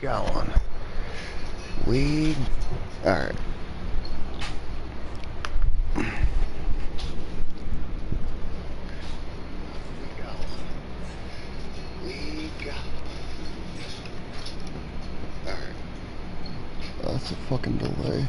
got one. Alright. That's a fucking delay.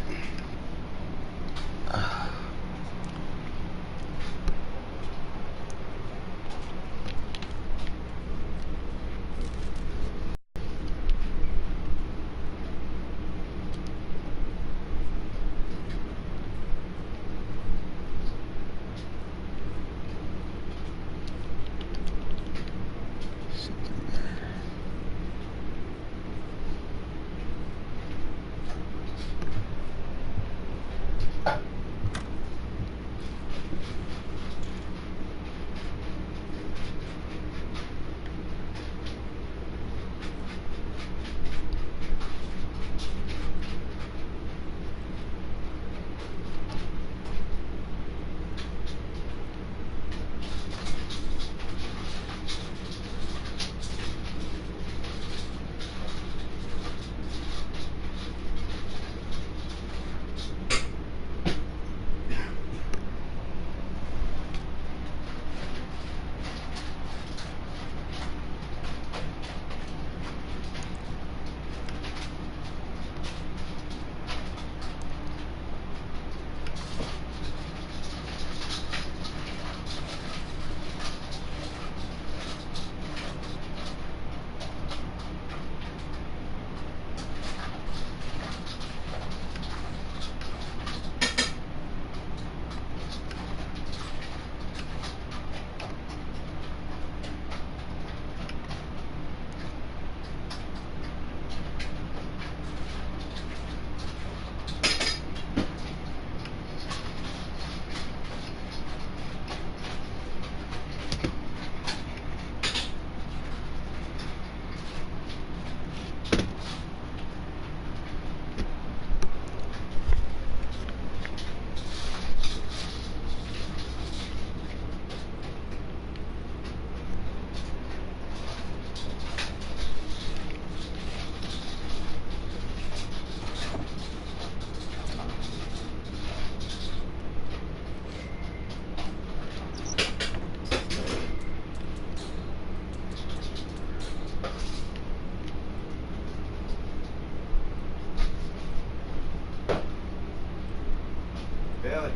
Bailey.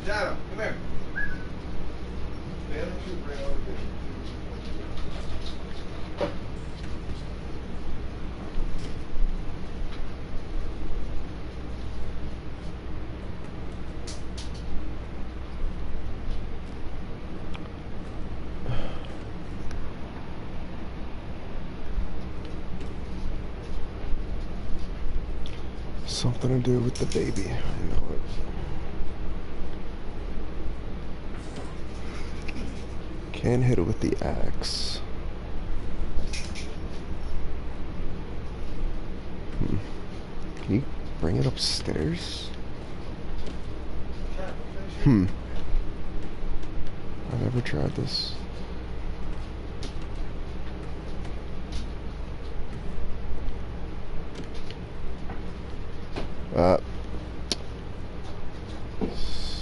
Shadow, come here. Stand and shoot right over there. Something to do with the baby. I know it. Can't hit it with the axe. Can you bring it upstairs? I've never tried this.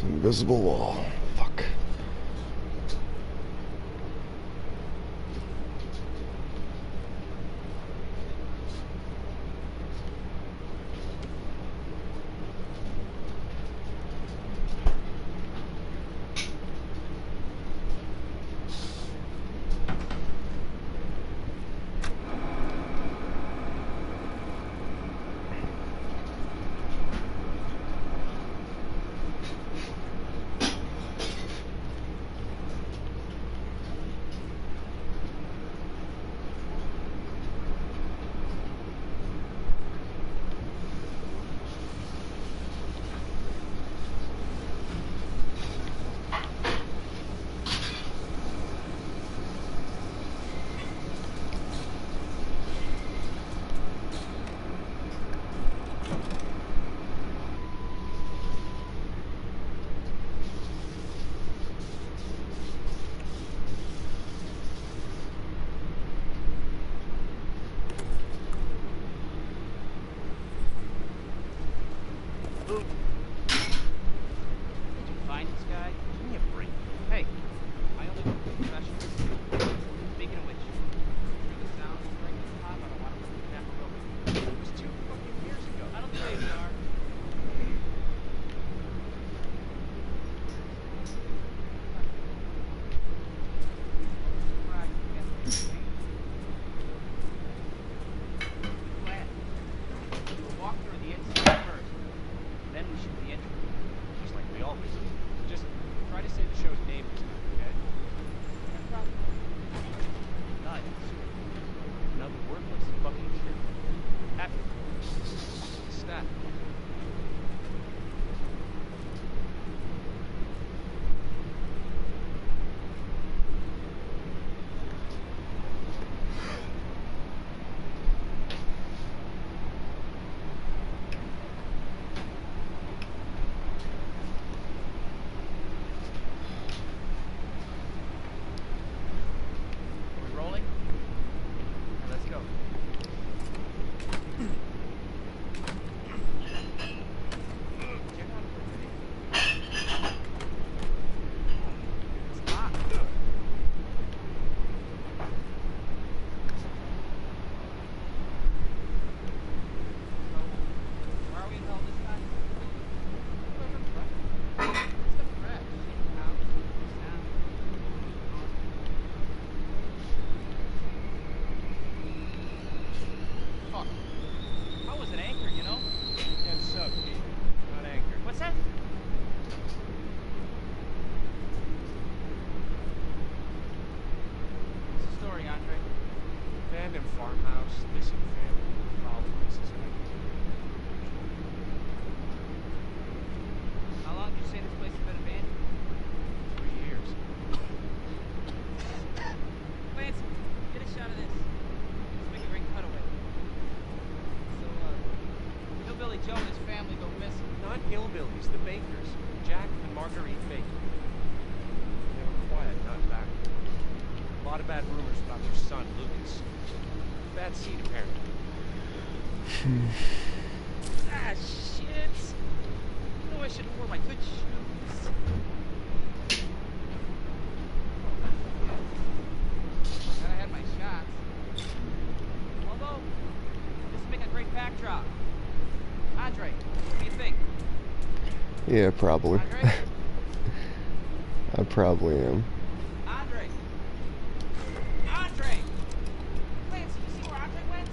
Invisible wall. Fuck. Yeah, probably. I probably am. Andre! Andre! Lance, you see where Andre went?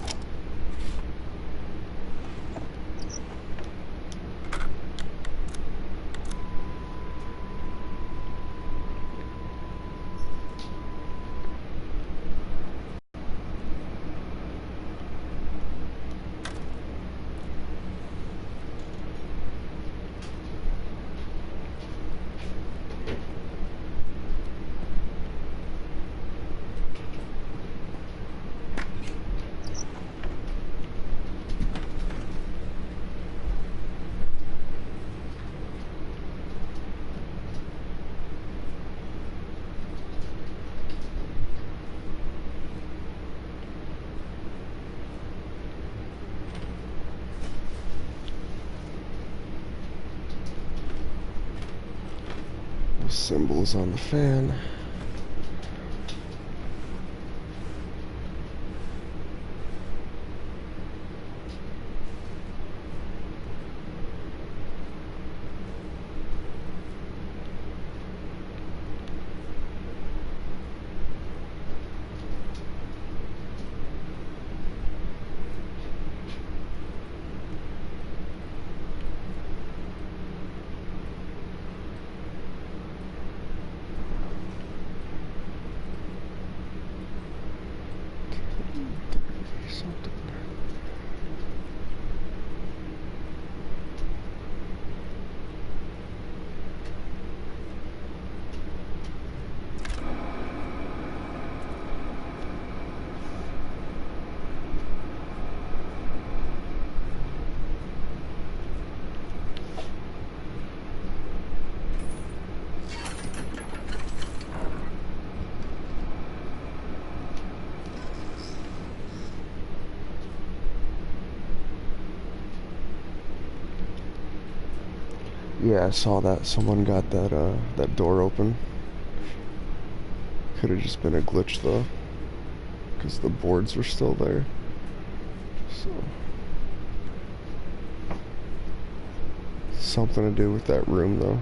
Symbols on the fan. Something. Yeah, I saw that. Someone got that door open. Could have just been a glitch though, because the boards were still there. So something to do with that room though.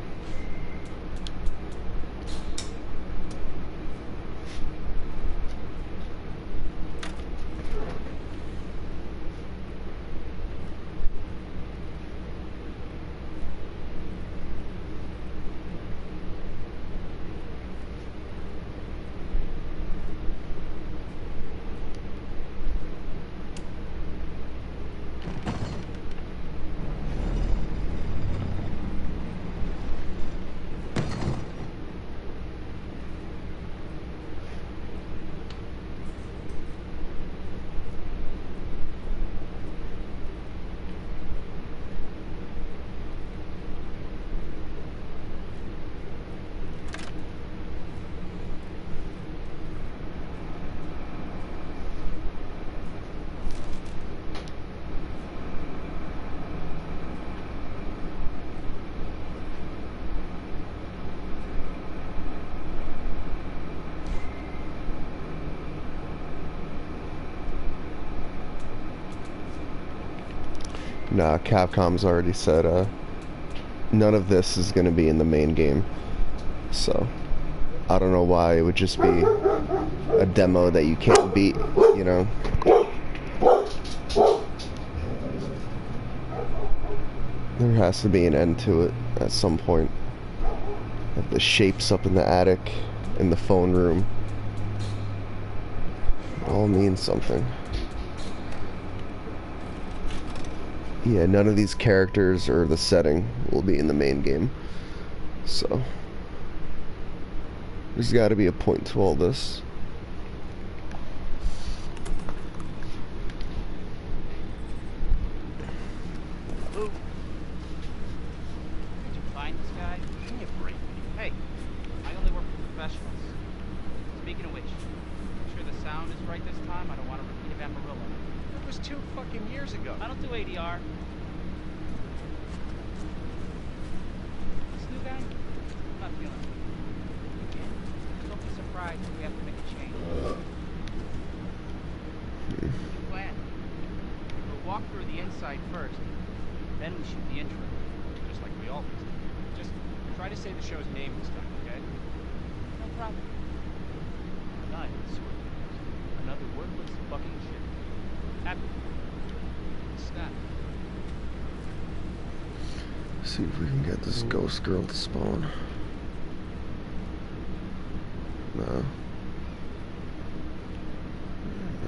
Nah, Capcom's already said none of this is going to be in the main game. So, I don't know why it would just be a demo that you can't beat, you know? There has to be an end to it at some point. Like the shapes up in the attic, in the phone room. It all means something. Yeah, none of these characters or the setting will be in the main game. So, there's got to be a point to all this. Who? Did you find this guy? Give me a break. Hey, I only work for professionals. Speaking of which, make sure the sound is right this time. I don't want to repeat of Amarillo. It was 2 fucking years ago. I don't do ADR. This new guy? I'm not feeling it. Again, don't be surprised if we have to make a change. Plan. We'll walk through the inside first, then we shoot the intro. Just like we always do. Just try to say the show's name this time, okay? problem? I swear. Another worthless fucking shit. Happy. Snap. See if we can get this ghost girl to spawn. No.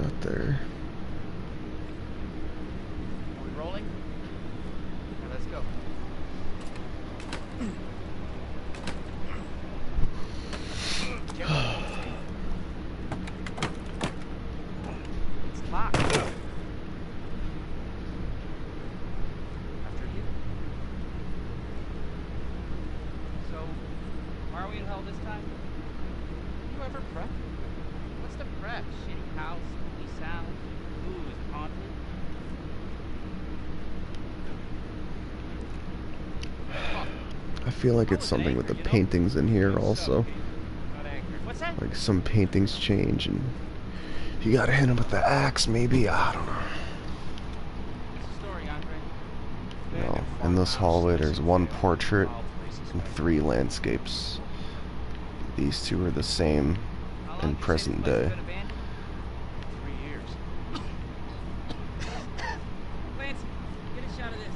Not there. Are we rolling? Now let's go. It's locked. After you. So, why are we in hell this time? You ever prep? What's the prep? Shitty house, spooky sound. Ooh, is it haunted? I feel like it's something with the paintings in here also. Not angry. What's that? Like some paintings change and you gotta hit him with the axe maybe, I don't know. What's the story, Andre? No, in this hallway there's one portrait and 3 landscapes. These 2 are the same How long in did you say present this place day. has been abandoned? 3 years. Clancy, get a shot of this.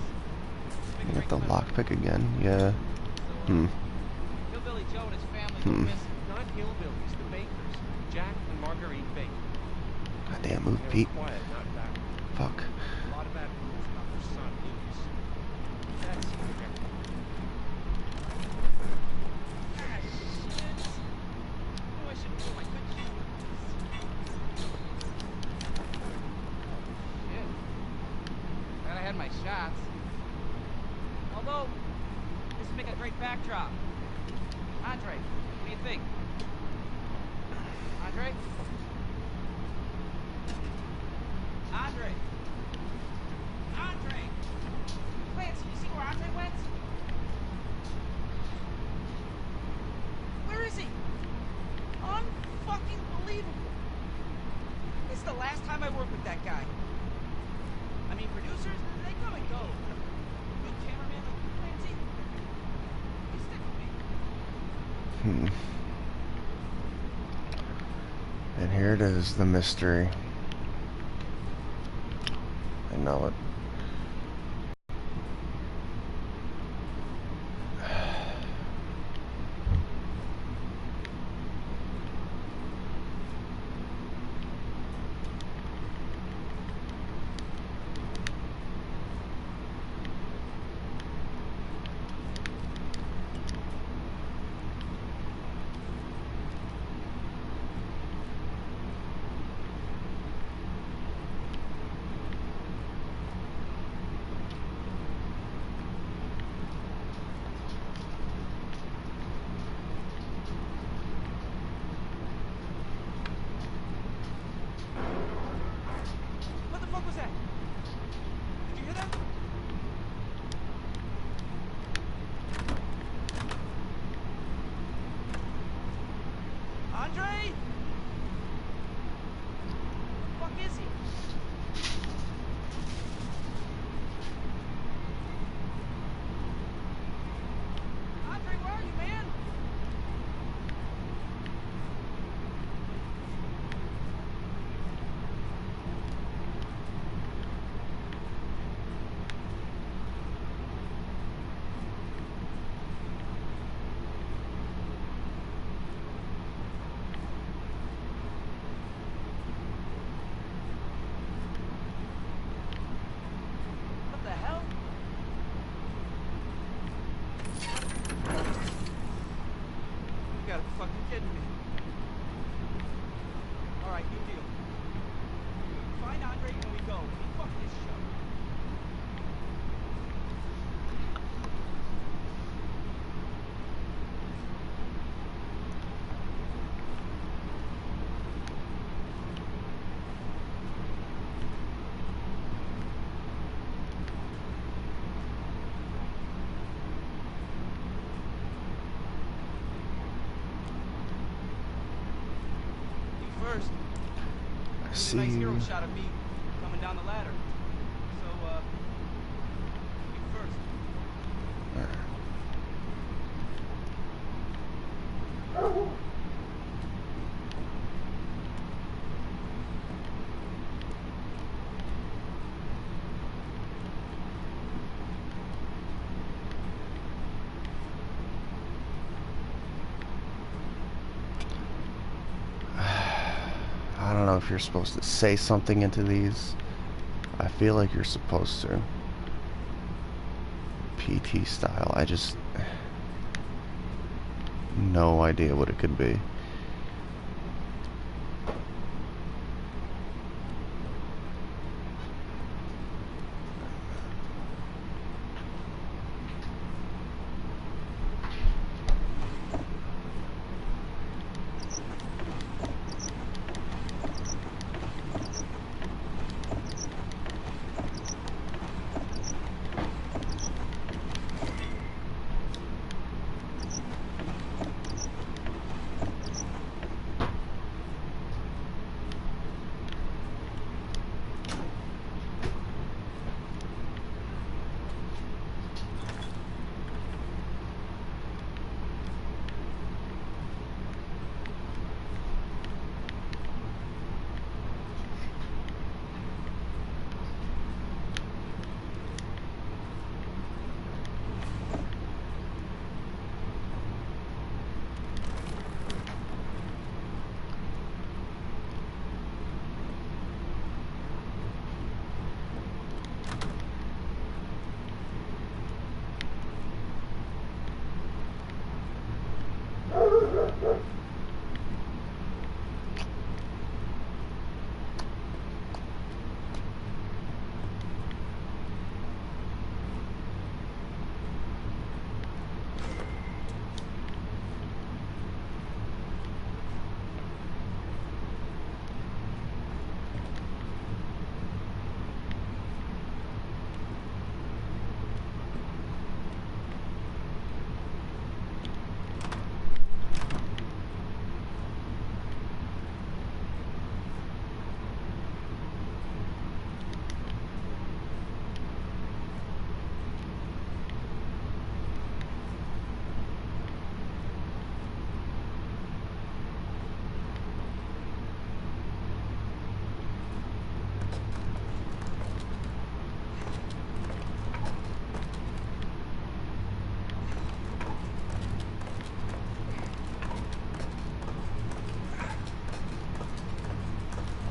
You got the lockpick again? Yeah. Hillbilly Joe and his family go missing. Not hillbillies, the Bakers. Jack and Marguerite Baker. Goddamn, move, They were Pete. quiet, not back. Fuck. A lot of bad news about their son, Lucas. That's okay. Oh, I should pull my good shit. Shit. Glad I had my shots. Although, this would make a great backdrop. Andre, what do you think? Andre? Andre! Andre! Clancy, you see where Andre went? Where is he? Unfucking believable. It's the last time I worked with that guy. I mean, producers, they come and go. Good cameraman like you, Clancy, you stick with me. And here it is, the mystery. I know it. What the fuck was that? Did you hear that? Andre? Where the fuck is he? Andre, where are you, man? What the hell? You gotta be fucking kidding me. Alright, new deal. Find Andre when we go. We fuck this show. You first. I Need see a nice you. hero shot of me coming down the ladder. So, you first. know if you're supposed to say something into these. I feel like you're supposed to. PT style. I just... no idea what it could be.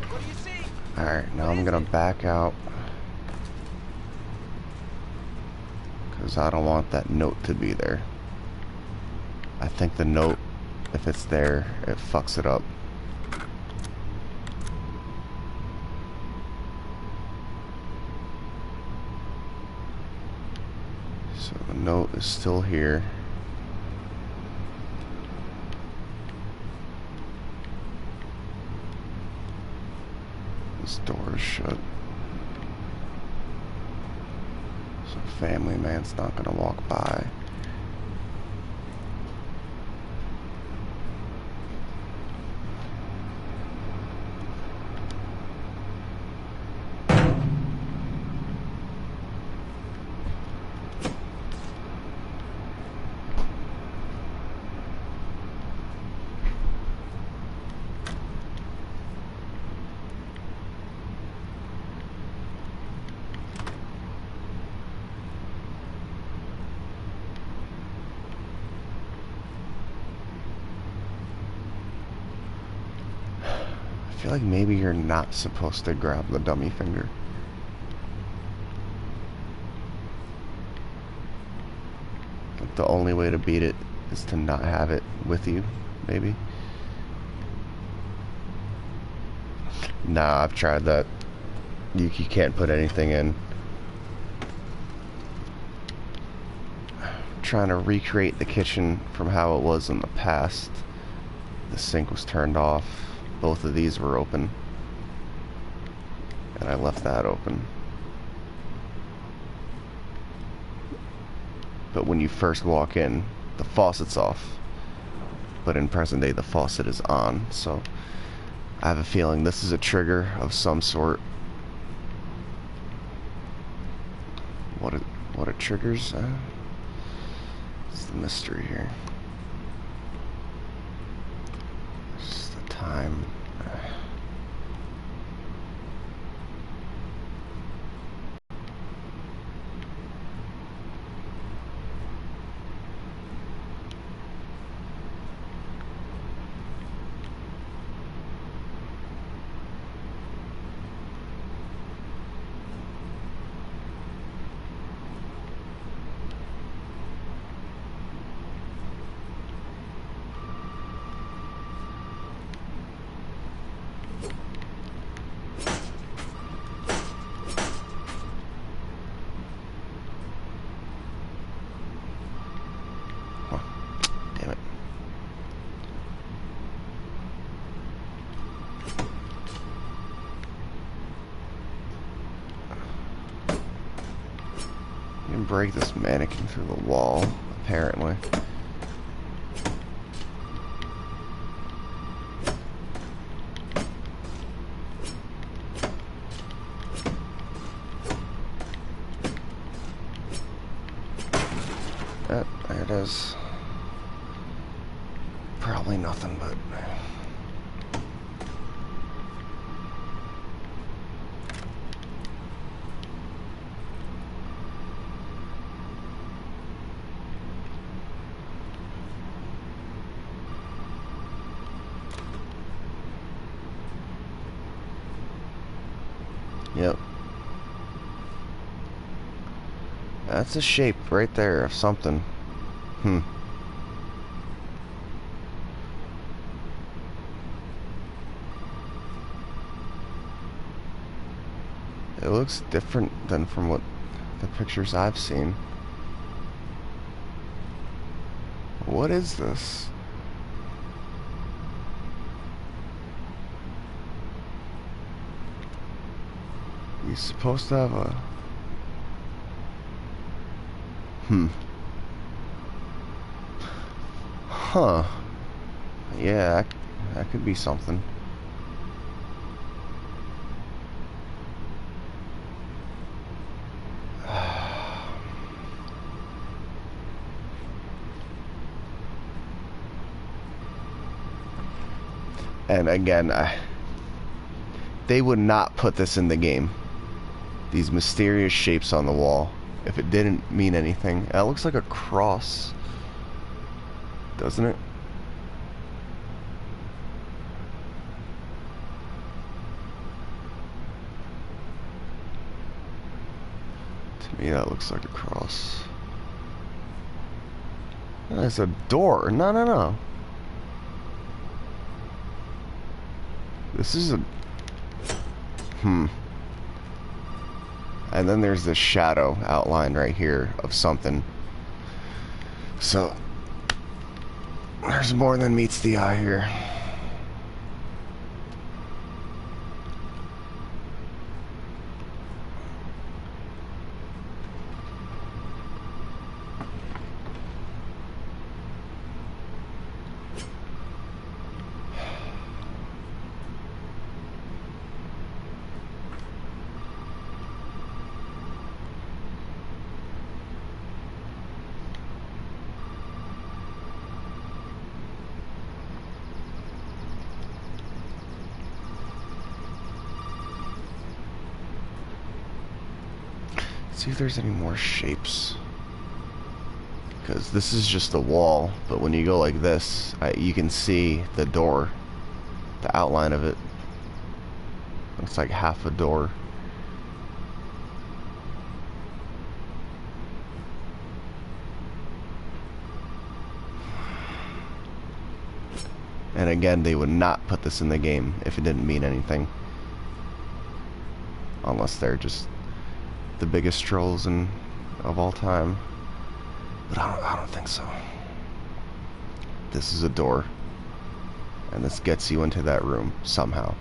What do you see? Alright, now I'm gonna back out. Because I don't want that note to be there. I think the note, if it's there, it fucks it up. So the note is still here. This door is shut. So family man's not gonna walk by. I feel like maybe you're not supposed to grab the dummy finger. Like the only way to beat it is to not have it with you, maybe. Nah, I've tried that. You can't put anything in. I'm trying to recreate the kitchen from how it was in the past. The sink was turned off. Both of these were open. And I left that open. But when you first walk in, the faucet's off. But in present day, the faucet is on. So I have a feeling this is a trigger of some sort. What it triggers? It's the mystery here. It's the time. break this mannequin through the wall, apparently. Yep, there it is. Probably nothing, but... Yep. That's a shape right there of something. It looks different than from what the pictures I've seen. What is this? You're supposed to have a... Huh. Yeah, that could be something. And again, they would not put this in the game. These mysterious shapes on the wall, if it didn't mean anything. That looks like a cross, doesn't it? To me, that looks like a cross. There's a door. No. This is a... And then there's this shadow outline right here of something. So, there's more than meets the eye here. See if there's any more shapes, because this is just a wall, but when you go like this, you can see the door, the outline of it. Looks like half a door. And again, they would not put this in the game if it didn't mean anything, unless they're just the biggest trolls of all time. But I don't think so. This is a door, and this gets you into that room somehow.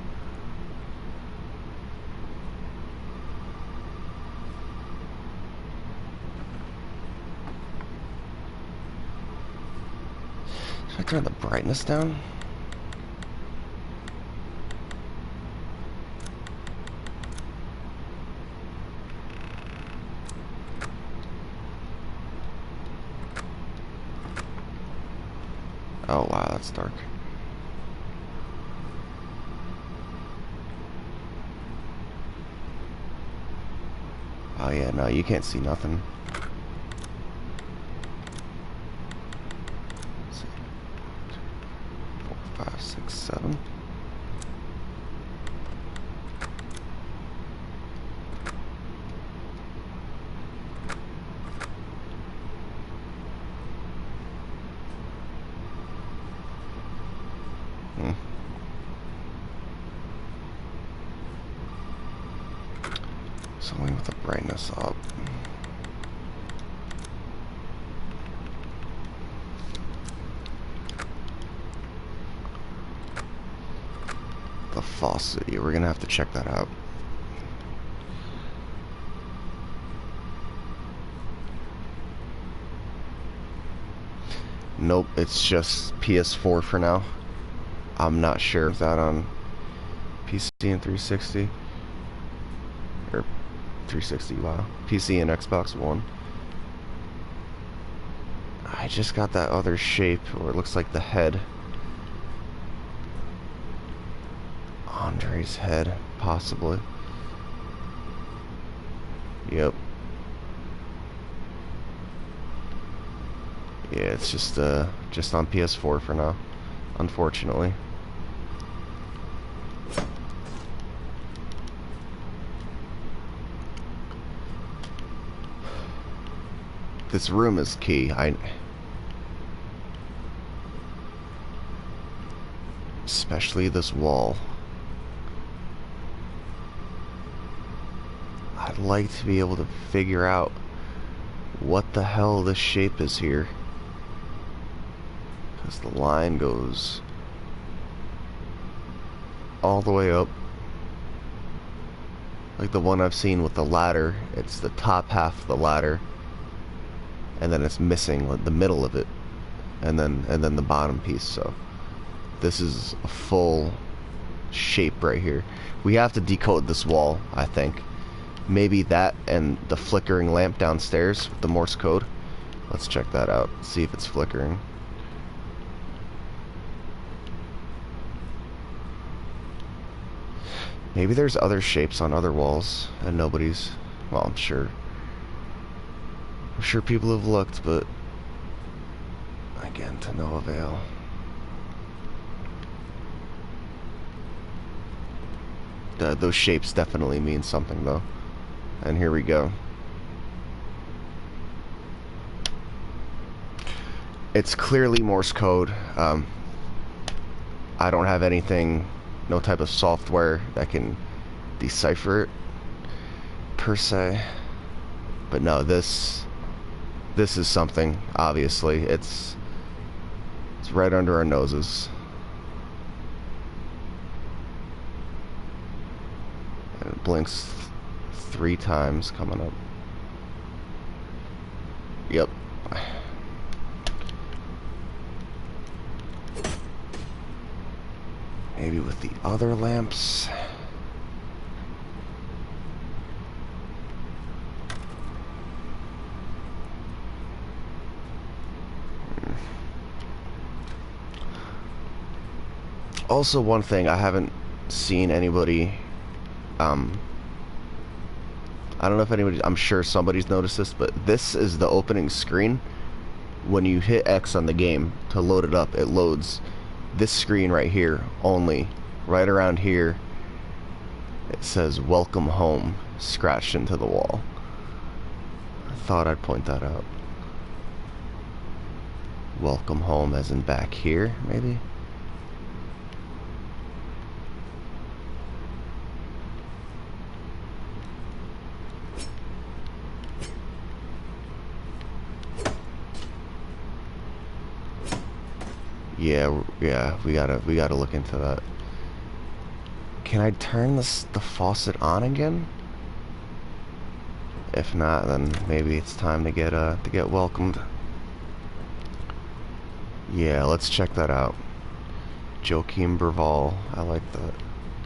Should I turn the brightness down? Oh wow, that's dark. Oh yeah, no, you can't see nothing. Let's see. 4, 5, 6, 7. Something with the brightness up. The faucet. Yeah, we're gonna have to check that out. Nope, it's just PS4 for now. I'm not sure if that on PC and 360. Or 360, wow. PC and Xbox One. I just got that other shape, or it looks like the head. Andre's head, possibly. Yep. Yeah, it's just on PS4 for now, unfortunately. This room is key. Especially this wall. I'd like to be able to figure out what the hell this shape is here. Because the line goes all the way up. Like the one I've seen with the ladder, it's the top half of the ladder, and then it's missing like the middle of it, and then the bottom piece. So this is a full shape right here. We have to decode this wall, I think. Maybe that and the flickering lamp downstairs with the Morse code. Let's check that out, see if it's flickering. Maybe there's other shapes on other walls and nobody's... Well, I'm sure people have looked, but again, to no avail. Those shapes definitely mean something, though. And here we go. It's clearly Morse code. I don't have anything, no type of software that can decipher it, per se. But no, this is something, obviously. It's right under our noses. And it blinks 3 times coming up. Yep. Maybe with the other lamps. Also, one thing I haven't seen anybody, I don't know if anybody, I'm sure somebody's noticed this, but this is the opening screen. When you hit X on the game to load it up, it loads this screen right here only. Right around here, it says "Welcome Home" scratched into the wall. I thought I'd point that out. Welcome home as in back here, maybe? Yeah, we gotta look into that. Can I turn the faucet on again? If not, then maybe it's time to get welcomed. Yeah, let's check that out. Joachim Berval, I like that.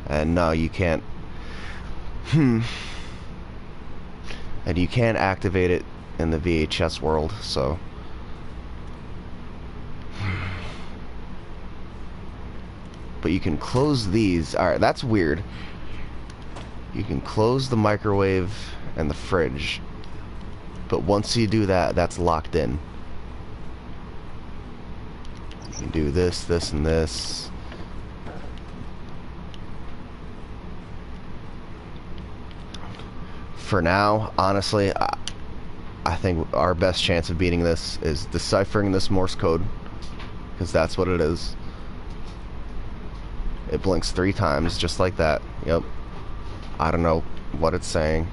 And no, you can't. And you can't activate it in the VHS world, so. But you can close these. Alright, that's weird. You can close the microwave and the fridge. But once you do that, that's locked in. You can do this, this, and this. For now, honestly, I think our best chance of beating this is deciphering this Morse code. Because that's what it is. It blinks 3 times, just like that. Yep. I don't know what it's saying.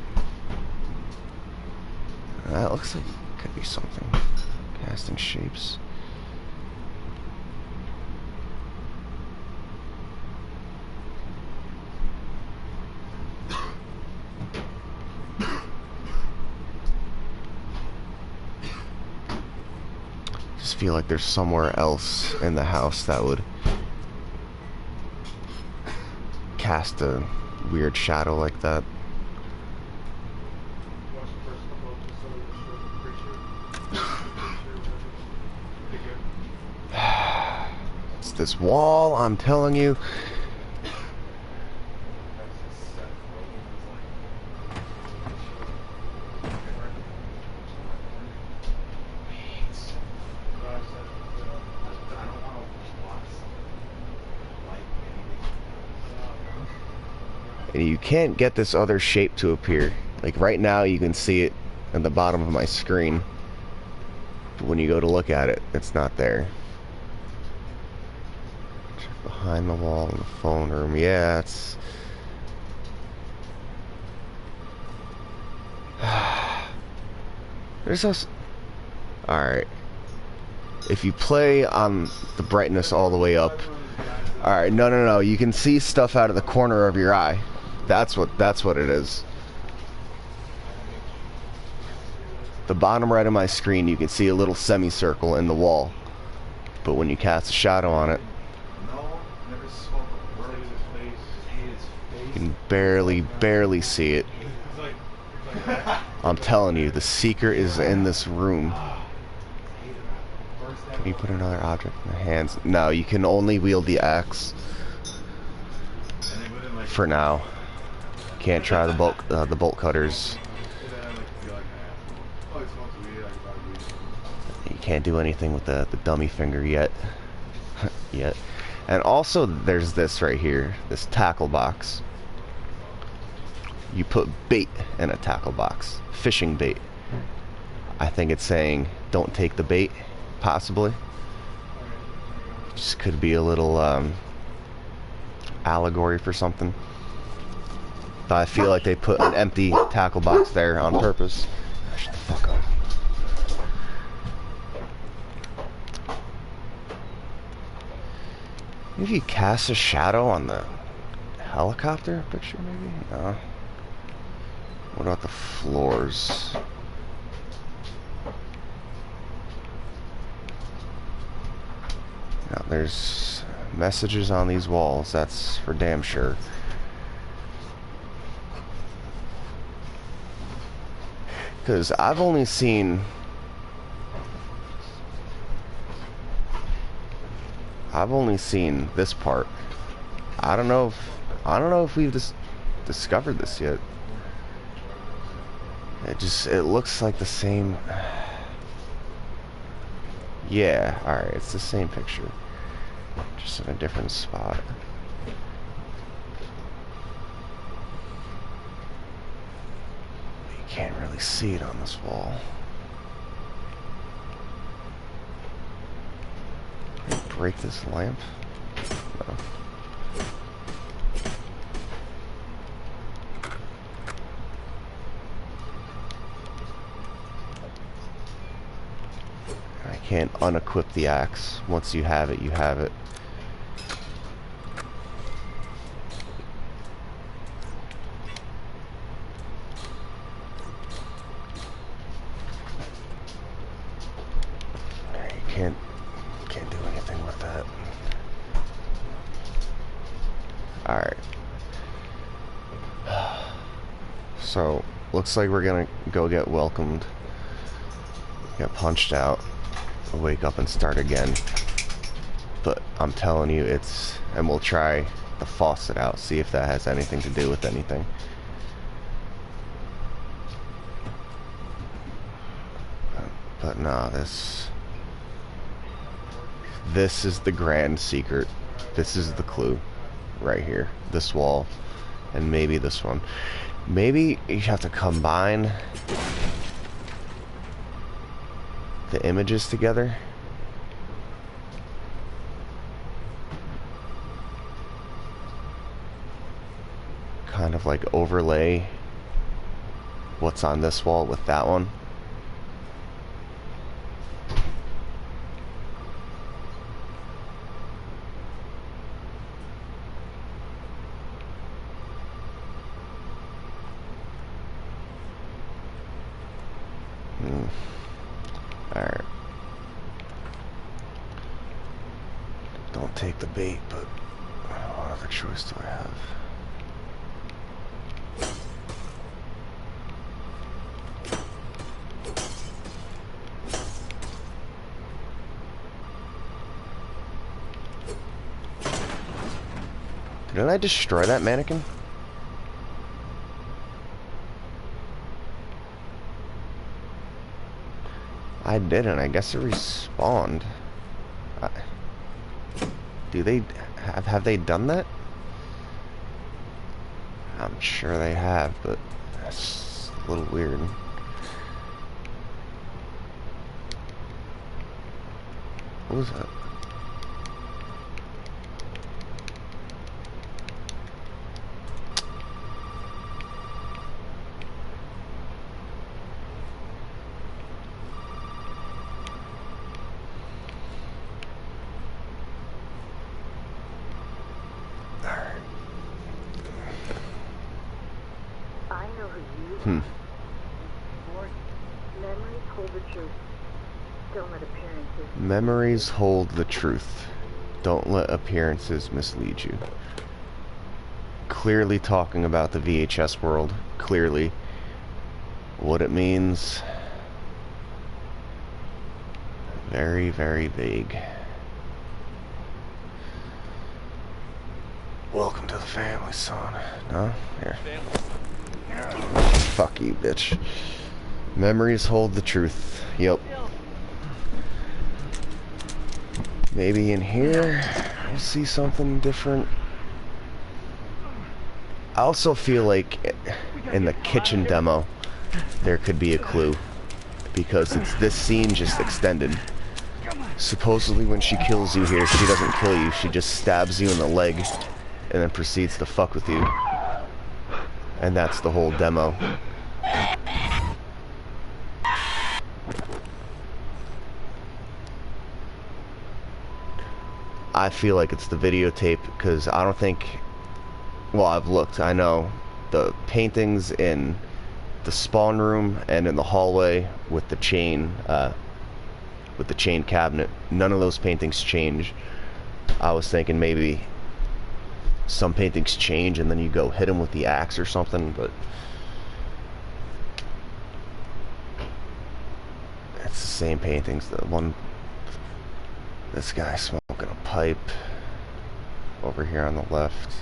That looks like it could be something. Casting shapes. just feel like there's somewhere else in the house that would cast a weird shadow like that. It's this wall, I'm telling you. And you can't get this other shape to appear. Like right now you can see it at the bottom of my screen. But when you go to look at it, it's not there. Check behind the wall in the phone room. Yeah, it's... There's also... Alright. If you play on the brightness all the way up... Alright, no. You can see stuff out of the corner of your eye. That's what it is. The bottom right of my screen, you can see a little semicircle in the wall. But when you cast a shadow on it, you can barely see it. I'm telling you, the seeker is in this room. Can you put another object in the hands? No, you can only wield the axe. For now. Can't try the bolt cutters. You can't do anything with the dummy finger yet. Yet. And also there's this right here, this tackle box. You put bait in a tackle box. Fishing bait. I think it's saying don't take the bait, possibly. Just could be a little allegory for something. But I feel like they put an empty tackle box there on purpose. Shut the fuck up. Maybe you cast a shadow on the helicopter picture, maybe? No. What about the floors? Now, there's messages on these walls, that's for damn sure. Because I've only seen this part. I don't know if we've discovered this yet. It looks like the same. Yeah, alright, it's the same picture. Just in a different spot. You can't really see it on this wall. Break this lamp? No. I can't unequip the axe. Once you have it, you have it. You can't do anything with that. Alright. So, looks like we're gonna go get welcomed. Get punched out. Wake up and start again. But I'm telling you, and we'll try the faucet out, see if that has anything to do with anything. But nah, this is the grand secret. This is the clue right here. This wall and maybe this one. Maybe you have to combine the images together. Kind of like overlay what's on this wall with that one. Alright. Don't take the bait, but what other choice do I have? Didn't I destroy that mannequin? I didn't. I guess it respawned. Do they have they done that? I'm sure they have, but that's a little weird. What was that? Memories hold the truth. Don't let appearances mislead you. Clearly talking about the VHS world. Clearly. What it means. Very, very vague. Welcome to the family, son. No? Here. Fuck you, bitch. Memories hold the truth. Yep. Maybe in here we'll see something different. I also feel like in the kitchen demo there could be a clue, because it's this scene just extended. Supposedly when she kills you here, she doesn't kill you, she just stabs you in the leg and then proceeds to fuck with you. And that's the whole demo. I feel like it's the videotape, because I don't think, well, I've looked, I know the paintings in the spawn room and in the hallway with the chain cabinet, none of those paintings change. I was thinking maybe some paintings change and then you go hit them with the axe or something, but it's the same paintings. The one, this guy smoking a pipe over here on the left.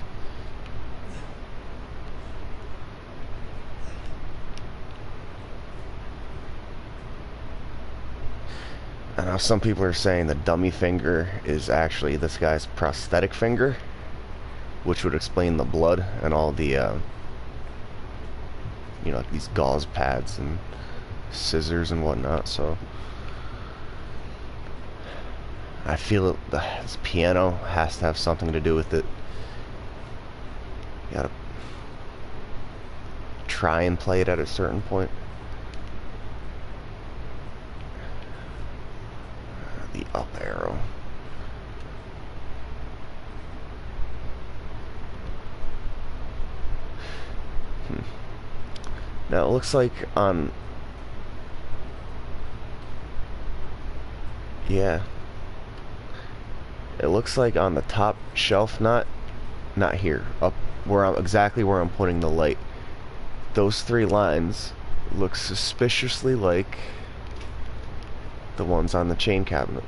And now some people are saying the dummy finger is actually this guy's prosthetic finger, which would explain the blood and all the you know, like these gauze pads and scissors and whatnot. So I feel this piano has to have something to do with it. You gotta try and play it at a certain point. The up arrow. Now it looks like on, yeah, it looks like on the top shelf, not here, up where exactly where I'm putting the light, those three lines look suspiciously like the ones on the chain cabinet.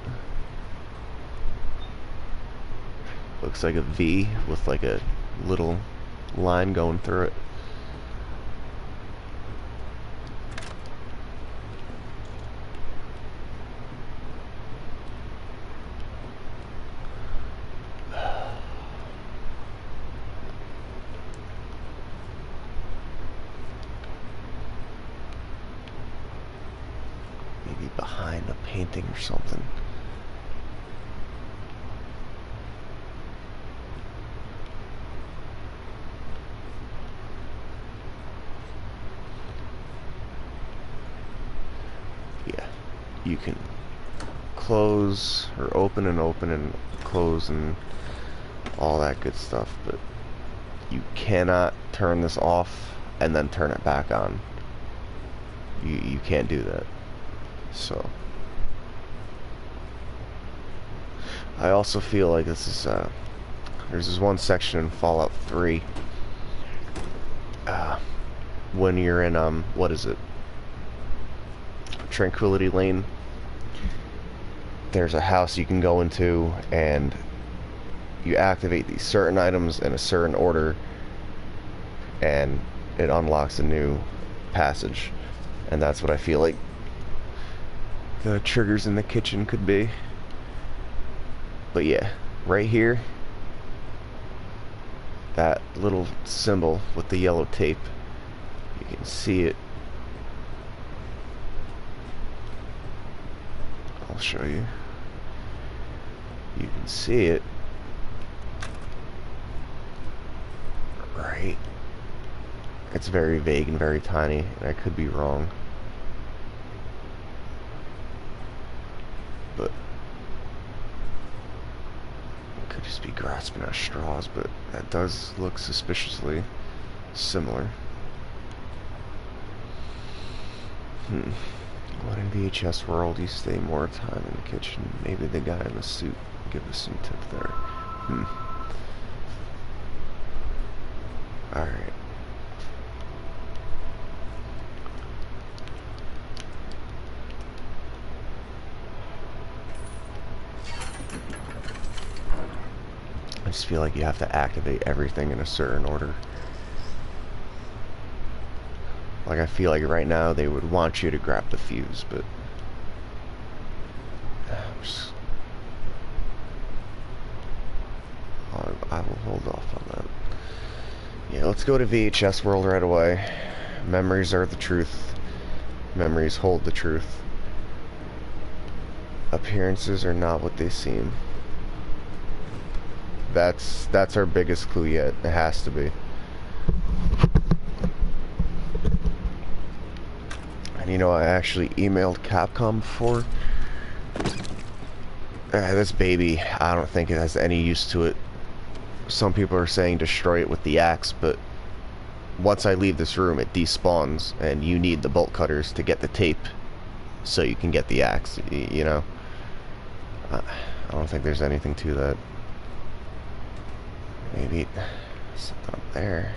Looks like a V with like a little line going through it. Maybe behind a painting or something. Yeah, you can close or open and close and all that good stuff, but you cannot turn this off and then turn it back on. You can't do that. So I also feel like this is, there's this one section in Fallout 3, when you're in, what is it? Tranquility Lane. There's a house you can go into, and you activate these certain items in a certain order, and it unlocks a new passage. And that's what I feel like the triggers in the kitchen could be. But yeah, right here, that little symbol with the yellow tape, you can see it. I'll show you. You can see it right. It's very vague and very tiny, and I could be wrong. But it could just be grasping at straws, but that does look suspiciously similar. What in VHS world you stay more time in the kitchen? Maybe the guy in the suit give us some tip there. Alright. I just feel like you have to activate everything in a certain order. Like, I feel like right now they would want you to grab the fuse, but I will hold off on that. Yeah, let's go to VHS world right away. Memories are the truth. Memories hold the truth. Appearances are not what they seem. That's our biggest clue yet. It has to be. And you know, I actually emailed Capcom before. This baby, I don't think it has any use to it. Some people are saying destroy it with the axe, but once I leave this room, it despawns, and you need the bolt cutters to get the tape so you can get the axe, you know? I don't think there's anything to that. Maybe something up there.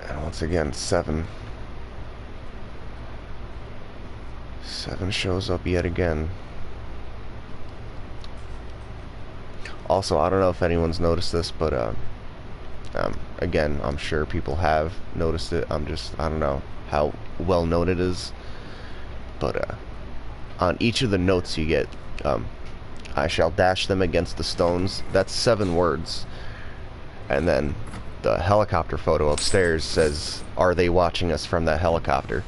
And once again, 7 shows up yet again. Also, I don't know if anyone's noticed this, but again, I'm sure people have noticed it. I don't know how well known it is, but on each of the notes you get, I shall dash them against the stones. That's 7 words. And then the helicopter photo upstairs says, "Are they watching us from that helicopter?"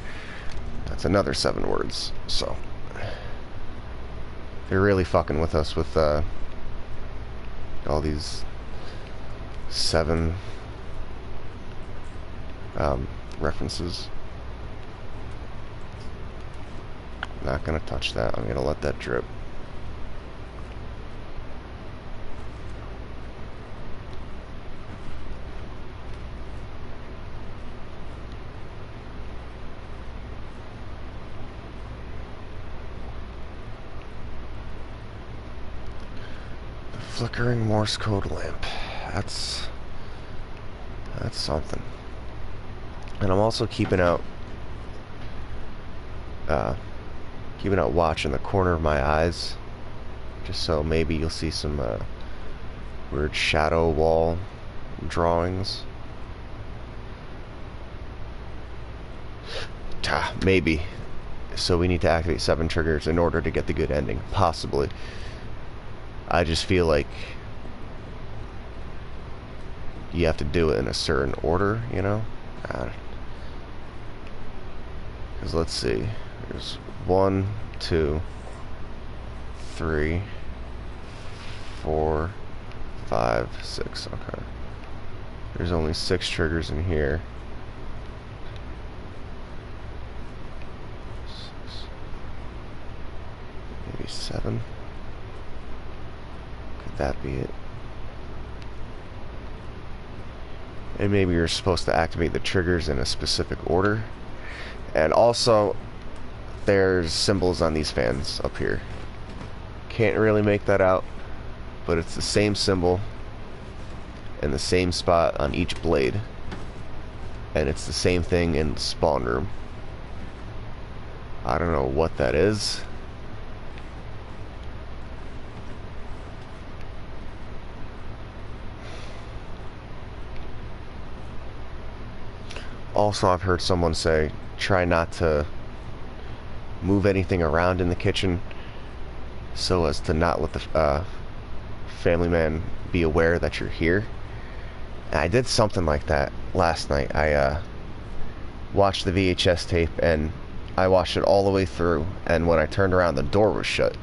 That's another 7 words. So they're really fucking with us with all these 7 references. Not gonna touch that. I'm gonna let that drip. Flickering Morse code lamp. That's something. And I'm also keeping out watch in the corner of my eyes, just so maybe you'll see some weird shadow wall drawings. Maybe. So we need to activate 7 triggers in order to get the good ending, possibly. I just feel like you have to do it in a certain order, you know? Because let's see. There's 1, 2, 3, 4, 5, 6. Okay. There's only 6 triggers in here. 6. Maybe 7. That be it. And maybe you're supposed to activate the triggers in a specific order. And also, there's symbols on these fans up here. Can't really make that out, but it's the same symbol in the same spot on each blade. And it's the same thing in the spawn room. I don't know what that is. Also, I've heard someone say, try not to move anything around in the kitchen so as to not let the family man be aware that you're here. And I did something like that last night. I watched the VHS tape and I watched it all the way through, and when I turned around the door was shut,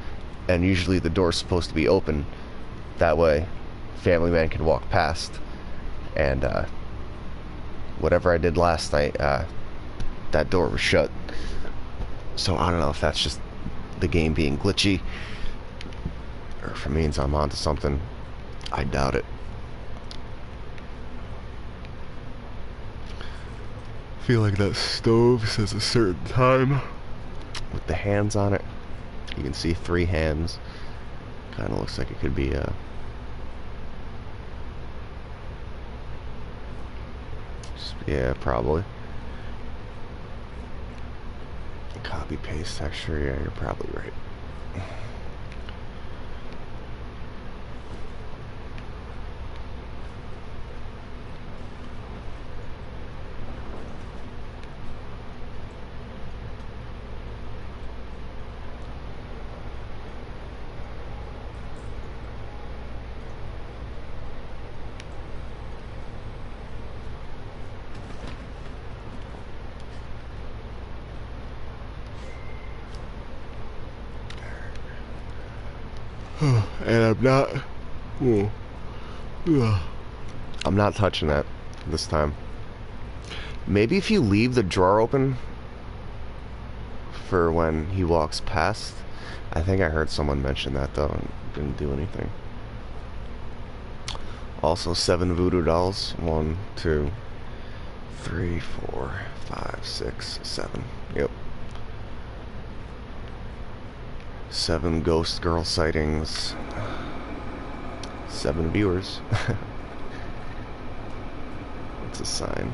and usually the door's supposed to be open, that way family man can walk past. And whatever I did last night, that door was shut. So I don't know if that's just the game being glitchy, or if it means I'm onto something. I doubt it. I feel like that stove says a certain time with the hands on it. You can see 3 hands. Kind of looks like it could be a yeah, probably. Copy paste texture, yeah, you're probably right. And I'm not touching that this time. Maybe if you leave the drawer open for when he walks past. I think I heard someone mention that though and didn't do anything. Also 7 voodoo dolls. 1, 2, 3, 4, 5, 6, 7. Yep. 7 ghost girl sightings. 7 viewers. It's a sign.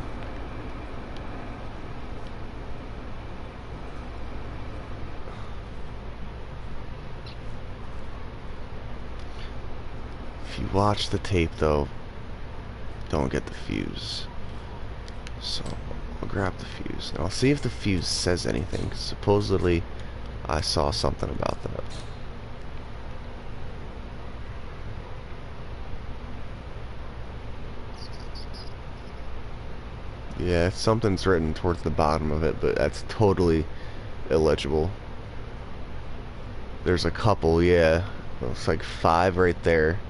If you watch the tape though, don't get the fuse. So I'll grab the fuse. Now I'll see if the fuse says anything, 'cause supposedly I saw something about that. Yeah, something's written towards the bottom of it, but that's totally illegible. There's a couple, yeah. Looks like 5 right there.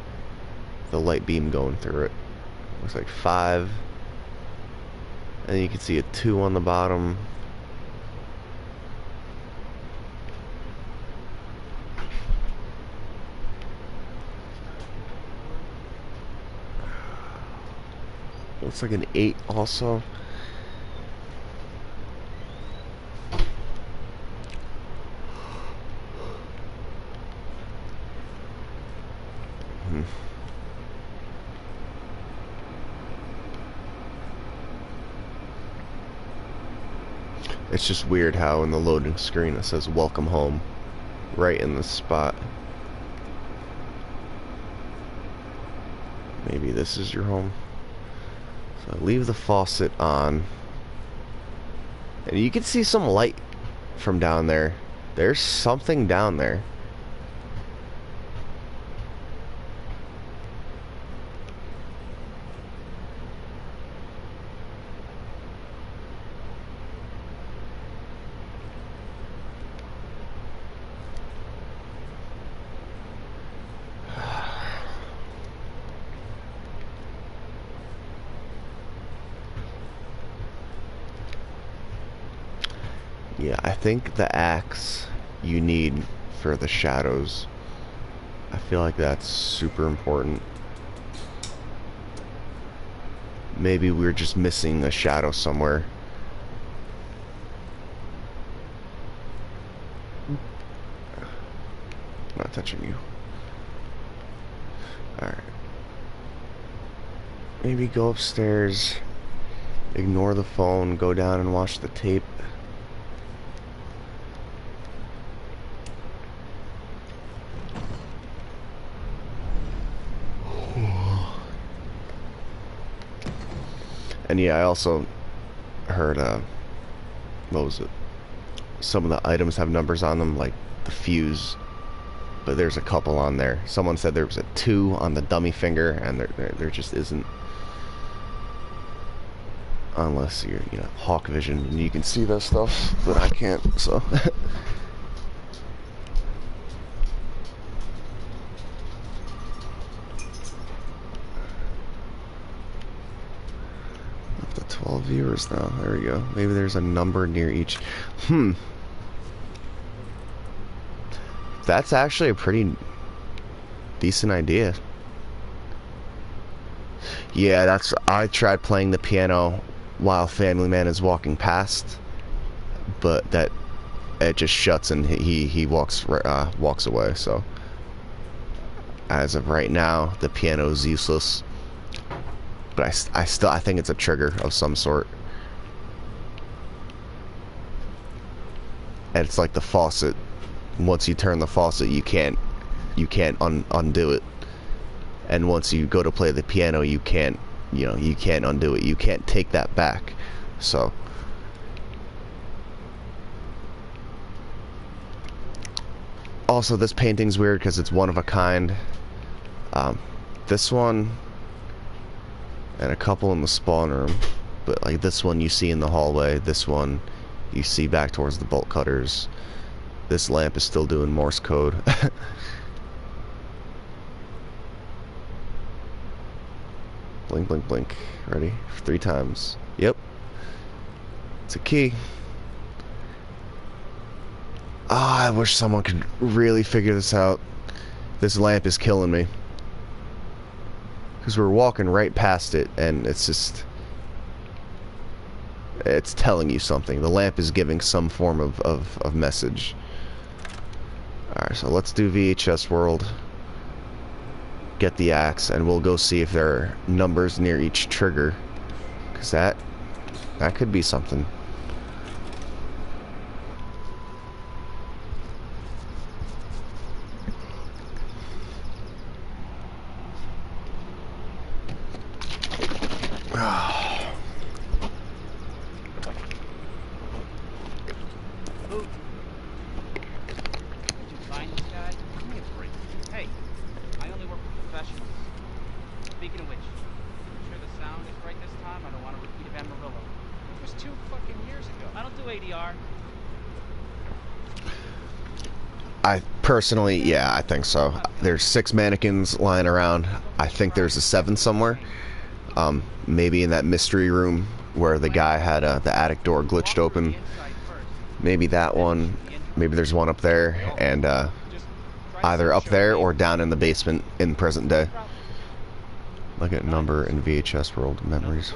The light beam going through it. Looks like 5. And you can see a 2 on the bottom. Looks like an 8 also. It's just weird how in the loading screen it says welcome home right in the spot. Maybe this is your home. So leave the faucet on. And you can see some light from down there. There's something down there. Yeah, I think the axe you need for the shadows. I feel like that's super important. Maybe we're just missing a shadow somewhere. Not touching you. Alright. Maybe go upstairs, ignore the phone, go down and watch the tape. And yeah, I also heard, what was it? Some of the items have numbers on them, like the fuse. But there's a couple on there. Someone said there was a 2 on the dummy finger, and there just isn't. Unless you're, you know, hawk vision, and you can see that stuff, but I can't, so. Up to 12 viewers now. There we go. Maybe there's a number near each. That's actually a pretty decent idea. Yeah, I tried playing the piano while Family Man is walking past, but it just shuts and he walks away. So as of right now, the piano is useless. But I think it's a trigger of some sort. And it's like the faucet. Once you turn the faucet, you can't undo it. And once you go to play the piano, you can't undo it. You can't take that back. So also, this painting's weird because it's one of a kind. This one and a couple in the spawn room, but like this one you see in the hallway. This one you see back towards the bolt cutters. This lamp is still doing Morse code. Blink, blink, blink. Ready? 3 times. Yep. It's a key. Ah, I wish someone could really figure this out. This lamp is killing me. Because we're walking right past it, and it's just... it's telling you something. The lamp is giving some form of message. Alright, so let's do VHS World. Get the axe, and we'll go see if there are numbers near each trigger. Because that could be something. Personally, yeah, I think so. There's 6 mannequins lying around. I think there's a 7th somewhere. Maybe in that mystery room where the guy had the attic door glitched open. Maybe that one. Maybe there's one up there, and either up there or down in the basement in present day. Look at number in VHS World. Memories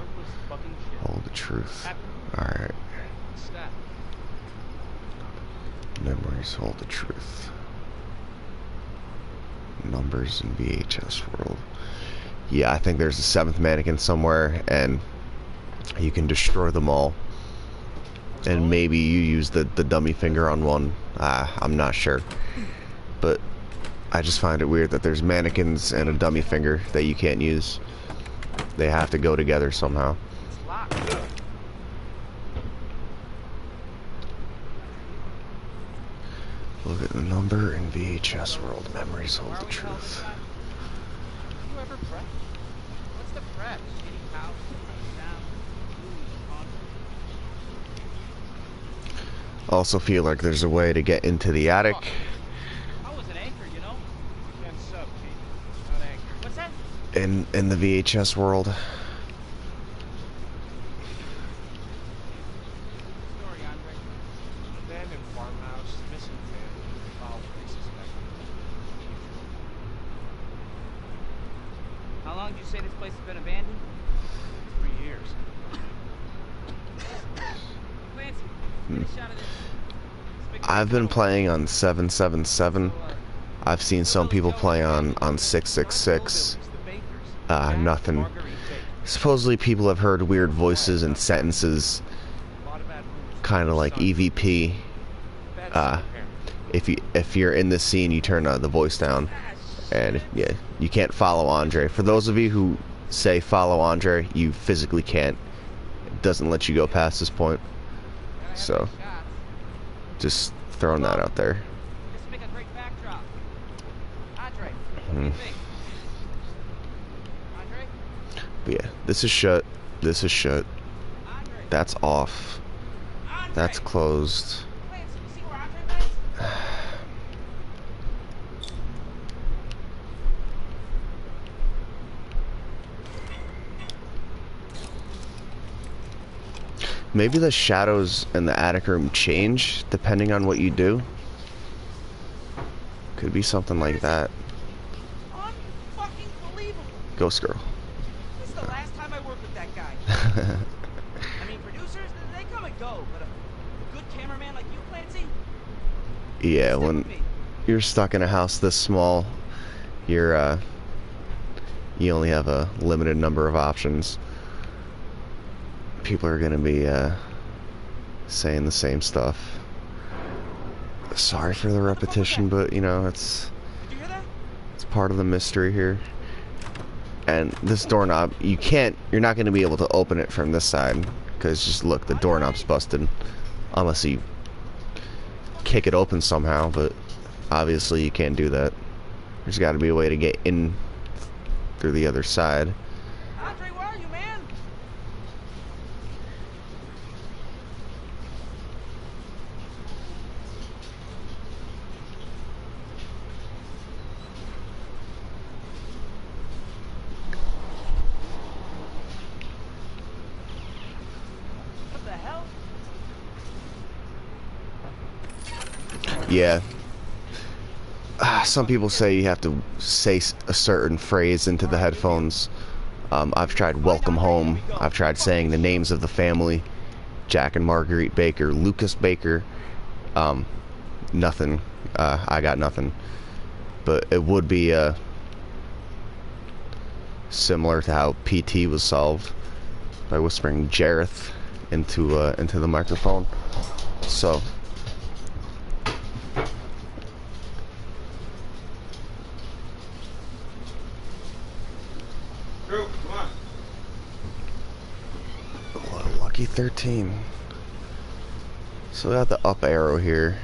hold the truth. Alright. Memories hold the truth. Numbers in VHS World. Yeah, I think there's a 7th mannequin somewhere, and you can destroy them all. And maybe you use the dummy finger on one. I'm not sure. But I just find it weird that there's mannequins and a dummy finger that you can't use. They have to go together somehow. Look at the number in VHS World. Memories hold the truth. You ever prep? What's the prep? Shitty house, sound, Also feel like there's a way to get into the attic. I was an anchor, you know? And sub, Keith. Not angry. What's that? In the VHS World. Story, Andre. Abandoned farmhouse, missing family, foul play suspected. How long did you say this place has been abandoned? 3 I've been playing on 777. I've seen some people play on 666. Nothing. Supposedly people have heard weird voices and sentences, kind of like EVP. If you're in this scene, you turn the voice down, and yeah, you can't follow Andre. For those of you who say follow Andre, you physically can't. It doesn't let you go past this point. So, just throwing that out there. But yeah, this is shut. This is shut. That's off. That's closed. Maybe the shadows in the attic room change depending on what you do. Could be something like that. Ghost girl. This is the last time I work with that guy. I mean, producers, they come and go, but a good cameraman like you, Clancy? Yeah, when you're stuck in a house this small, you only have a limited number of options. People are gonna be saying the same stuff. Sorry for the repetition, but you know, it's part of the mystery here. And this doorknob, you're not going to be able to open it from this side, because just look, the doorknob's busted, unless you kick it open somehow, but obviously you can't do that. There's got to be a way to get in through the other side. Andre, where are you, man? Yeah. Some people say you have to say a certain phrase into the headphones. I've tried welcome home. I've tried saying the names of the family. Jack and Marguerite Baker, Lucas Baker. Nothing. I got nothing. But it would be similar to how PT was solved by whispering Jareth into the microphone. So lucky 13. So we got the up arrow here.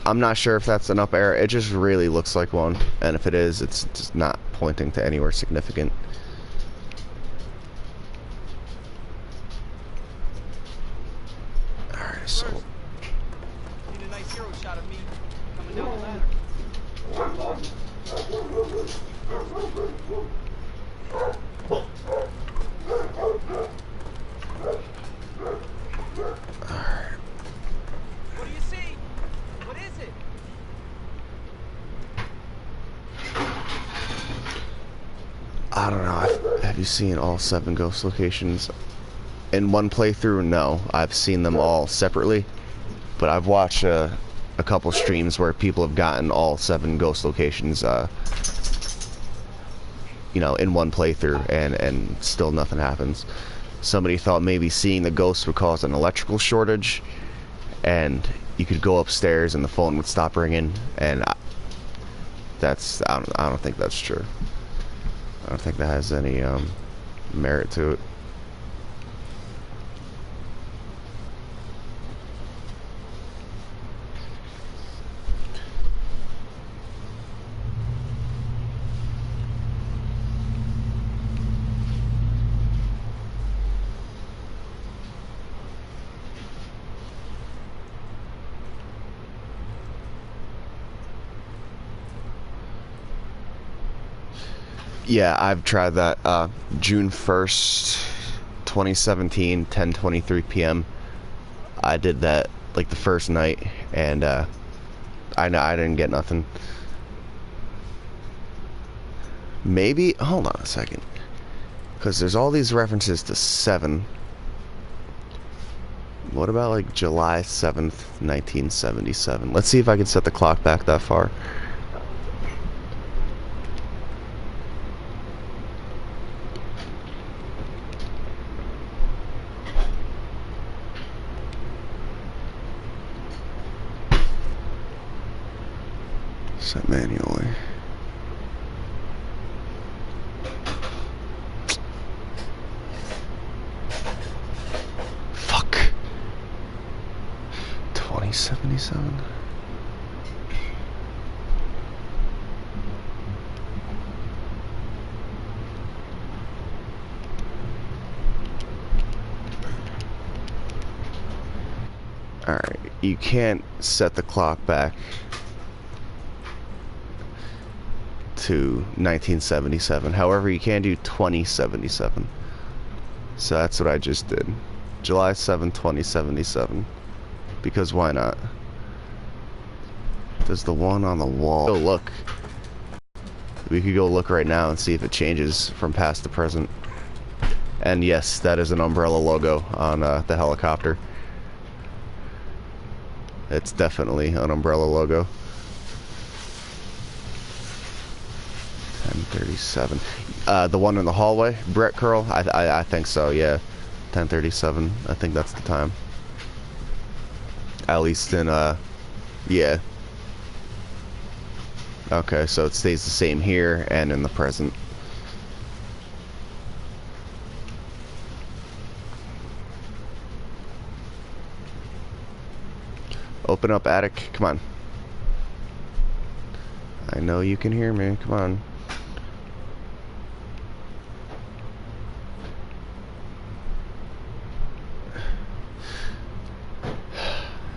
I'm not sure if that's an up arrow. It just really looks like one, and if it is, it's just not pointing to anywhere significant. Alright, so Need a nice hero shot of me coming down the ladder. alright. What do you see? What is it? I don't know. Have you seen all 7 ghost locations in one playthrough? No, I've seen them all separately, but I've watched a couple streams where people have gotten all 7 ghost locations, you know, in one playthrough, and still nothing happens. Somebody thought maybe seeing the ghost would cause an electrical shortage, and you could go upstairs and the phone would stop ringing, and I don't think that's true. I don't think that has any merit to it. Yeah, I've tried that. June 1st, 2017, 10:23 p.m. I did that like the first night, and I didn't get nothing. Maybe, hold on a second, because there's all these references to 7. What about like July 7th, 1977? Let's see if I can set the clock back that far. Set manually. Fuck. 2077. Alright, you can't set the clock back to 1977. However, you can do 2077. So that's what I just did. July 7, 2077. Because why not? There's the one on the wall. Go look. We could go look right now and see if it changes from past to present. And yes, that is an umbrella logo on the helicopter. It's definitely an umbrella logo. 1037. The one in the hallway, Brett Curl. I think so. Yeah, 1037. I think that's the time. At least in yeah. Okay, so it stays the same here and in the present. Open up, attic. Come on. I know you can hear me. Come on.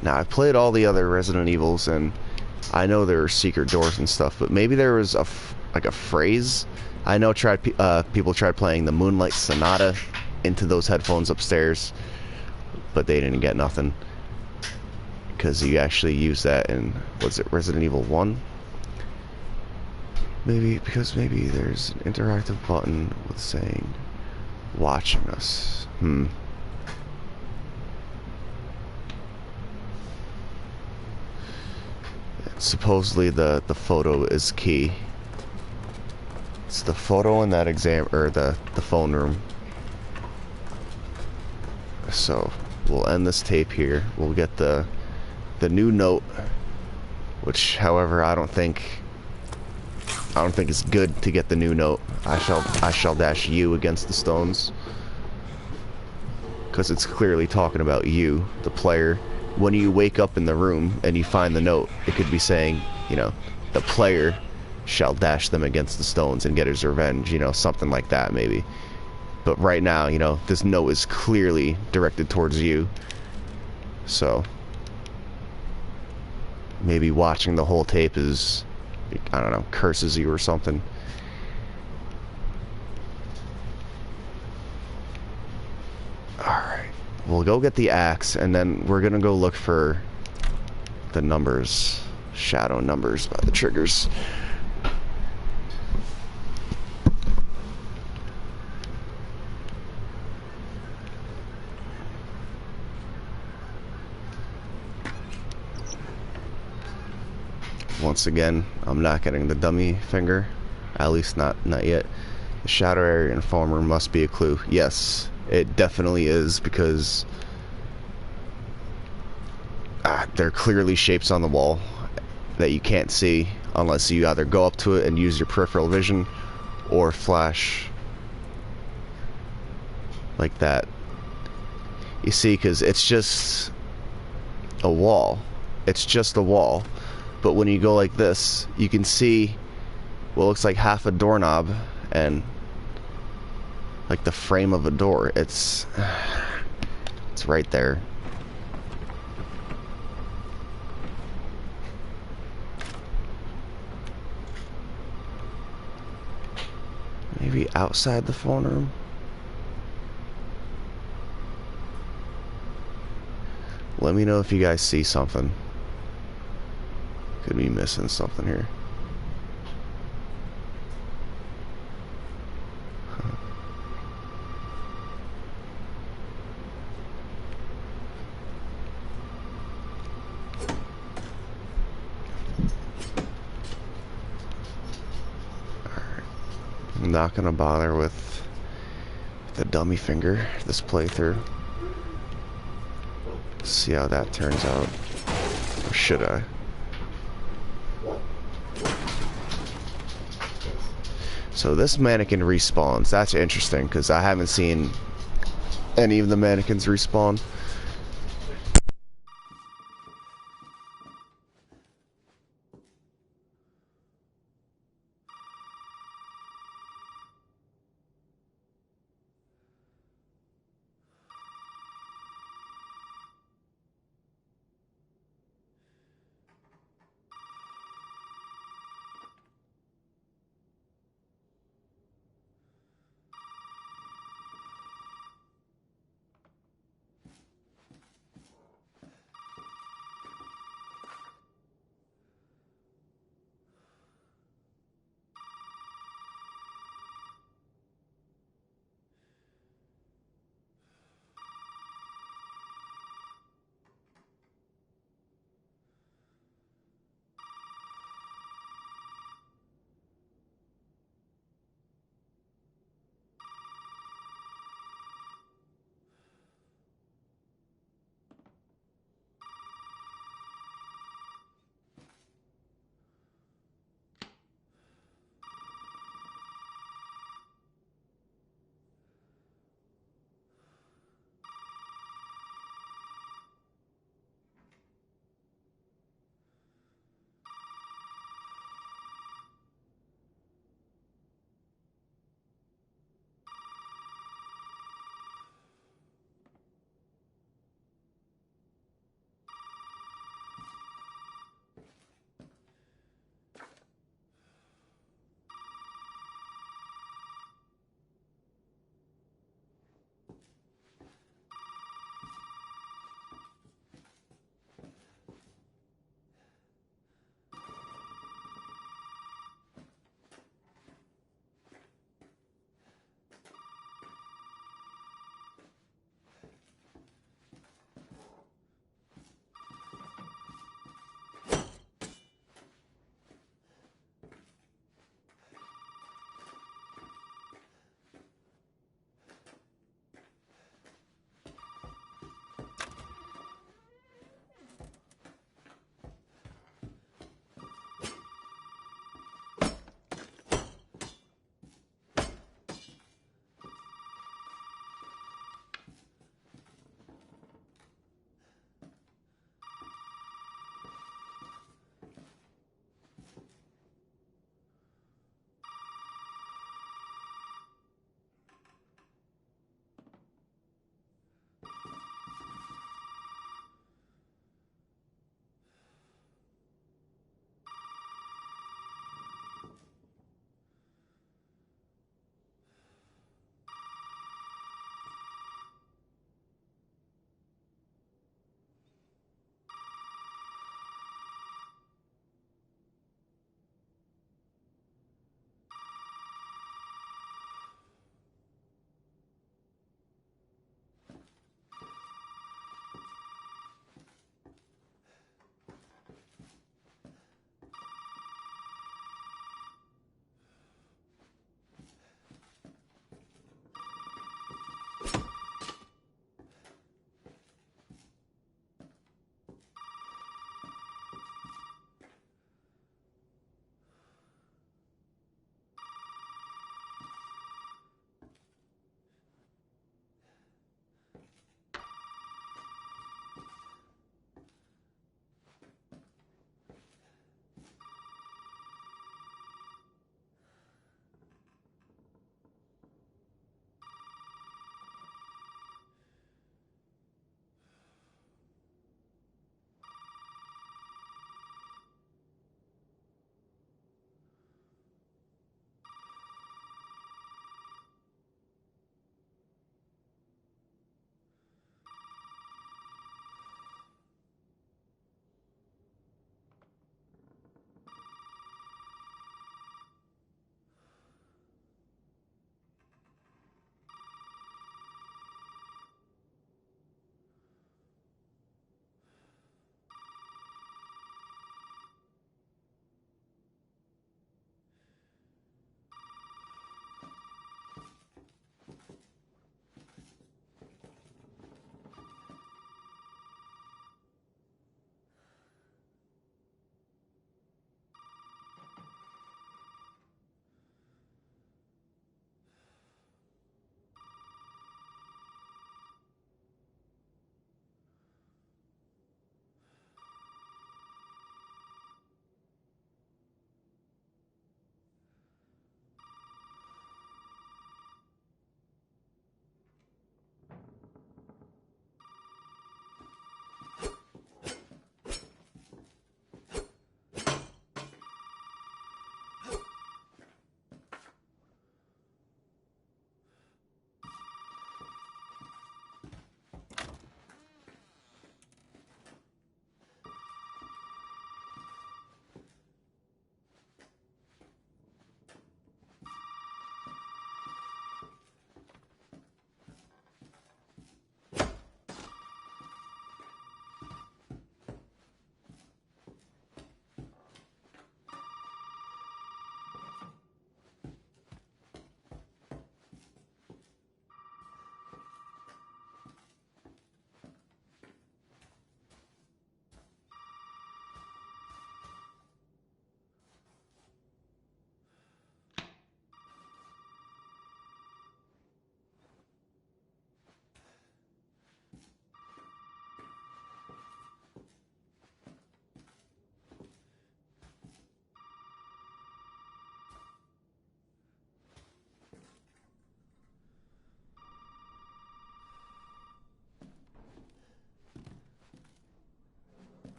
Now, I've played all the other Resident Evils, and I know there are secret doors and stuff, but maybe there was like a phrase. I know people tried playing the Moonlight Sonata into those headphones upstairs, but they didn't get nothing. Because you actually use that in, was it Resident Evil 1? Maybe, because maybe there's an interactive button with saying, watching us. Supposedly the photo is key. It's the photo in that exam, or the phone room. So, we'll end this tape here. We'll get the new note, which, however, I don't think it's good to get the new note. I shall dash you against the stones, because it's clearly talking about you, the player. When you wake up in the room and you find the note, it could be saying, you know, the player shall dash them against the stones and get his revenge, you know, something like that maybe. But right now, you know, this note is clearly directed towards you. So maybe watching the whole tape is, I don't know, curses you or something. Alright. We'll go get the axe, and then we're gonna go look for the numbers. Shadow numbers by the triggers. Once again, I'm not getting the dummy finger. At least not yet. The shadow area informer must be a clue. Yes, it definitely is, because there are clearly shapes on the wall that you can't see unless you either go up to it and use your peripheral vision or flash like that. You see, because it's just a wall. It's just a wall. But when you go like this, you can see what looks like half a doorknob and like the frame of a door. It's right there. Maybe outside the phone room? Let me know if you guys see something. Could be missing something here. not gonna bother with the dummy finger this playthrough. See how that turns out. Or should I? So this mannequin respawns. That's interesting because I haven't seen any of the mannequins respawn.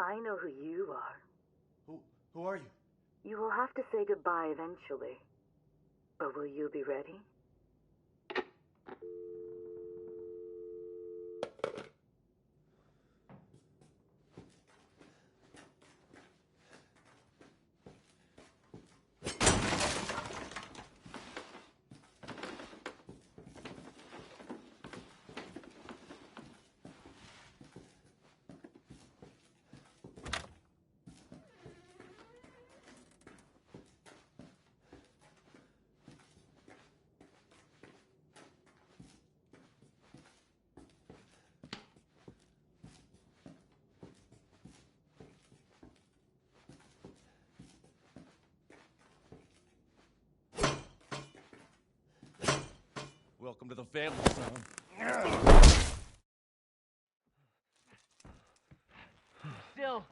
I know who you are. Who are you? You will have to say goodbye eventually. But will you be ready? Welcome to the family, son. Still.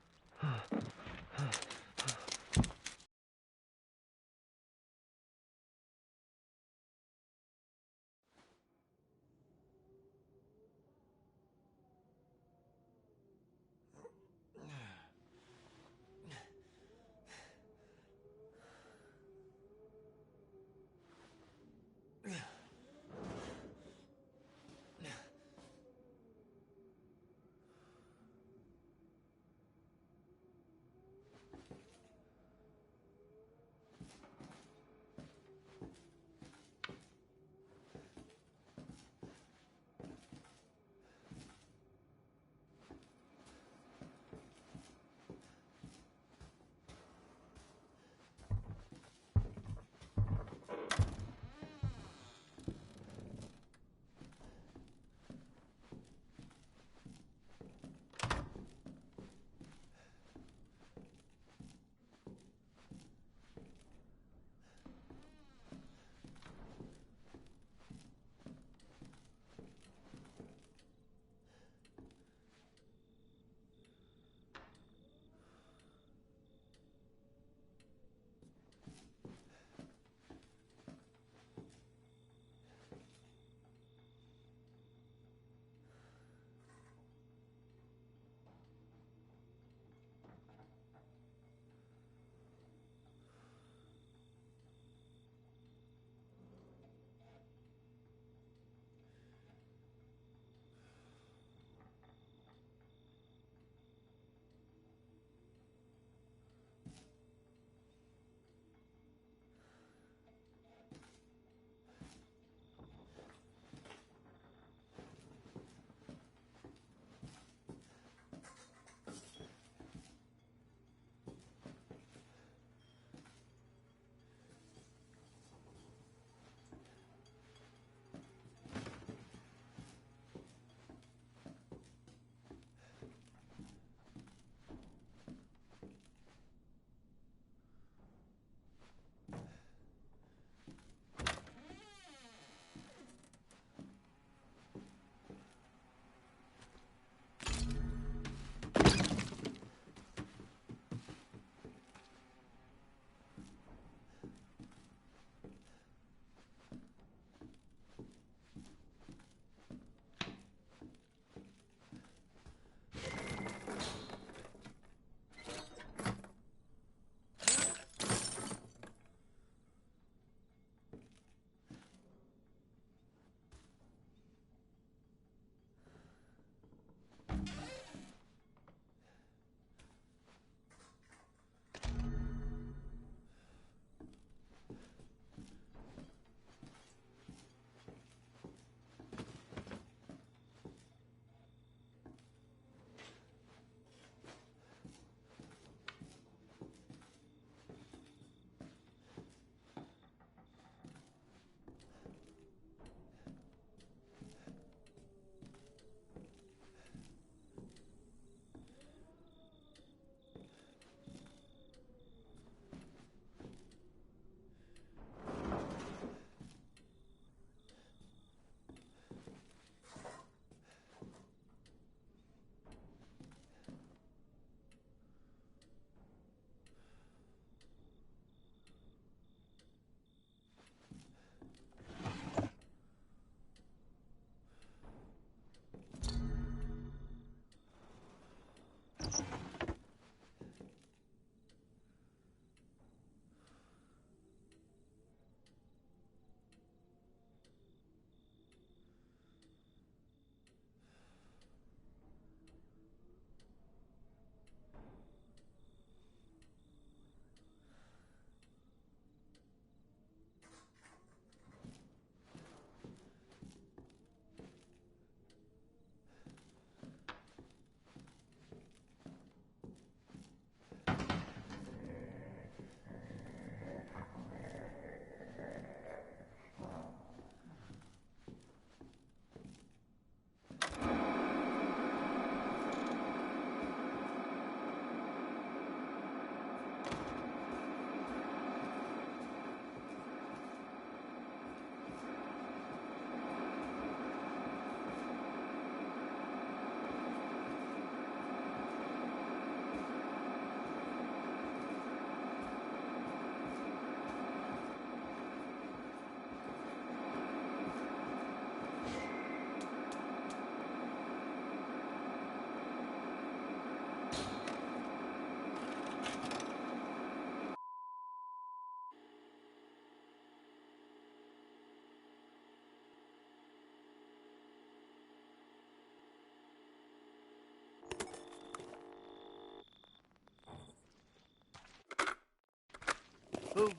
Who?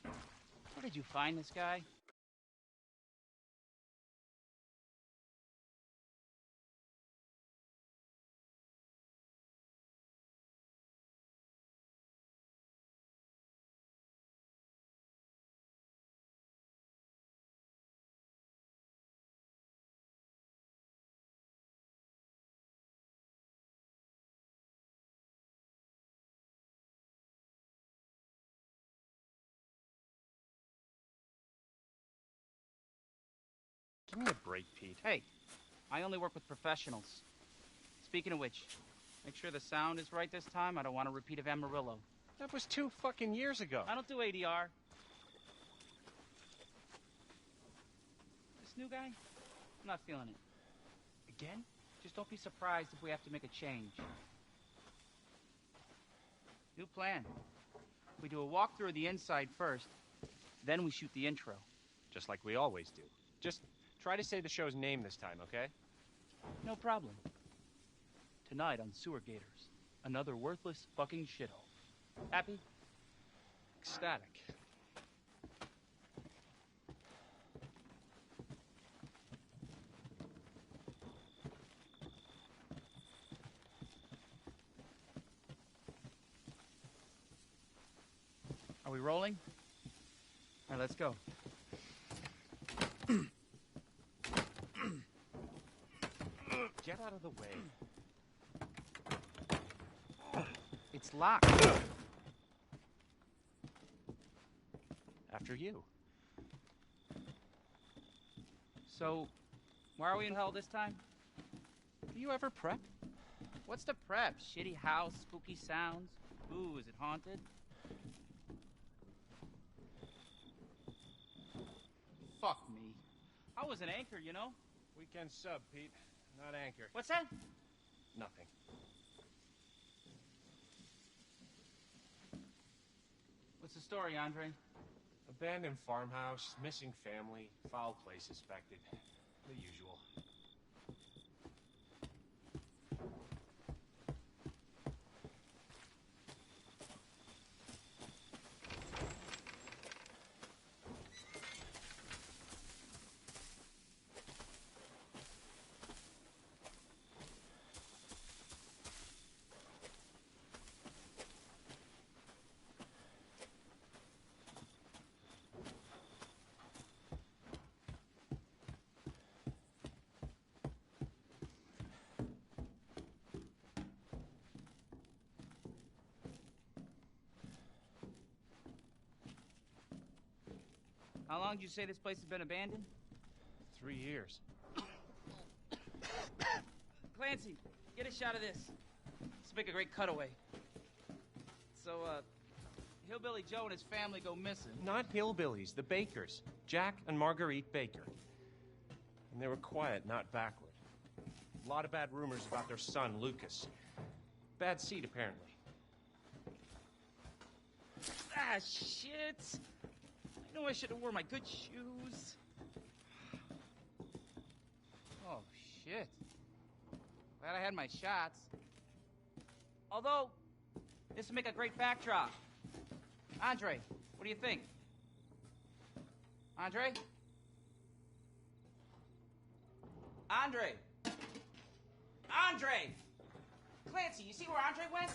Where did you find this guy? Give me a break, Pete. Hey, I only work with professionals. Speaking of which, make sure the sound is right this time. I don't want a repeat of Amarillo. That was 2 fucking years ago. I don't do ADR. This new guy? I'm not feeling it. Again? Just don't be surprised if we have to make a change. New plan. We do a walkthrough of the inside first, then we shoot the intro. Just like we always do. Just try to say the show's name this time, okay? No problem. Tonight on Sewer Gators, another worthless fucking shithole. Happy? Ecstatic. Are we rolling? All right, let's go. Get out of the way. It's locked. After you. So, why are we in hell this time? Do you ever prep? What's the prep? Shitty house, spooky sounds? Ooh, is it haunted? Fuck me. I was an anchor, you know? Weekend sub, Pete. Not anchor. What's that? Nothing. What's the story, Andre? Abandoned farmhouse, missing family, foul play suspected. The usual. How long did you say this place has been abandoned? 3 years. Clancy, get a shot of this. Let's make a great cutaway. So, Hillbilly Joe and his family go missing. Not hillbillies, the Bakers. Jack and Marguerite Baker. And they were quiet, not backward. A lot of bad rumors about their son, Lucas. Bad seed, apparently. Ah, shit. I know I should have worn my good shoes. Oh, shit. Glad I had my shots. Although, this would make a great backdrop. Andre, what do you think? Andre? Andre! Andre! Clancy, you see where Andre went?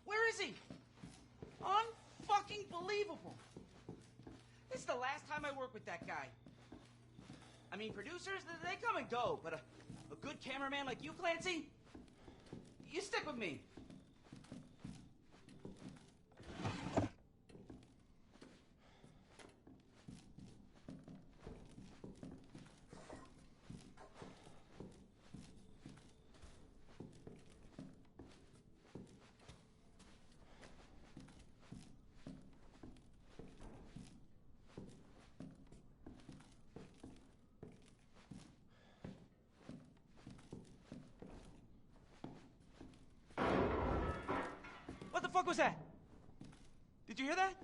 Where is he? Unfucking believable. This is the last time I work with that guy. I mean, producers, they come and go, but a good cameraman like you, Clancy, you stick with me. fuck was that? Did you hear that?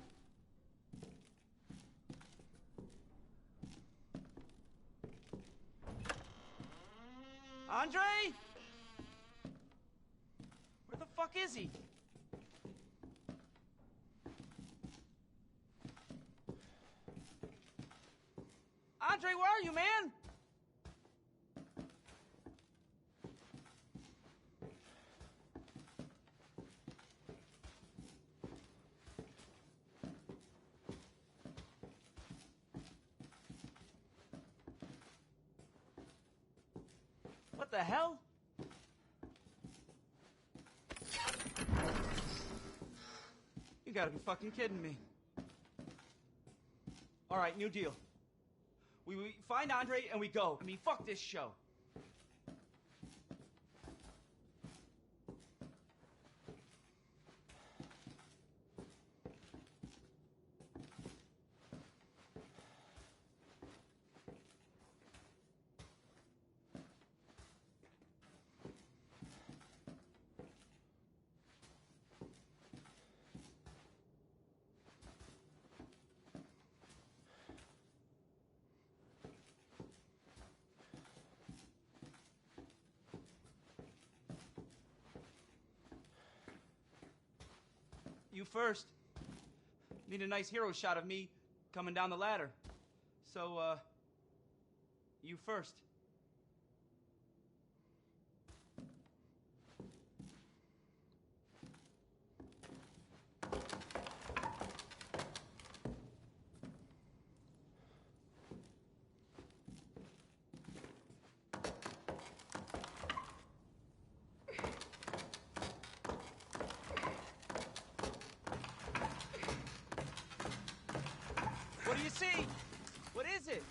Andre? Where the fuck is he? Andre, where are you, man? What the hell? You gotta be fucking kidding me. All right, new deal. We find Andre and we go. I mean, fuck this show. You first. Need a nice hero shot of me coming down the ladder. So, you first. What do you see? What is it?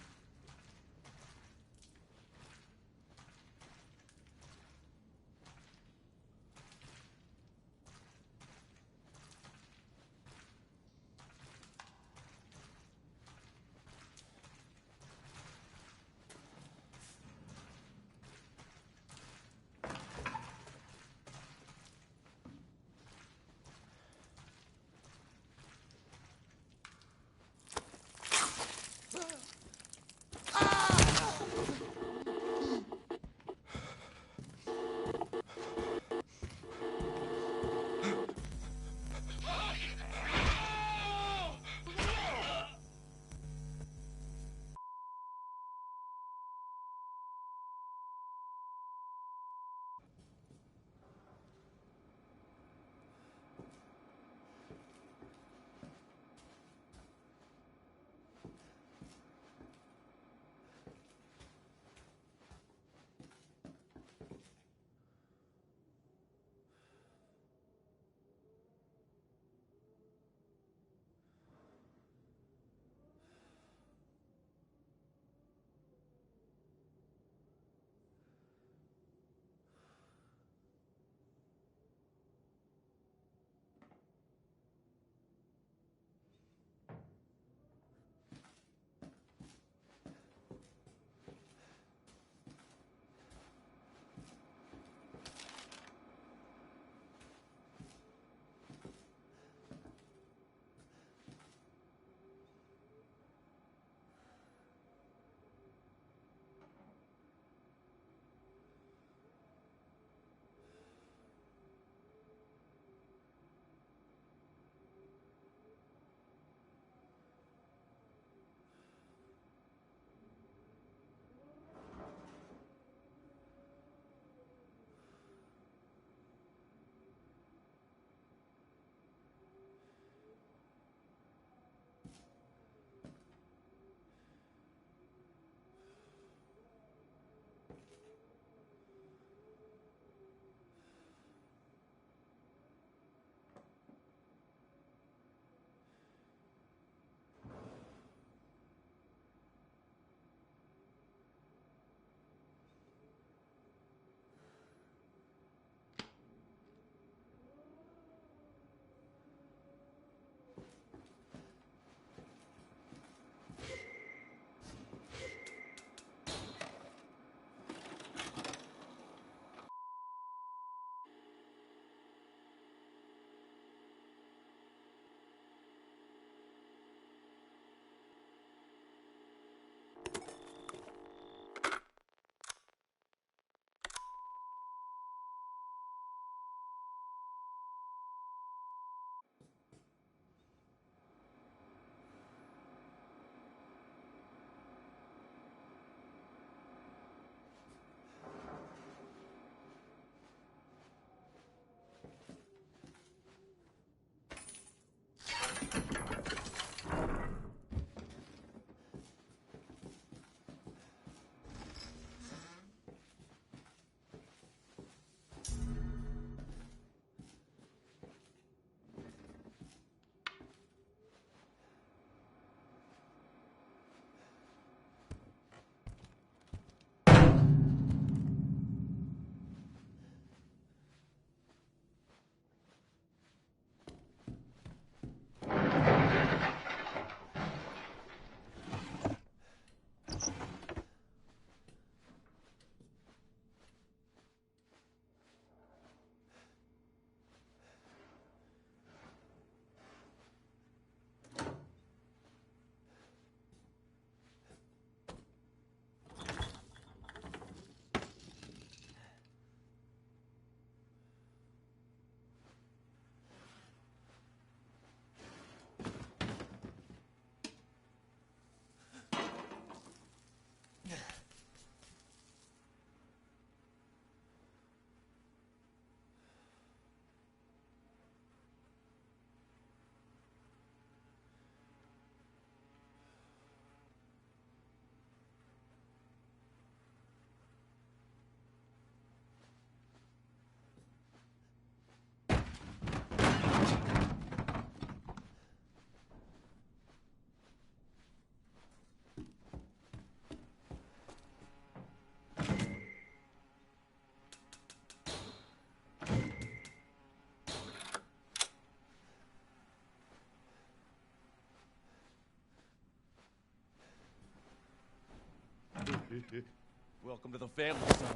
Welcome to the family, son.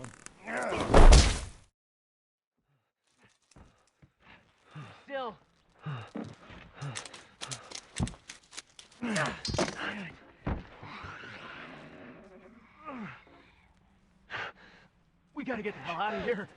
Still. We gotta get the hell out of here.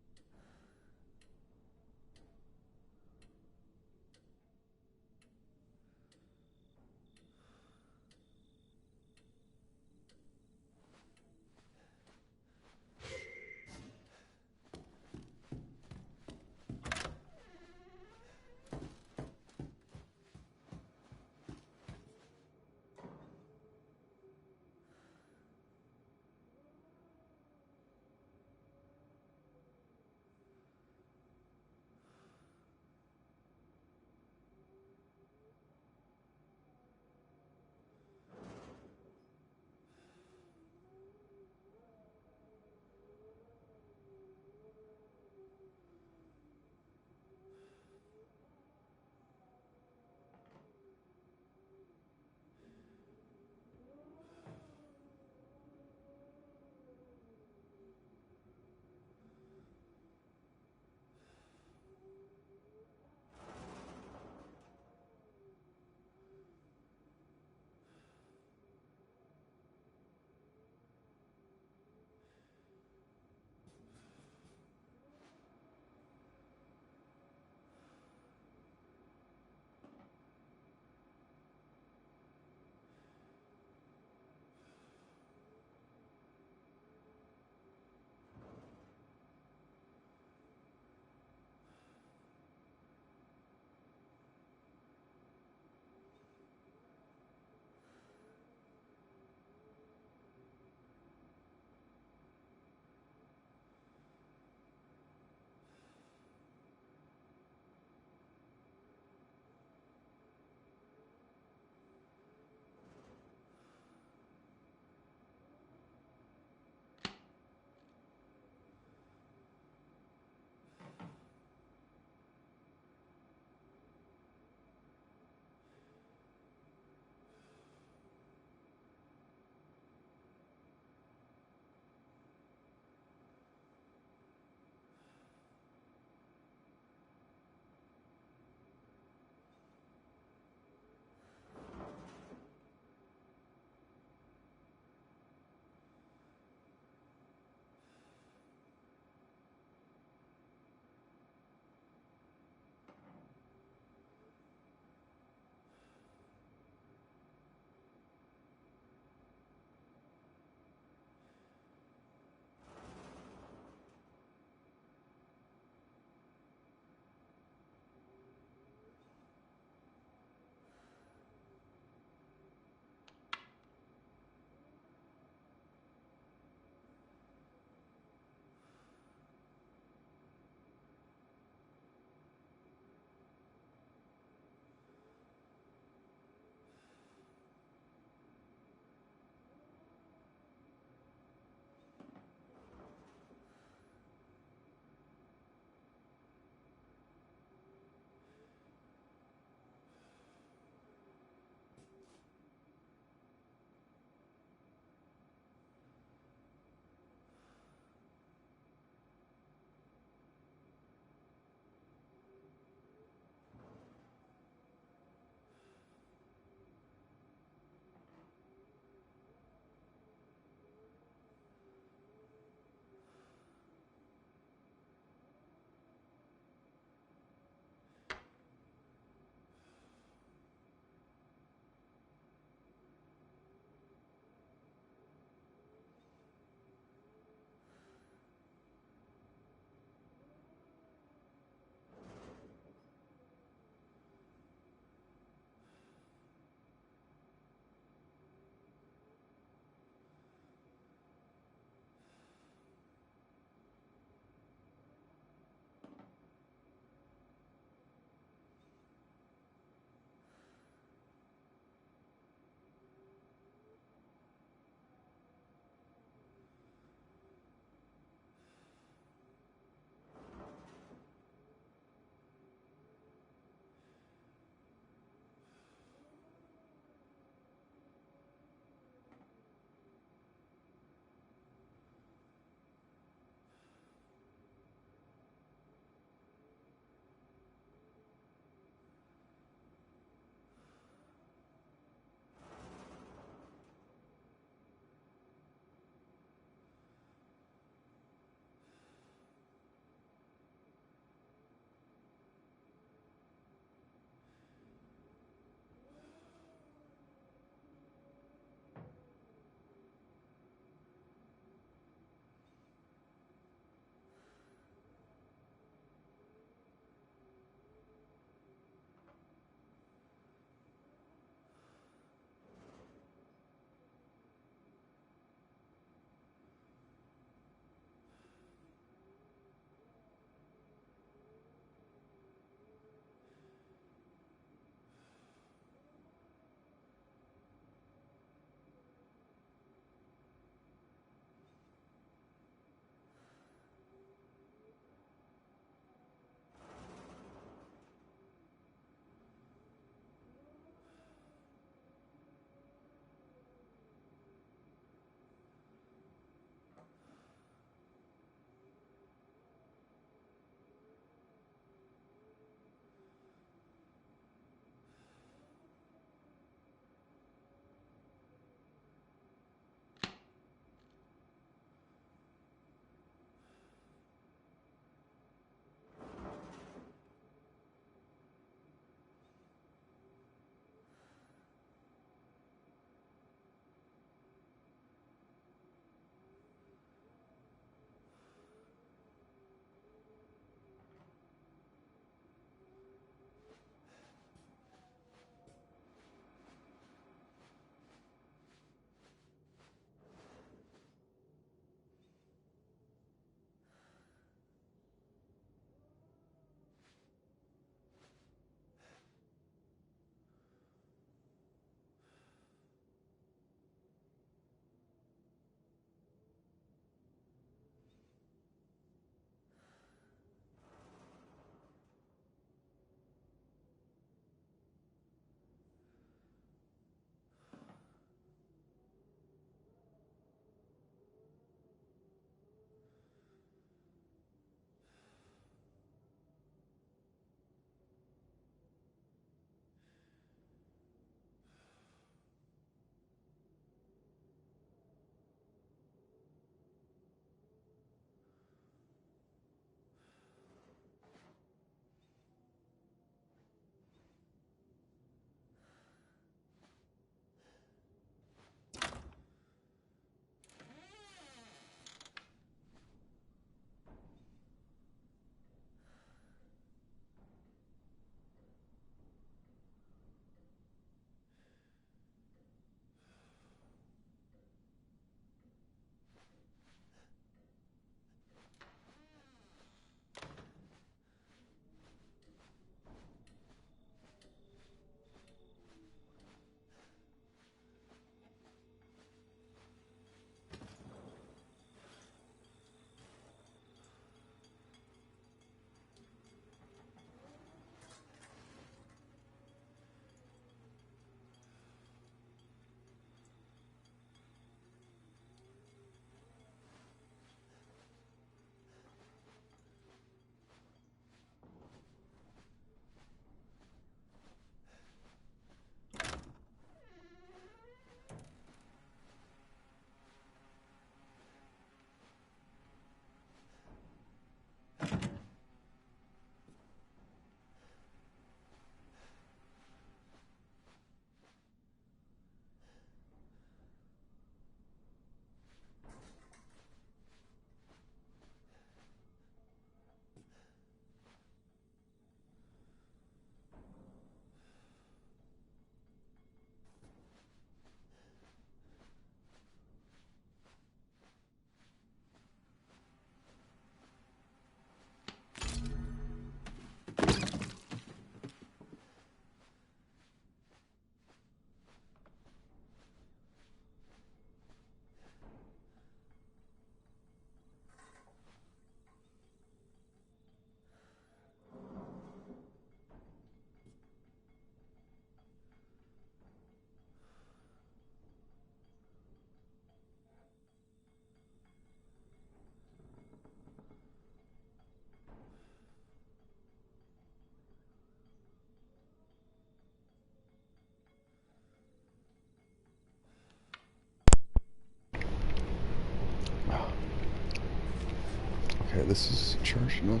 Okay, this is charged enough.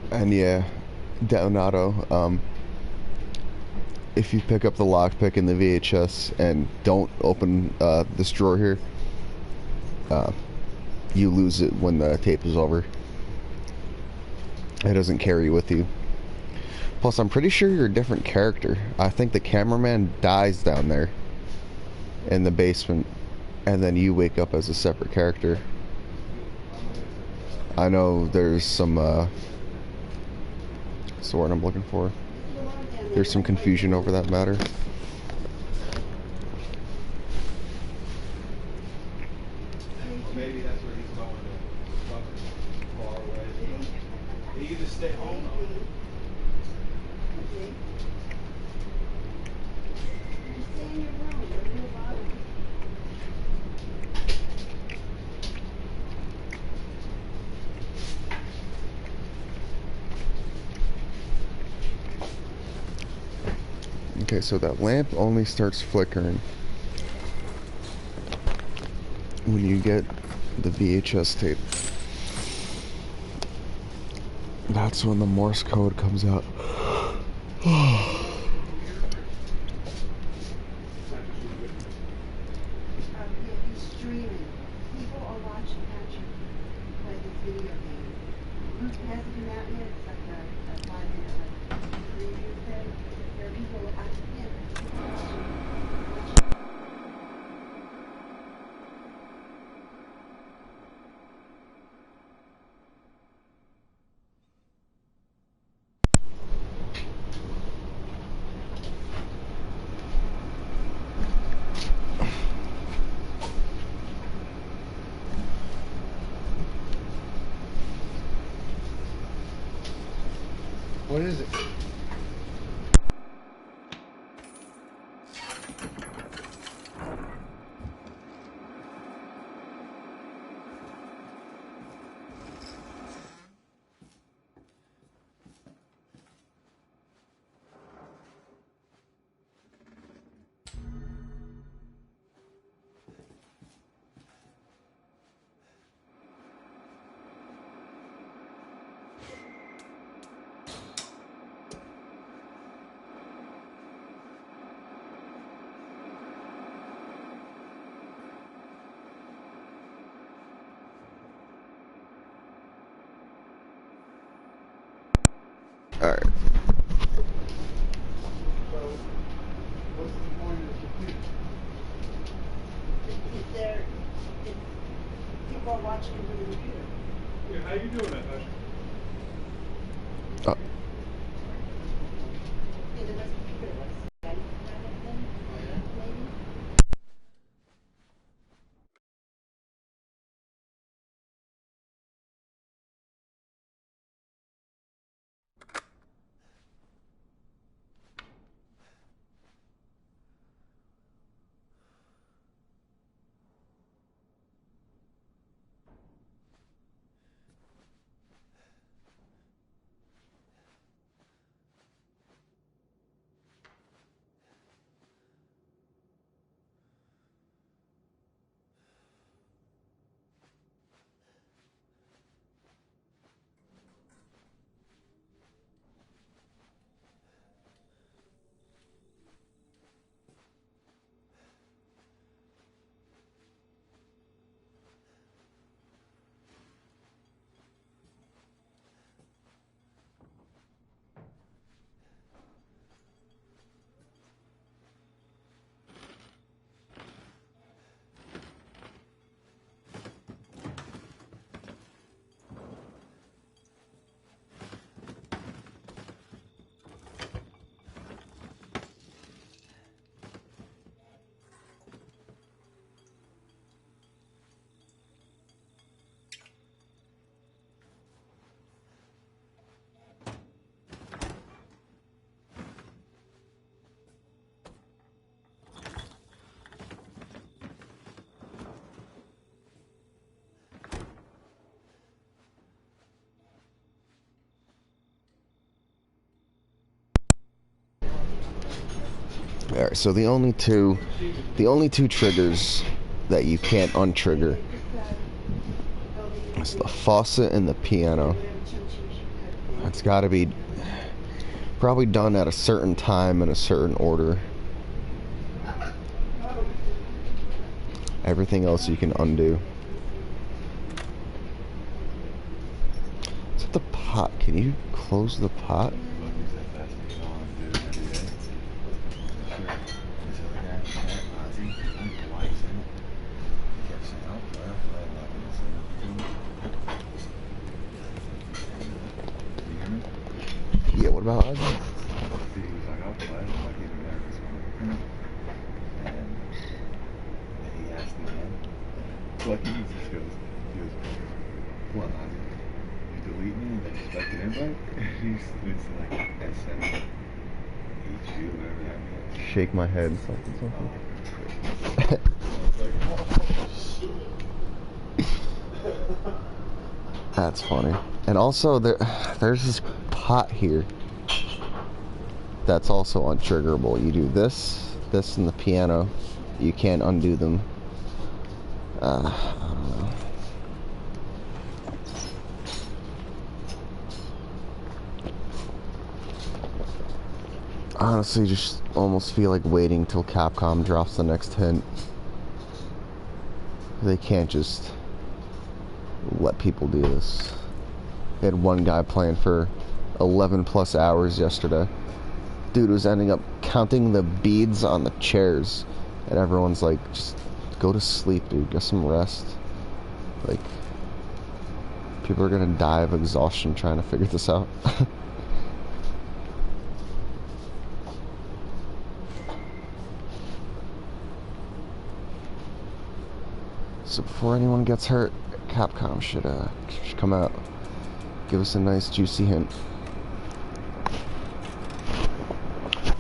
And yeah, down auto. If you pick up the lockpick in the VHS and don't open this drawer here, you lose it when the tape is over. It doesn't carry with you. Plus, I'm pretty sure you're a different character. I think the cameraman dies down there in the basement, and then you wake up as a separate character. I know there's some, what's the word I'm looking for? There's some confusion over that matter. Maybe that's where he's going to far away. He can just stay home. Okay, so that lamp only starts flickering when you get the VHS tape. That's when the Morse code comes out. He's streaming. People are watching Patrick play this video game. It hasn't been out yet. It's like a 5-minute preview thing. There are people watching him. What is it? Alright. So, what's the point of the computer? If they're, if people are watching him through the computer. Yeah, how you doing that, Usher? Yeah, the best computer was Skype kind of thing. Maybe. Alright, so the only two triggers that you can't untrigger It's the faucet and the piano. It's got to be probably done at a certain time in a certain order. Everything else you can undo. Is it the pot? Can you close the pot? Yeah, what about Ozzy? He was like, I'll play. I'm like, even there this one. And he asked me again. Like, he goes, what, Ozzy? You delete me and expect an invite? It's like SMHU, whatever that means. Shake my head, something. I was like, oh, shit. That's funny. And also, there's this pot here that's also untriggerable. You do this, and the piano. You can't undo them. I don't know. Honestly, just almost feel like waiting till Capcom drops the next hint. They can't just let people do this. They had one guy playing for 11 plus hours yesterday. Dude was ending up counting the beads on the chairs, and everyone's like, just go to sleep, dude, get some rest. Like, people are gonna die of exhaustion trying to figure this out. So before anyone gets hurt, Capcom should come out, give us a nice juicy hint.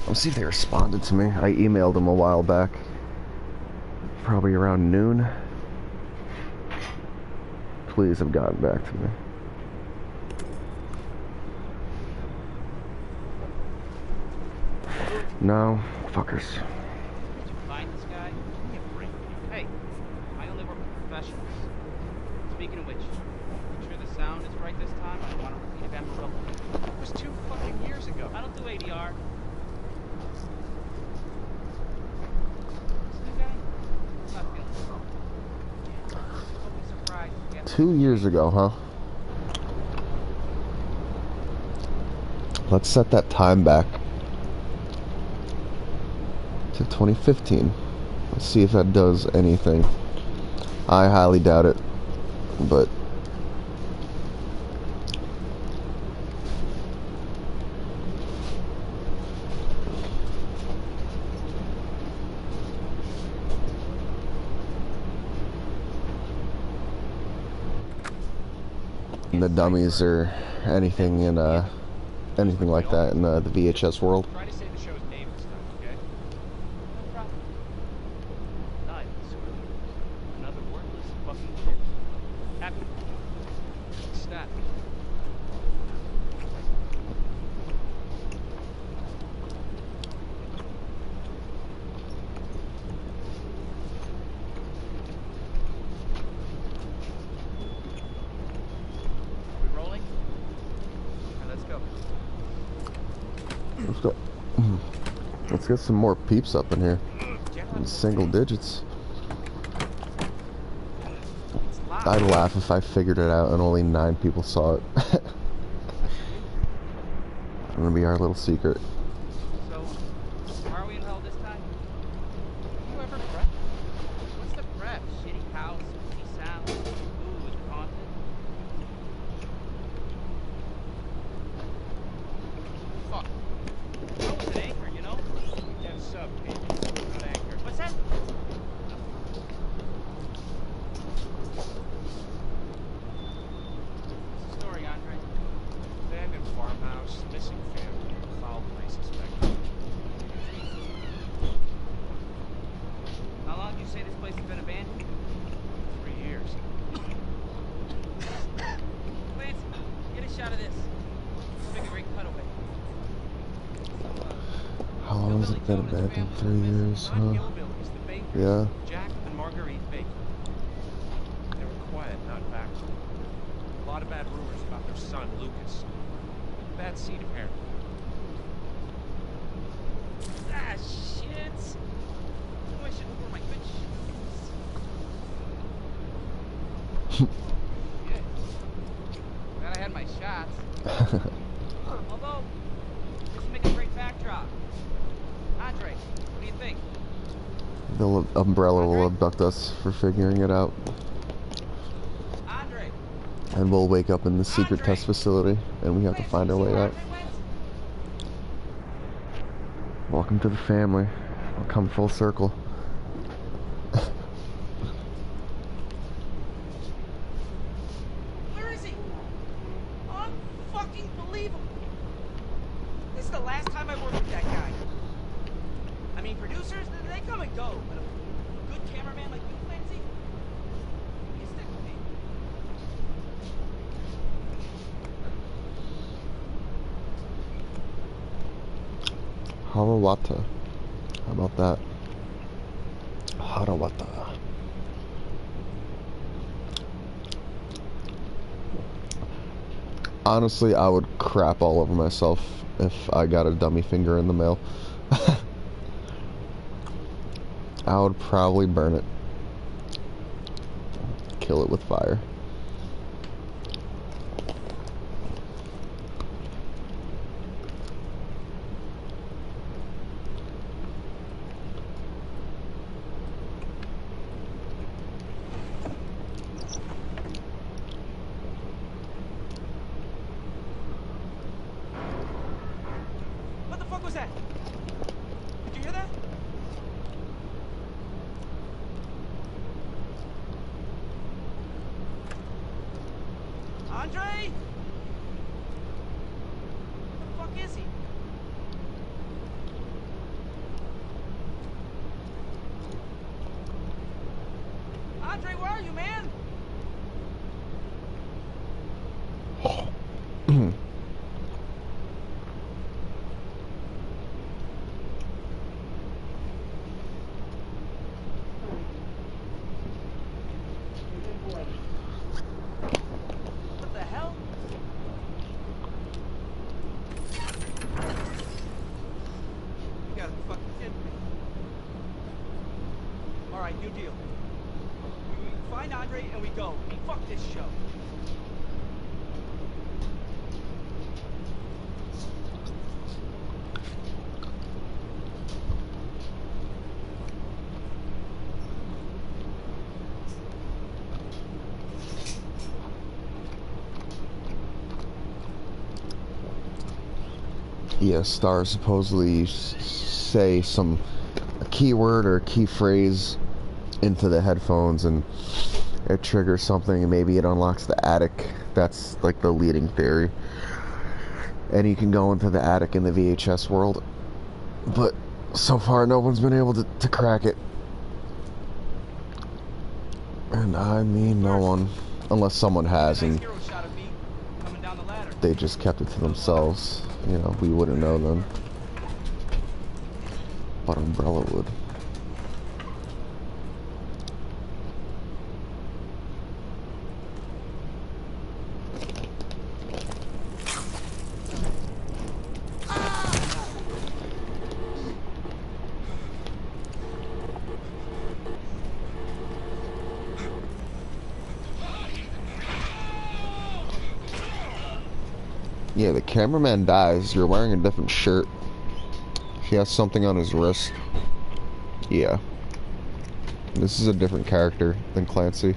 Let's see if they responded to me. I emailed them a while back, probably around noon. Please have gotten back to me. No, fuckers. Did you find this guy? Give me a break. Hey, I only work with professionals. Speaking of which, you sure the sound is right this time? I don't want to repeat Amarillo. It was 2 fucking years ago. I don't do ADR. This new guy? I'm not feeling it. Don't be surprised. Yeah. 2 years ago, huh? Let's set that time back to 2015. Let's see if that does anything. I highly doubt it, but the dummies or anything in anything like that in the VHS world. Try to say the show's name this time, okay? No problem. Nice. Another worthless fucking kid. Happy. Snap. We rolling? Alright, let's go. Let's go. Let's get some more peeps up in here. In single digits. I'd laugh if I figured it out and only 9 people saw it. It's gonna be our little secret. So, why are we in hell this time? You ever prep? What's the prep? Shitty house, shitty sound. Ooh, is it haunted? Fuck. I was an anchor, you know? Yeah, sub, kid. Not anchor. What's that? What's the story, Andre? Abandoned farmhouse, missing family, foul play suspected. How long did you say this place has been abandoned? 3 years. Lance, get a shot of this. Make a great cutaway. How long has it been abandoned? 3 years, huh? Hillbillies, the Bakers, Yeah. Jack and Marguerite Baker. They were quiet, not backward. A lot of bad rumors about their son, Lucas. Bad seed, apparently. Ah, shit. I know I shouldn't wear my good shoes. Shit. Glad I had my shots. Although, this would make a great backdrop. Andre, what do you think? The umbrella will abduct us for figuring it out. Andre. And we'll wake up in the secret test facility, and we have to find our way out. Welcome to the family. We'll come full circle. Where is he? Unfucking believable. This is the last time I worked with that guy. I mean, producers, they come and go, but a good cameraman like you, Clancy, you stick with me. Harawata. How about that? Harawata. Honestly, I would crap all over myself if I got a dummy finger in the mail. I would probably burn it. Kill it with fire. What the fuck was that? Did you hear that? Andre? Where the fuck is he? Andre, where are you, man? What the hell? You gotta fucking kid me. Alright, new deal. We find Andre and we go. Fuck this show. Yeah, stars supposedly say a keyword or a key phrase into the headphones and it triggers something and maybe it unlocks the attic. That's like the leading theory. And you can go into the attic in the VHS world. But so far no one's been able to crack it. And I mean no one. Unless someone has and Hero shot of me coming down the ladder. they just kept it to themselves. You know, we wouldn't know then. But Umbrella would. Yeah, the cameraman dies. You're wearing a different shirt. He has something on his wrist. Yeah. This is a different character than Clancy.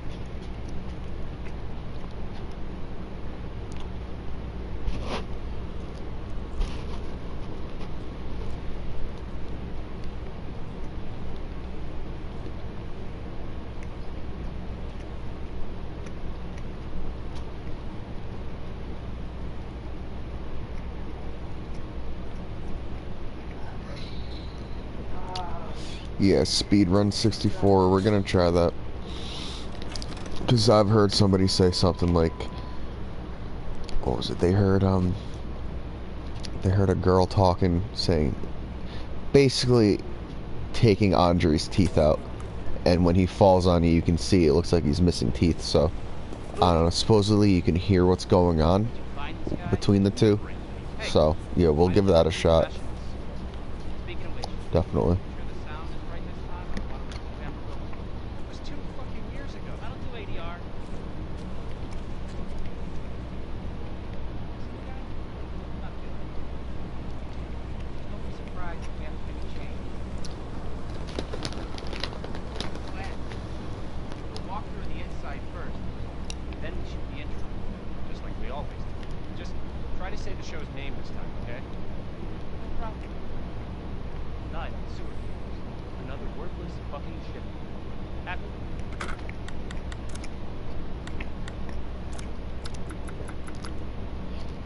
Yeah, speedrun 64. We're gonna try that. Because I've heard somebody say something like, what was it? They heard a girl talking, saying, basically taking Andre's teeth out. And when he falls on you, you can see it looks like he's missing teeth. So I don't know, supposedly you can hear what's going on between the two. So, yeah, we'll give that a shot. Speaking of which, Definitely. sure the sound is right this time? Or why don't we do camera roll? It was 2 fucking years ago. I don't do ADR. Not good. Don't be surprised if we have to make a change. Plan. We'll walk through the inside first. Then we shoot the intro. Just like we always do. Just try to say the show's name this time, okay? No problem. Night on sewer fumes. Another worthless fucking shit. Happy?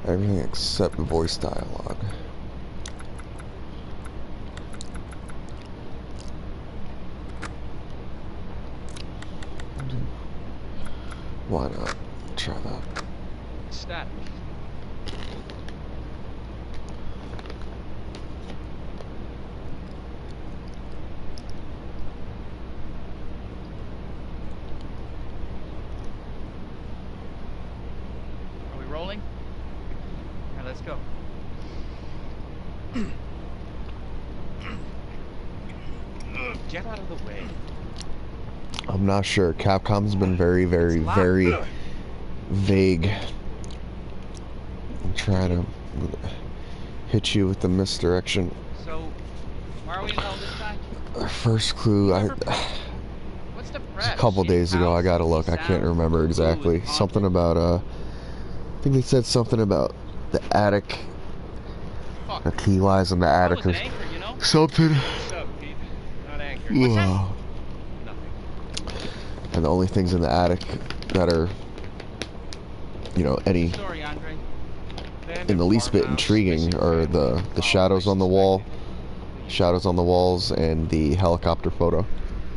Everything except voice dialogue. Why not? Try that. Static. Are we rolling? All right, let's go. Get out of the way. I'm not sure. Capcom's been very, very, very vague. I'm trying to hit you with the misdirection. So, why are we in hell this time? First clue, What's the a prep? couple Shitty days ago, I house, gotta look. I can't sound, remember exactly. food, Something haunted. about, I think they said something about the attic. Fuck. The key lies in the That attic was or an anchor, you know? something. What's up, Pete? Not anchored. Ugh. Nothing. And the only things in the attic that are, you know, any Story, Andre. in the least bit intriguing are the shadows on the wall, shadows on the walls, and the helicopter photo.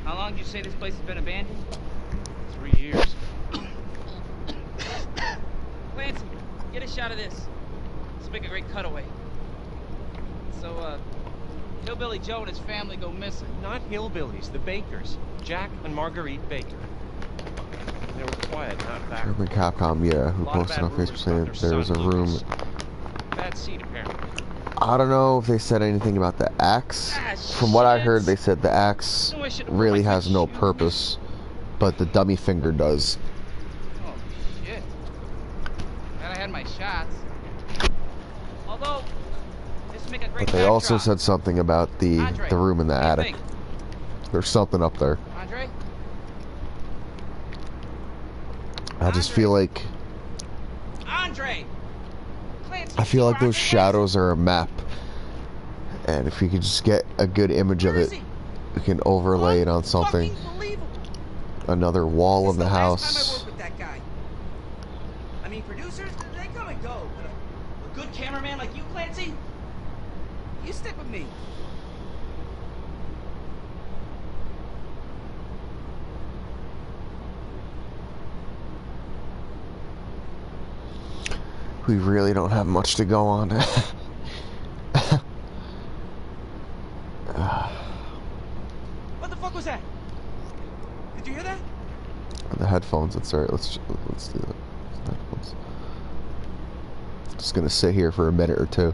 How long did you say this place has been abandoned? 3 years. Clancy, get a shot of this. Let's make a great cutaway. So, Hillbilly Joe and his family go missing. Not hillbillies, the Bakers. Jack and Marguerite Baker. They were quiet, not bad. Urban Capcom, yeah, who A lot of posted bad on rumors Facebook saying about their there was a son, room. Lucas. Bad seed, apparently. I don't know if they said anything about the axe. From what I heard, they said the axe No, I should've put really my has no shoes. purpose, but the dummy finger does. Oh, shit. Glad I had my shots. Although, this would make a great But they also backdrop. said something about the room in the What do you attic. think? There's something up there. Andre? I just feel like Andre! Clancy, I feel like Andre, those shadows are a map, and if you could just get a good image of Where is it, he? you can overlay it on something. Unbelievable. Another wall This in is the last house. time I worked with that guy. I mean, producers, they come and go. But a good cameraman like you, Clancy, you stick with me. We really don't have much to go on. What the fuck was that? Did you hear that? The headphones, it's alright, let's do that. Headphones. Just gonna sit here for a minute or two.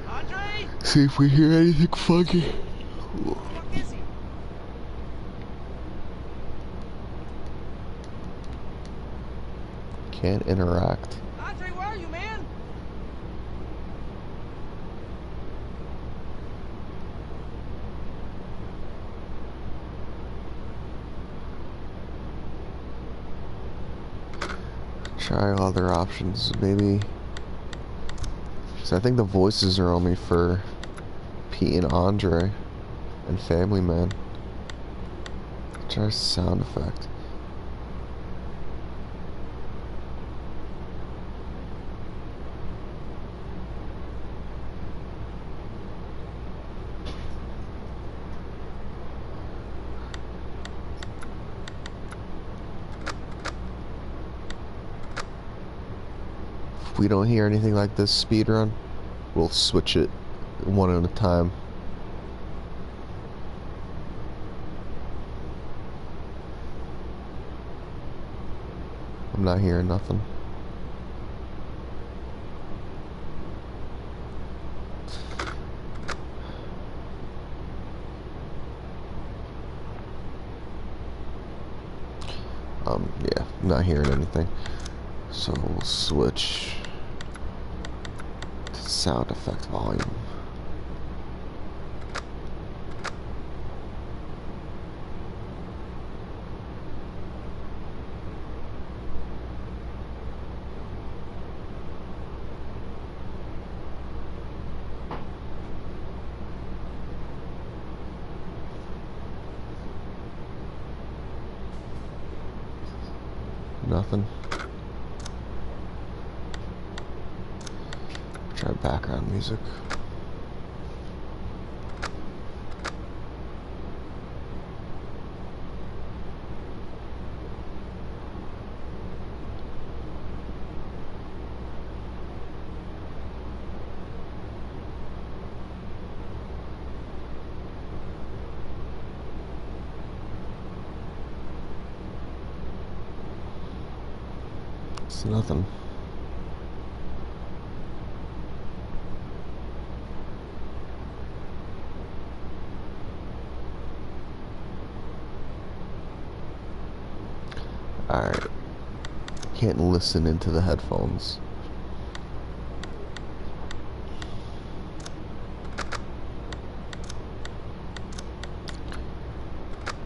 Andre? See if we hear anything funky. Who the fuck is he? Can't interact. Andre, where are you, man? Try other options, maybe. So I think the voices are only for Pete and Andre and Family Man. Try a sound effect. If we don't hear anything like this speedrun, we'll switch it one at a time. I'm not hearing nothing. Yeah, I'm not hearing anything. So we'll switch to sound effect volume. Nothing. Try background music. It's nothing. Alright. Can't listen into the headphones.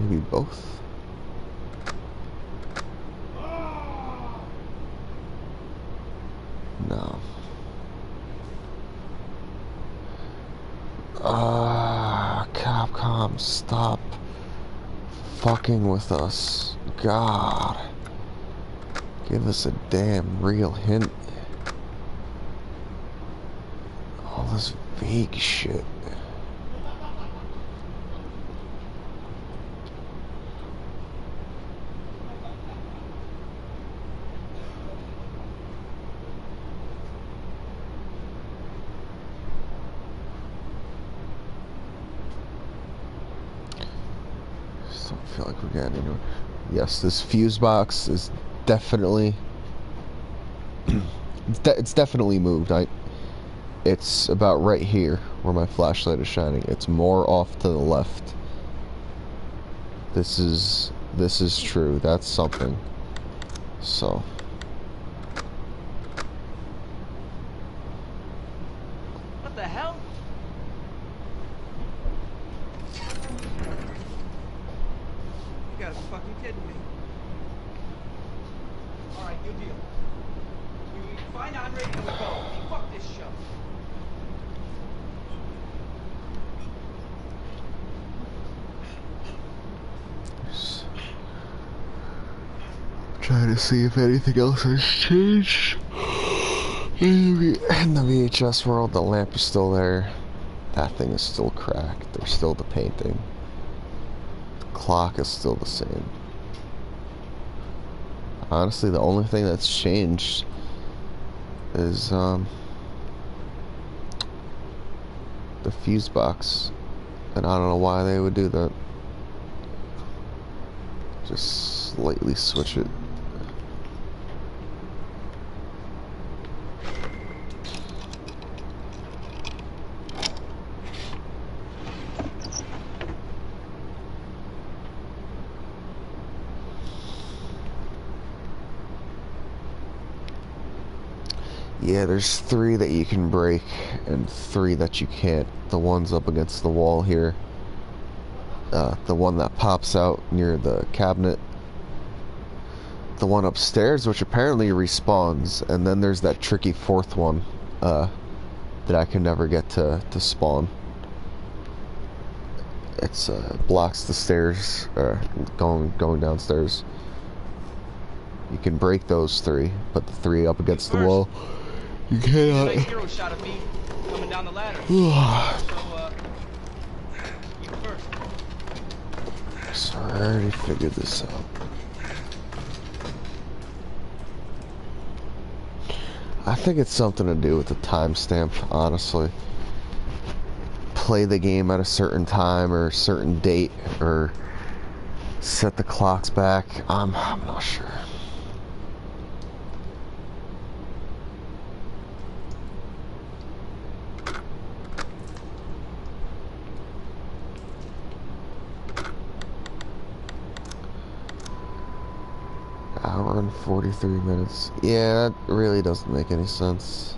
Maybe both? No. Capcom, stop fucking with us. God. Give us a damn real hint. All this vague shit. Just don't feel like we're getting anywhere. Yes, this fuse box is definitely it's definitely moved. It's about right here where my flashlight is shining. It's more off to the left. This is true. That's something. So What the hell? You gotta be fucking kidding me. Alright, good deal. We find Andre and we go. Fuck this show. trying to see if anything else has changed. In the VHS world, the lamp is still there. That thing is still cracked. There's still the painting. Clock is still the same. Honestly, the only thing that's changed is the fuse box, and I don't know why they would do that. Just slightly switch it. Yeah, there's 3 that you can break and 3 that you can't. The one's up against the wall here. The one that pops out near the cabinet. The one upstairs, which apparently respawns. And then there's that tricky 4th one that I can never get to spawn. It's blocks the stairs, going downstairs. You can break those 3, but the 3 up against the wall, you cannot. Nice hero shot of me coming down the ladder. So, you first. So I already figured this out. I think it's something to do with the timestamp, honestly. Play the game at a certain time or a certain date, or set the clocks back. I'm not sure. Hour and 43 minutes. Yeah, that really doesn't make any sense.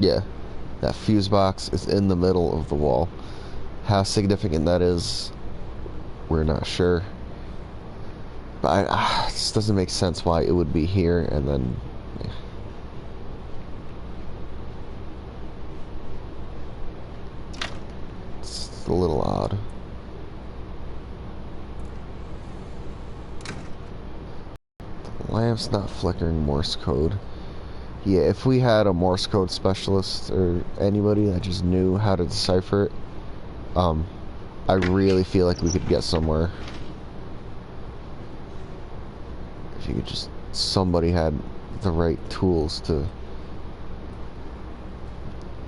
Yeah, that fuse box is in the middle of the wall. How significant that is, we're not sure. But it just doesn't make sense why it would be here and then... Yeah. It's a little odd. The lamp's not flickering Morse code. Yeah, if we had a Morse code specialist or anybody that just knew how to decipher it, I really feel like we could get somewhere. If you could just, somebody had the right tools to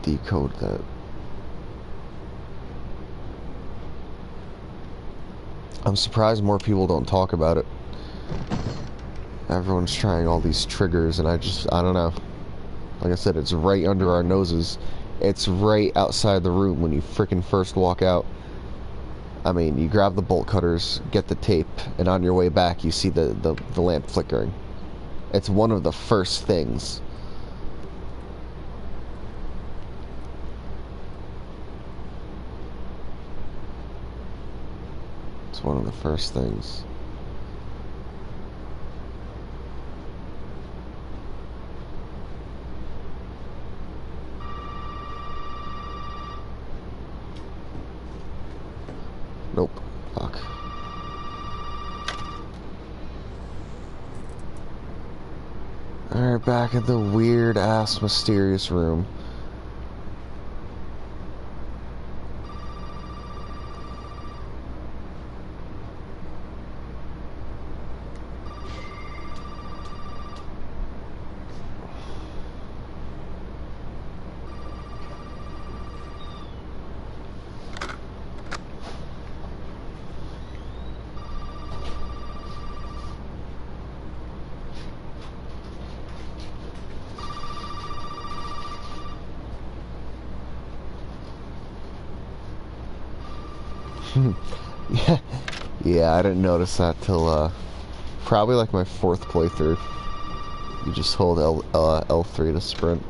decode that. I'm surprised more people don't talk about it. Everyone's trying all these triggers, and I don't know. Like I said, it's right under our noses. It's right outside the room when you frickin' first walk out. I mean, you grab the bolt cutters, get the tape, and on your way back, you see the lamp flickering. It's one of the first things. It's one of the first things. Nope. Fuck. Alright, back in the weird-ass mysterious room. Yeah, I didn't notice that till probably like my 4th playthrough. You just hold L3 to sprint.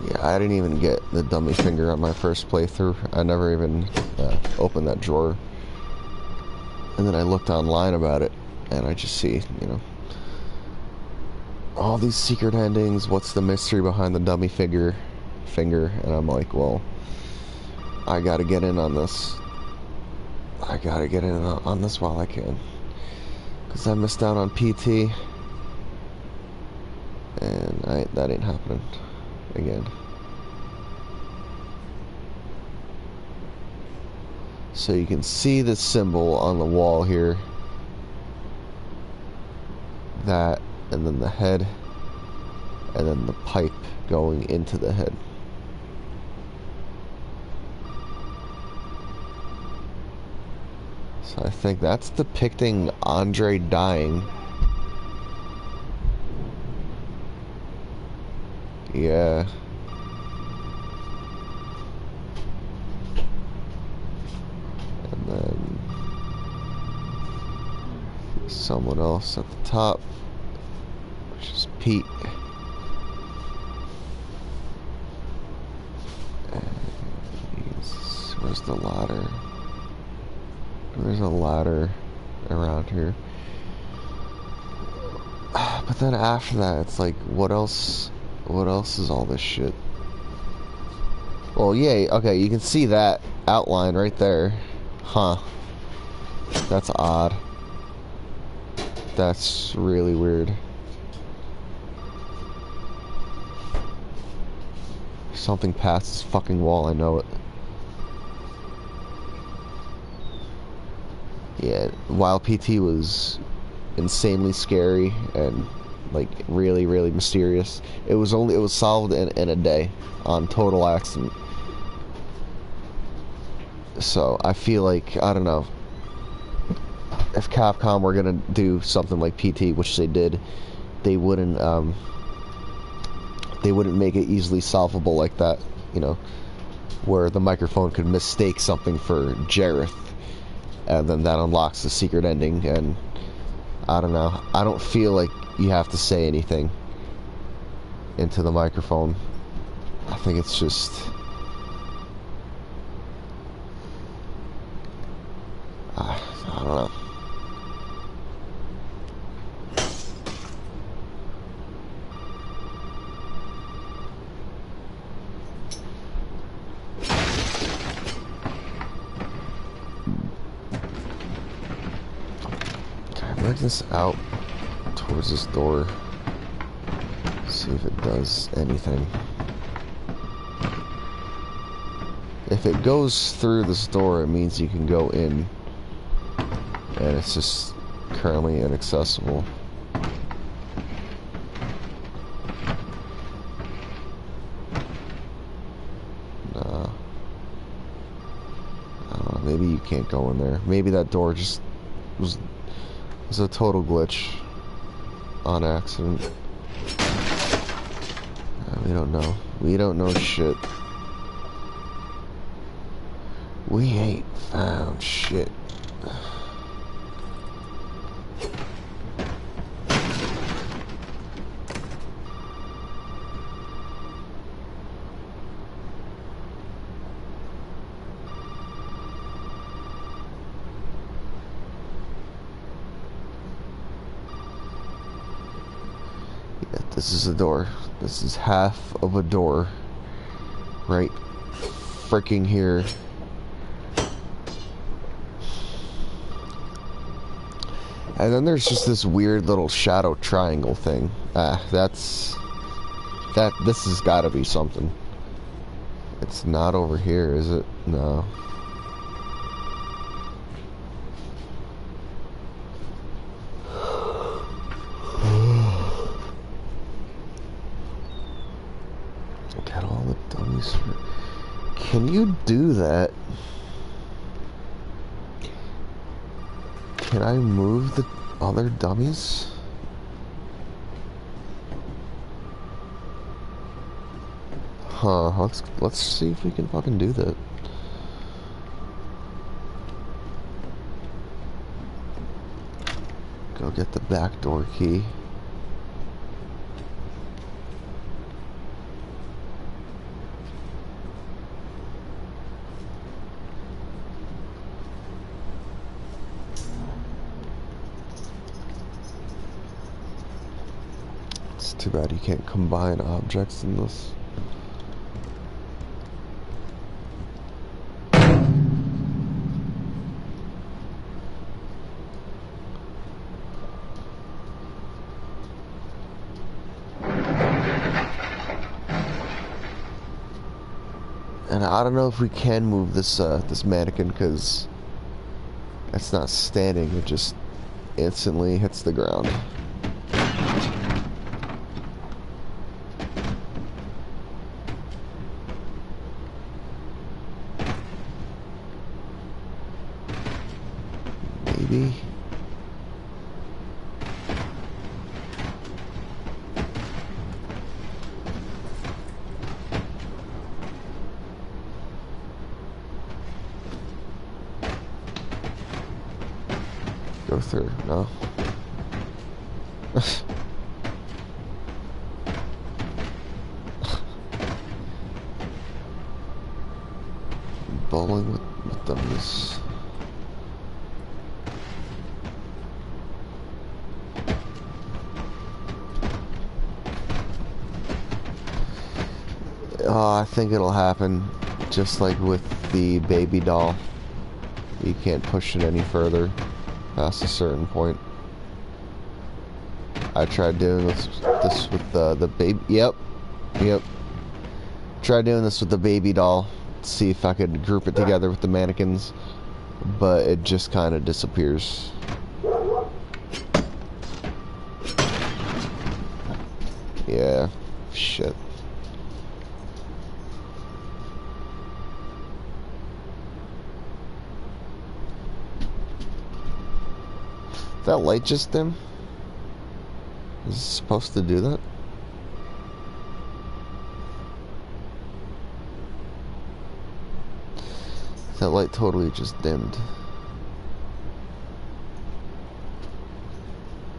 Yeah, I didn't even get the dummy finger on my first playthrough. I never even opened that drawer. And then I looked online about it, and I just see, you know, all these secret endings, what's the mystery behind the dummy finger, and I'm like, well, I gotta get in on this. I gotta get in on this while I can. Because I missed out on PT, and that ain't happening again. So you can see the symbol on the wall here. That, and then the head, and then the pipe going into the head. So I think that's depicting Andre dying. Yeah. And then someone else at the top, which is Pete. And where's the ladder? There's a ladder around here. But then after that, it's like, what else? What else is all this shit? Well, yeah, okay, you can see that outline right there. Huh. That's odd. That's really weird. Something past this fucking wall, I know it. Yeah, while PT was insanely scary and like really, really mysterious. It was solved in a day on total accident. So I feel like, I don't know, if Capcom were gonna do something like PT, which they did, they wouldn't make it easily solvable like that, you know, where the microphone could mistake something for Jareth, and then that unlocks the secret ending. And I don't know, I don't feel like you have to say anything into the microphone. I think it's just, I don't know. Break this out towards this door. See if it does anything. If it goes through this door, it means you can go in, and it's just currently inaccessible. Nah. I don't know, maybe you can't go in there. Maybe that door just was a total glitch on accident. We don't know. We don't know shit. We ain't found shit. This is a door. This is half of a door. Right freaking here. And then there's just this weird little shadow triangle thing. This has gotta be something. It's not over here, is it? No. Can you do that? Can I move the other dummies? Huh, let's see if we can fucking do that. Go get the back door key. Too bad you can't combine objects in this. And I don't know if we can move this this mannequin, because it's not standing, it just instantly hits the ground. Maybe. Go through, no. Bowling with dummies. I think it'll happen just like with the baby doll. You can't push it any further past a certain point. I tried doing this with the baby. Yep. Tried doing this with the baby doll. See if I could group it together with the mannequins, but it just kind of disappears. Yeah. Shit. That light just dim? Is it supposed to do that? That light totally just dimmed.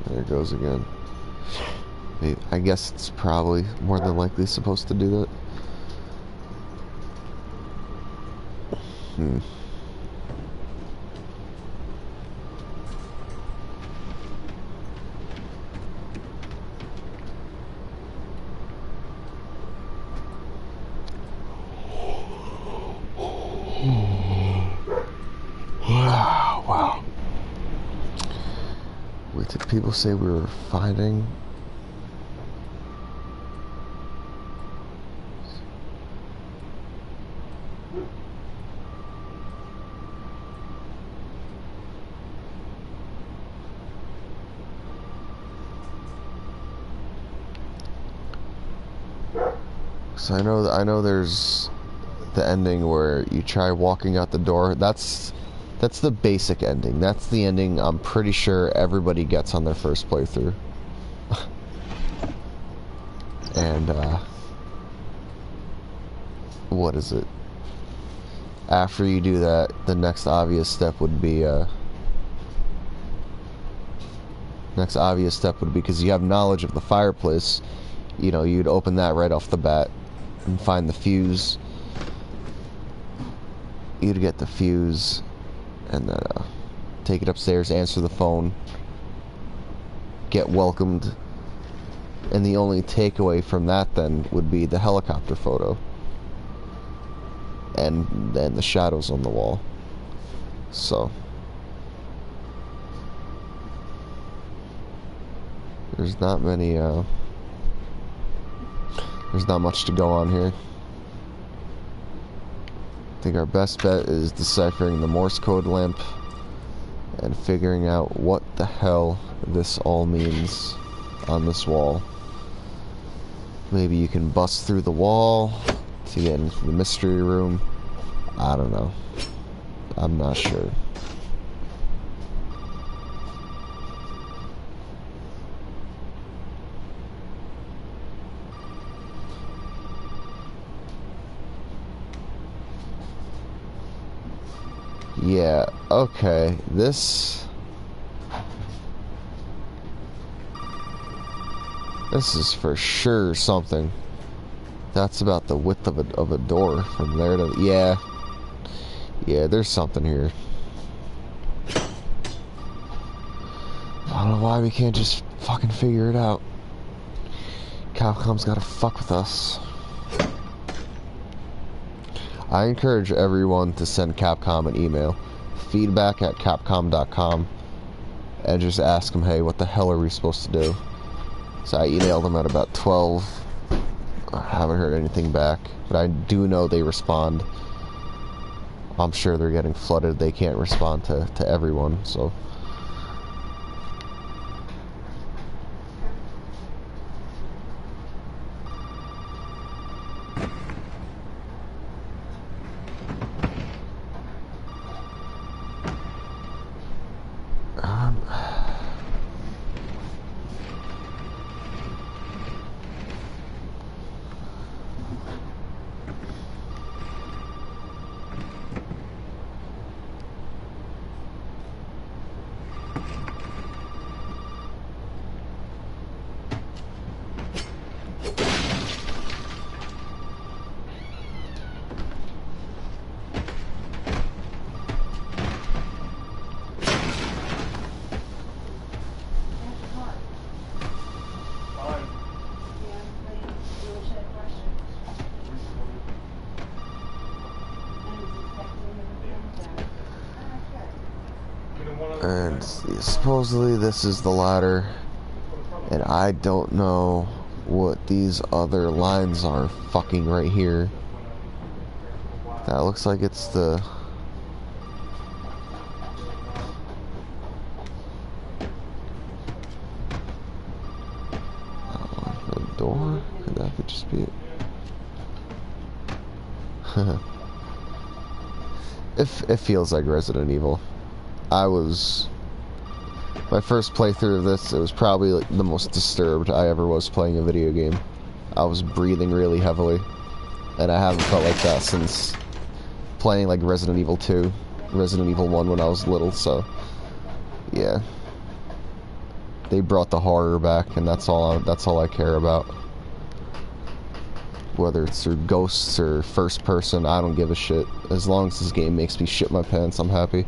There it goes again. I guess it's probably more than likely supposed to do that. Wow. Wait, did people say we were fighting? So I know there's the ending where you try walking out the door. That's the basic ending. That's the ending I'm pretty sure everybody gets on their first playthrough. And what is it? After you do that, the next obvious step would be because you have knowledge of the fireplace, you know, you'd open that right off the bat and find the fuse. You'd get the fuse and then take it upstairs, answer the phone, get welcomed, and the only takeaway from that then would be the helicopter photo and then the shadows on the wall. So there's not many there's not much to go on here. I think our best bet is deciphering the Morse code lamp and figuring out what the hell this all means on this wall. Maybe you can bust through the wall to get into the mystery room. I don't know. I'm not sure. Yeah, okay, this is for sure something. That's about the width of a door from there to, yeah, there's something here. I don't know why we can't just fucking figure it out. Capcom's gotta fuck with us. I encourage everyone to send Capcom an email, feedback@capcom.com, and just ask them, hey, what the hell are we supposed to do? So I emailed them at about 12. I haven't heard anything back, but I do know they respond. I'm sure they're getting flooded. They can't respond to everyone, so... And supposedly this is the ladder, and I don't know what these other lines are fucking right here. That looks like it's the... 4? That could just be it. It feels like Resident Evil. My first playthrough of this, it was probably like the most disturbed I ever was playing a video game. I was breathing really heavily, and I haven't felt like that since playing like Resident Evil 2, Resident Evil 1 when I was little, so yeah. They brought the horror back, and that's all I care about. Whether it's through ghosts or first person, I don't give a shit. As long as this game makes me shit my pants, I'm happy.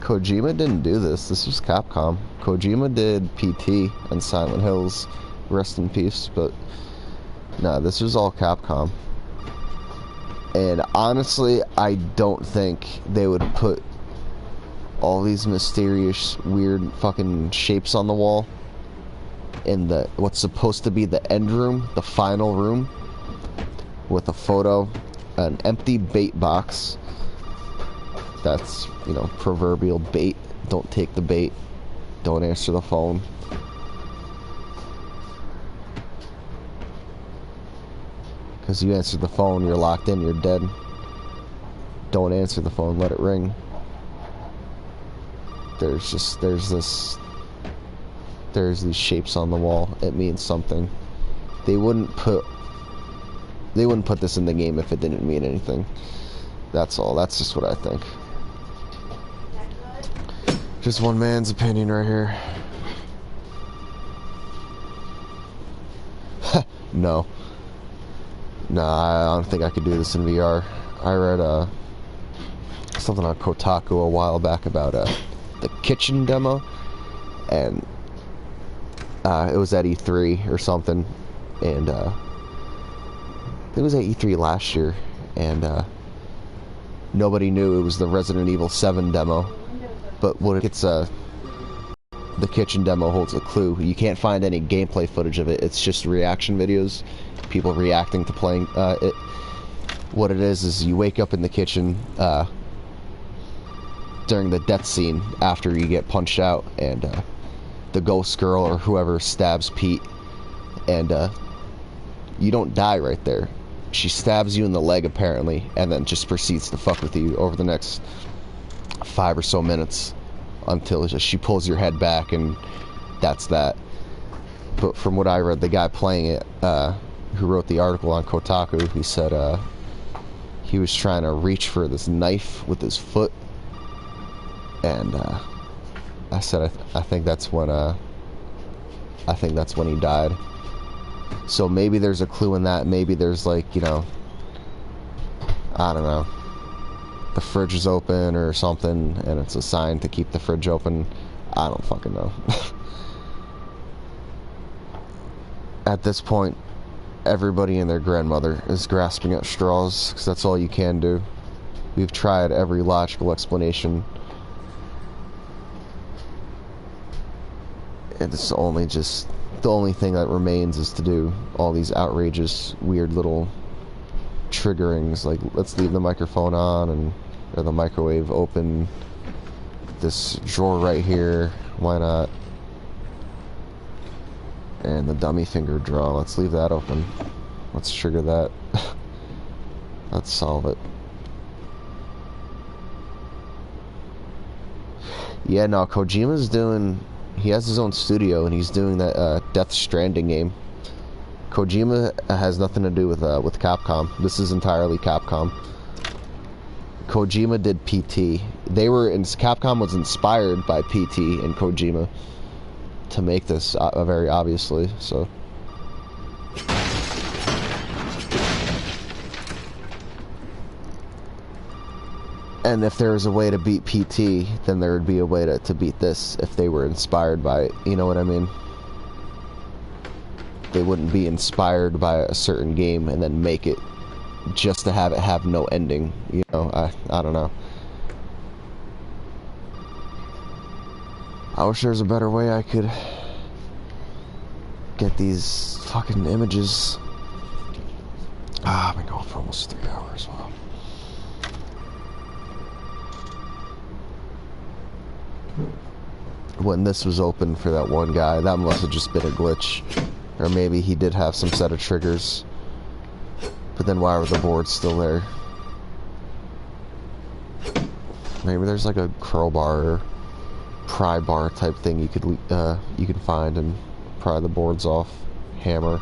Kojima didn't do this. This was Capcom. Kojima did PT and Silent Hills. Rest in peace. But nah, this was all Capcom. And honestly, I don't think they would put all these mysterious, weird fucking shapes on the wall in the what's supposed to be the end room, the final room, with a photo, an empty bait box. That's, you know, proverbial bait. Don't take the bait. Don't answer the phone. Because you answer the phone, you're locked in, you're dead. Don't answer the phone, let it ring. There's these shapes on the wall. It means something. They wouldn't put this in the game if it didn't mean anything. That's all. That's just what I think. Just one man's opinion right here. No. Nah, I don't think I could do this in VR. I read something on Kotaku a while back about the kitchen demo, and it was at E3 or something, and it was at E3 last year, and nobody knew it was the Resident Evil 7 demo. But what it's the kitchen demo holds a clue. You can't find any gameplay footage of it. It's just reaction videos, people reacting to playing it. What it is you wake up in the kitchen during the death scene after you get punched out, and the ghost girl or whoever stabs Pete, and you don't die right there. She stabs you in the leg apparently, and then just proceeds to fuck with you over the next 5 or so minutes until she pulls your head back, and that's that. But from what I read, the guy playing it, who wrote the article on Kotaku, he said he was trying to reach for this knife with his foot, and I said I think that's when he died. So maybe there's a clue in that. Maybe there's, like, you know, I don't know, the fridge is open or something, and it's a sign to keep the fridge open. I don't fucking know. At this point, everybody and their grandmother is grasping at straws, because that's all you can do. We've tried every logical explanation, and it's only just the only thing that remains is to do all these outrageous, weird little triggerings, like let's leave the microphone on, and or the microwave open, this drawer right here, why not, and the dummy finger draw, let's leave that open, let's trigger that. Let's solve it. Yeah, no, Kojima's doing, he has his own studio, and he's doing that Death Stranding game. Kojima has nothing to do with Capcom. This is entirely Capcom. Kojima did PT. Capcom was inspired by PT and Kojima to make this, very obviously. So, and if there was a way to beat PT, then there would be a way to beat this if they were inspired by it. You know what I mean? They wouldn't be inspired by a certain game and then make it just to have it have no ending. You know, I don't know. I wish there was a better way I could get these fucking images. I've been going for almost 3 hours. Wow. When this was open for that one guy, that must have just been a glitch. Or maybe he did have some set of triggers. But then why were the boards still there? Maybe there's like a crowbar or pry bar type thing you could find and pry the boards off. Hammer.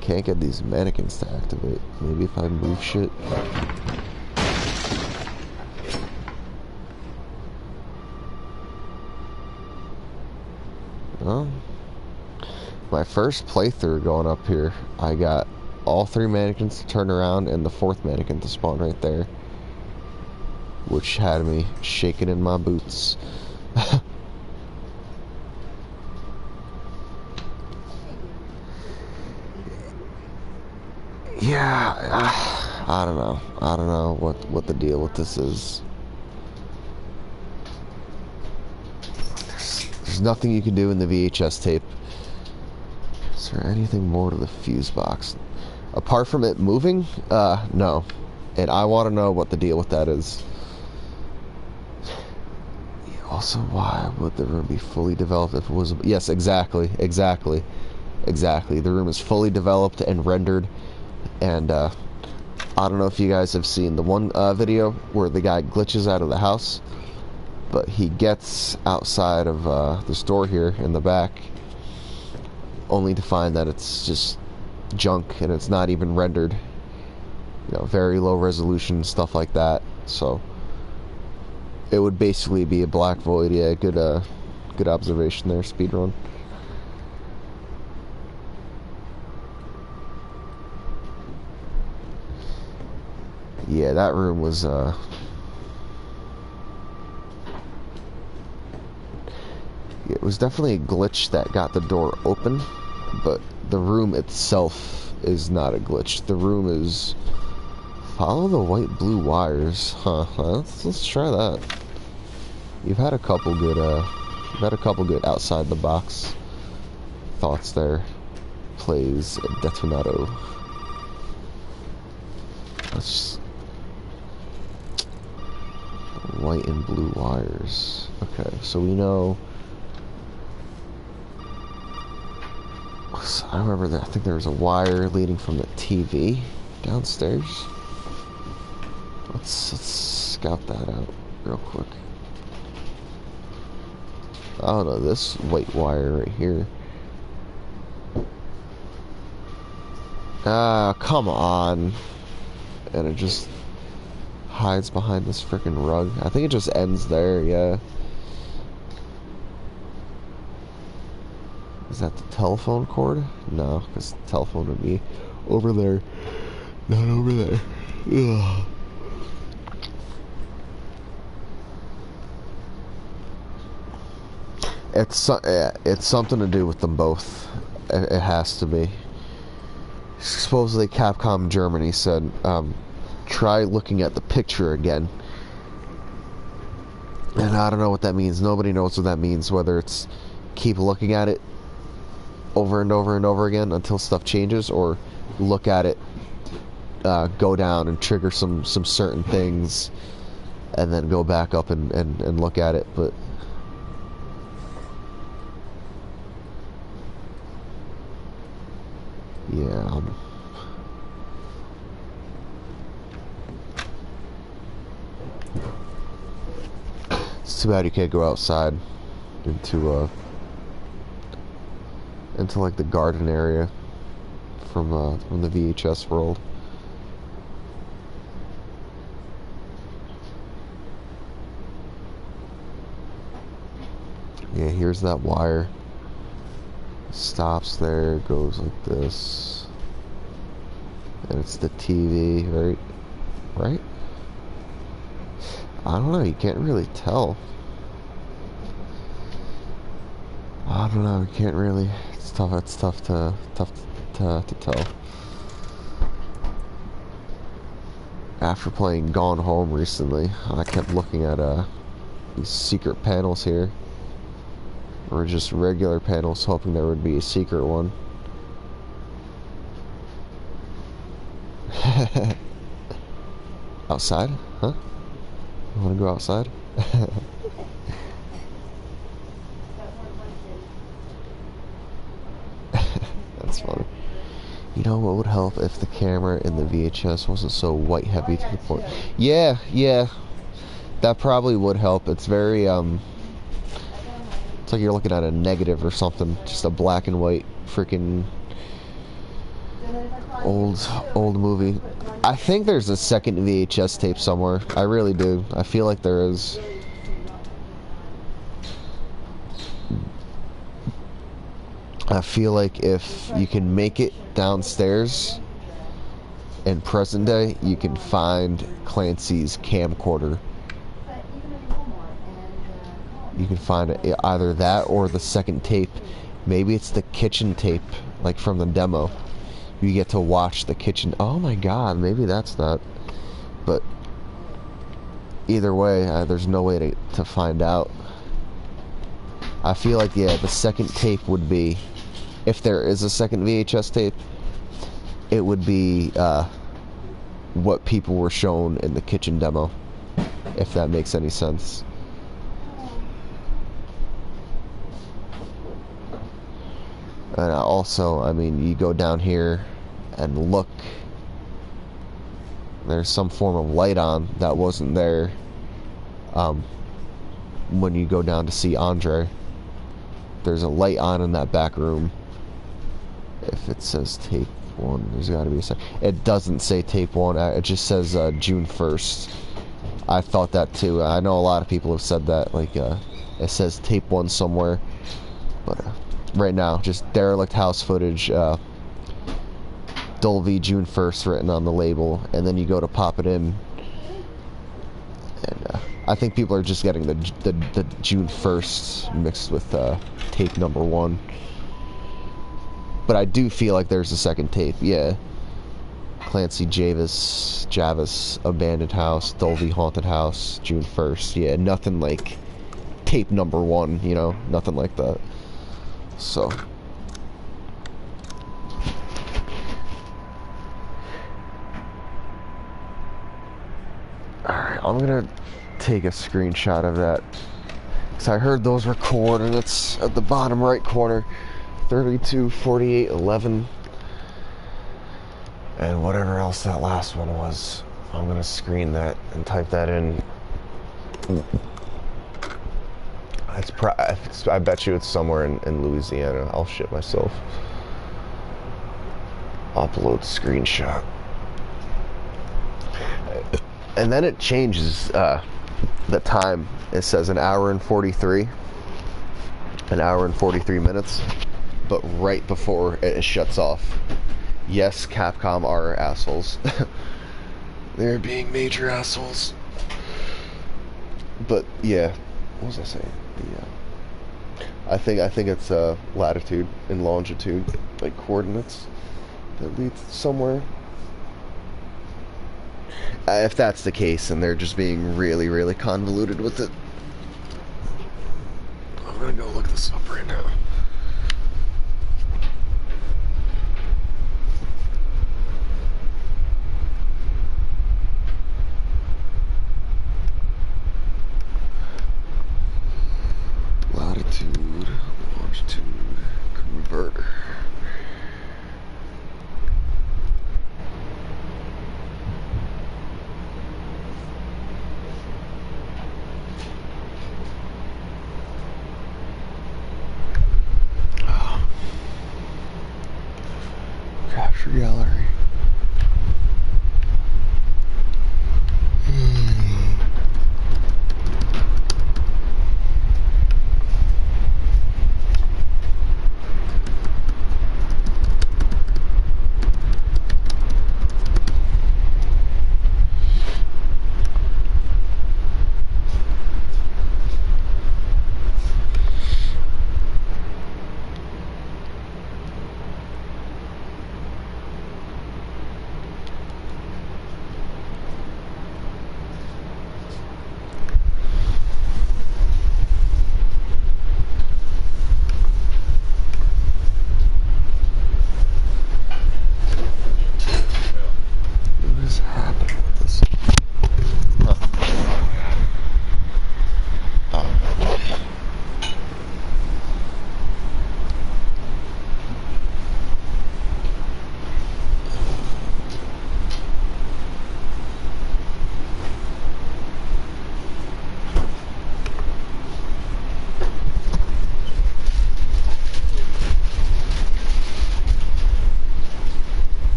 Can't get these mannequins to activate. Maybe if I move shit. Well, my first playthrough going up here, I got all 3 mannequins to turn around and the 4th mannequin to spawn right there, which had me shaking in my boots. Yeah, I don't know. I don't know what the deal with this is. There's nothing you can do in the VHS tape. Is there anything more to the fuse box? Apart from it moving? No. And I want to know what the deal with that is. Also, why would the room be fully developed if it was... Yes, exactly. The room is fully developed and rendered. And I don't know if you guys have seen the one video where the guy glitches out of the house, but he gets outside of this door here in the back, only to find that it's just junk and it's not even rendered. You know, very low resolution, stuff like that. So it would basically be a black void. Yeah, good observation there, speedrun. Yeah, that room was, it was definitely a glitch that got the door open, but the room itself is not a glitch. The room is, follow the white blue wires. Huh, let's try that. You've had a couple good outside the box thoughts there. Plays Detonato. Let's just, white and blue wires. Okay, so we know. I remember that. I think there was a wire leading from the TV downstairs. Let's scout that out real quick. Oh no, this white wire right here. Ah, come on. And it just hides behind this freaking rug. I think it just ends there, yeah. Is that the telephone cord? No, because the telephone would be over there, not over there. Ugh. It's something to do with them both. It has to be. Supposedly Capcom Germany said, try looking at the picture again. And I don't know what that means. Nobody knows what that means, whether it's keep looking at it over and over and over again until stuff changes, or look at it, go down and trigger some certain things, and then go back up and look at it. But yeah, it's too bad you can't go outside into like the garden area from the VHS world. Yeah, here's that wire. Stops there, goes like this, and it's the TV, right? I don't know, you can't really tell. I don't know, you can't really. It's tough to tell. after playing Gone Home recently, I kept looking at these secret panels here, or just regular panels, hoping there would be a secret one. Outside? Huh? You wanna go outside? That's funny. You know what would help if the camera in the VHS wasn't so white heavy to the point? Yeah, yeah. That probably would help. It's very, it's like you're looking at a negative or something. Just a black and white freaking old movie. I think there's a second VHS tape somewhere. I really do. I feel like there is. I feel like if you can make it downstairs in present day, you can find Clancy's camcorder. You can find either that or the second tape. Maybe it's the kitchen tape, like from the demo. You get to watch the kitchen. Oh my god, maybe that's not. But either way, there's no way to find out. I feel like, yeah, the second tape would be, if there is a second VHS tape, it would be what people were shown in the kitchen demo, if that makes any sense. And also, I mean, you go down here and look, there's some form of light on that wasn't there when you go down to see Andre. There's a light on in that back room. If it says tape 1, there's got to be a second. It doesn't say tape 1, it just says June 1st. I thought that too. I know a lot of people have said that, like, it says tape 1 somewhere, but right now, just derelict house footage, Dolby June 1st written on the label, and then you go to pop it in, and I think people are just getting the June 1st mixed with tape number 1. But I do feel like there's a second tape, yeah. Clancy Javis, Abandoned House, Dolby Haunted House, June 1st, yeah, nothing like tape number 1, you know, nothing like that. So, alright, I'm gonna take a screenshot of that, because I heard those were coordinates at the bottom right corner, 32, 48, 11, and whatever else that last one was. I'm gonna screen that and type that in. I bet you it's somewhere in Louisiana. I'll shit myself. Upload screenshot. And then it changes the time. It says an hour and 43 minutes, but right before it shuts off. Yes, Capcom are assholes. They're being major assholes. But yeah, what was I saying? I think it's latitude and longitude, like coordinates that lead somewhere. If that's the case, and they're just being really, really convoluted with it. I'm gonna go look this up right now. Latitude, longitude, converter.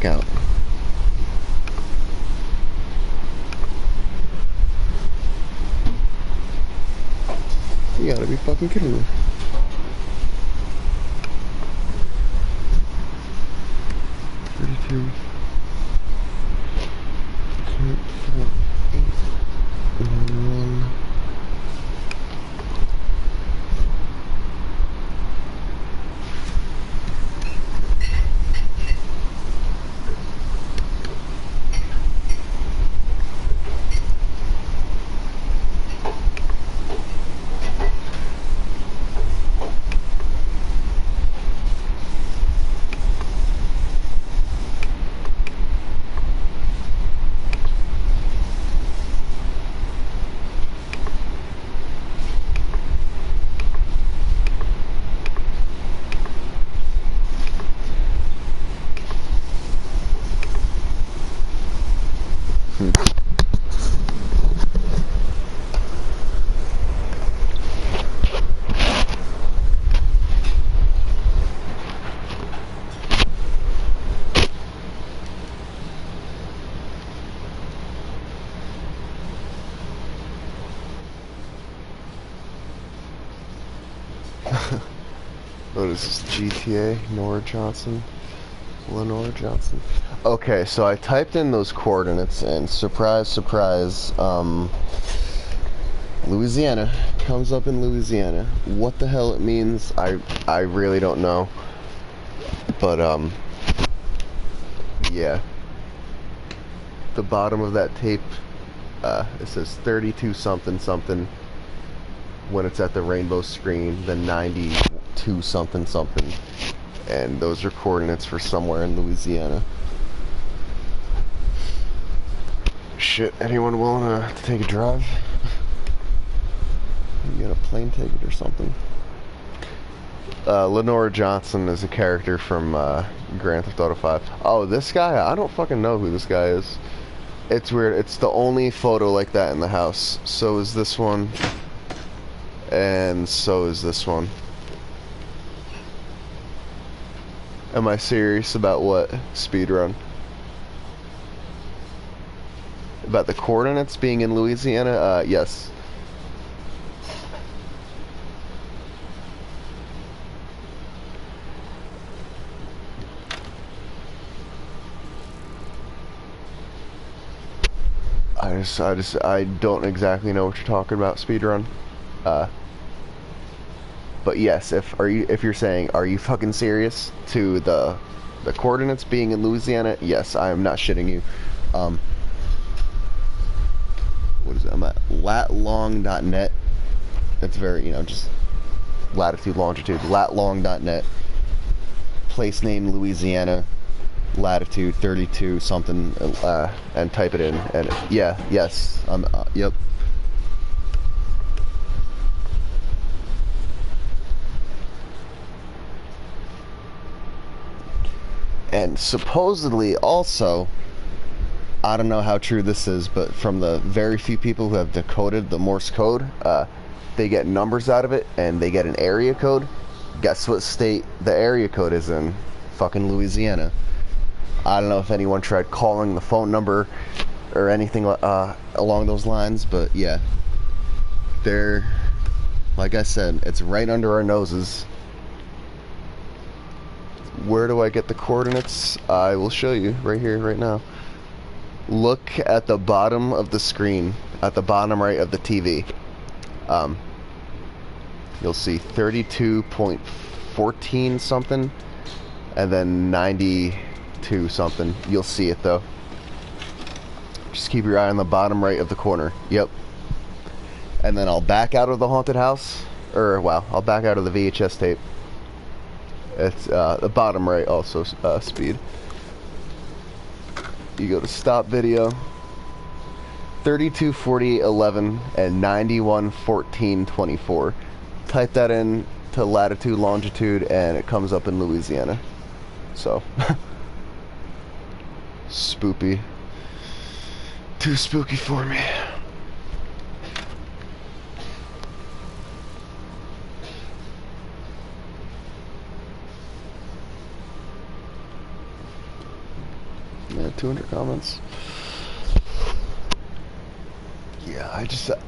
fuck out. You gotta be fucking kidding me. What is this? GTA? Lenore Johnson. Okay, so I typed in those coordinates and surprise, surprise, Louisiana comes up in Louisiana. What the hell it means, I really don't know. But, yeah. The bottom of that tape, it says 32 something something when it's at the rainbow screen, then 92 something something. And those are coordinates for somewhere in Louisiana. Shit, anyone willing to take a drive? You got a plane ticket or something? Lenore Johnson is a character from Grand Theft Auto 5. Oh, this guy? I don't fucking know who this guy is. It's weird. It's the only photo like that in the house. So is this one. And so is this one. Am I serious about what? Speedrun. About the coordinates being in Louisiana? Yes. I don't exactly know what you're talking about, speedrun. But yes, if you're saying, are you fucking serious to the coordinates being in Louisiana? Yes, I am not shitting you. What is it? I'm at latlong.net. It's very, just latitude, longitude, latlong.net. Place name Louisiana, latitude 32 something, and type it in, and yes, yep. And supposedly also, I don't know how true this is, but from the very few people who have decoded the Morse code, they get numbers out of it, and they get an area code. Guess what state the area code is in? Fucking Louisiana. I don't know if anyone tried calling the phone number or anything along those lines, but yeah. They're, like I said, it's right under our noses. Where do I get the coordinates? I will show you right here, right now. Look at the bottom of the screen, at the bottom right of the TV. You'll see 32.14 something, and then 92 something. You'll see it though. Just keep your eye on the bottom right of the corner. Yep. And then I'll back out of the haunted house, or wow, I'll back out of the VHS tape. It's the bottom right also, speed. You go to stop video, 32:48:11 and 91:14:24. Type that in to latitude, longitude, and it comes up in Louisiana. So, spoopy. Too spooky for me. Yeah, 200 comments. Yeah,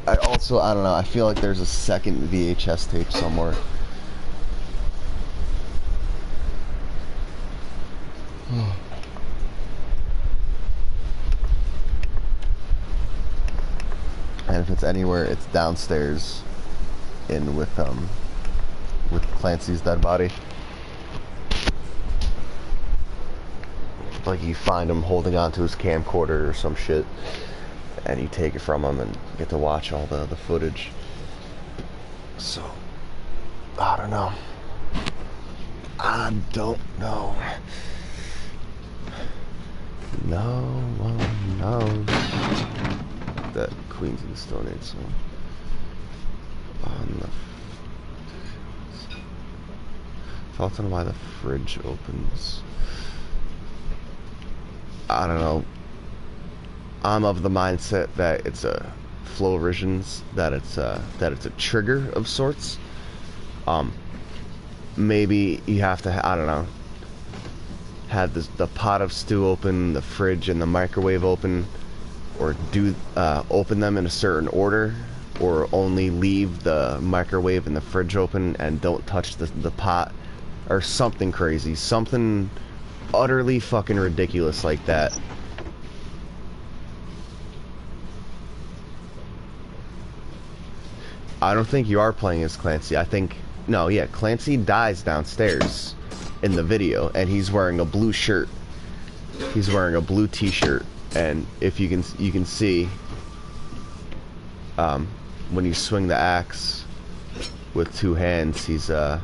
I also, I don't know, I feel like there's a second VHS tape somewhere. And if it's anywhere, it's downstairs in with Clancy's dead body. Like you find him holding onto his camcorder or some shit, and you take it from him and get to watch all the footage. So, I don't know. I don't know. No one knows. That Queens of the Stone Age song. Thoughts on why the fridge opens. I don't know. I'm of the mindset that it's a flow visions, that it's a trigger of sorts. Maybe you have to, I don't know, have the pot of stew open, the fridge and the microwave open, or do open them in a certain order, or only leave the microwave and the fridge open and don't touch the pot, or something crazy, something utterly fucking ridiculous like that. I don't think you are playing as Clancy. I think, no, yeah, Clancy dies downstairs in the video, and he's wearing a blue shirt. He's wearing a blue t-shirt, and if you can see, when you swing the axe with two hands, he's not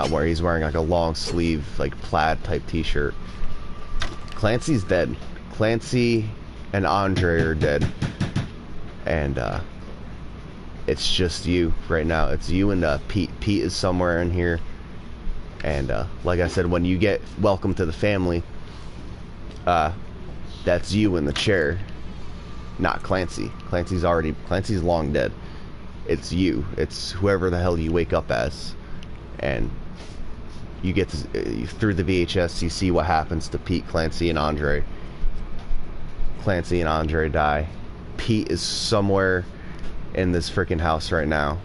wearing, he's wearing like a long sleeve, like plaid type t-shirt. Clancy's dead. Clancy and Andre are dead, and it's just you right now. It's you and Pete. Pete is somewhere in here, and like I said, when you get welcome to the family, that's you in the chair, not Clancy. Clancy's long dead. It's you. It's whoever the hell you wake up as, and you get to, through the VHS, you see what happens to Pete, Clancy, and Andre. Clancy and Andre die. Pete is somewhere in this freaking house right now,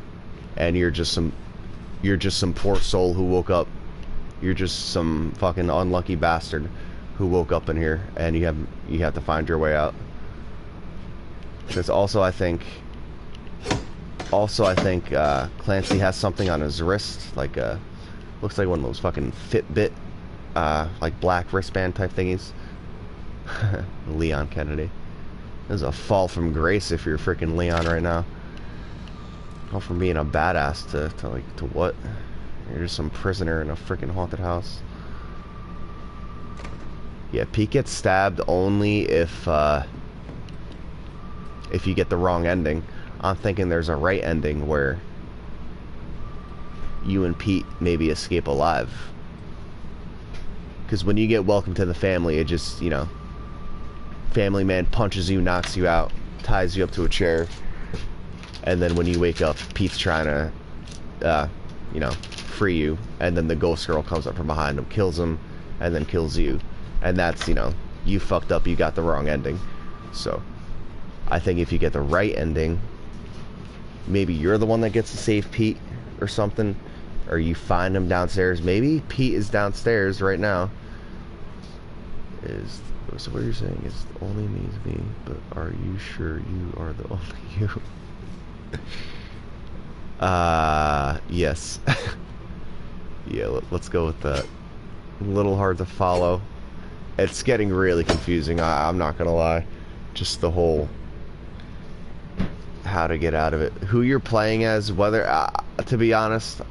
and you're just some poor soul who woke up. You're just some fucking unlucky bastard who woke up in here, and you have to find your way out. Because also I think Clancy has something on his wrist, like looks like one of those fucking Fitbit like black wristband type thingies. Leon Kennedy. There's a fall from grace if you're freaking Leon right now. Go from being a badass to what? You're just some prisoner in a freaking haunted house. Yeah, Pete gets stabbed only if you get the wrong ending. I'm thinking there's a right ending where you and Pete maybe escape alive. Because when you get welcome to the family, it just, you know, family man punches you, knocks you out, ties you up to a chair, and then when you wake up, Pete's trying to, you know, free you, and then the ghost girl comes up from behind him, kills him, and then kills you. And that's, you know, you fucked up, you got the wrong ending. So, I think if you get the right ending, maybe you're the one that gets to save Pete or something, or you find him downstairs. Maybe Pete is downstairs right now. So what you're saying is only means me, but are you sure you are the only you? Yes. Yeah, let's go with that. A little hard to follow. It's getting really confusing, I'm not gonna lie. Just the whole how to get out of it. Who you're playing as, whether, to be honest,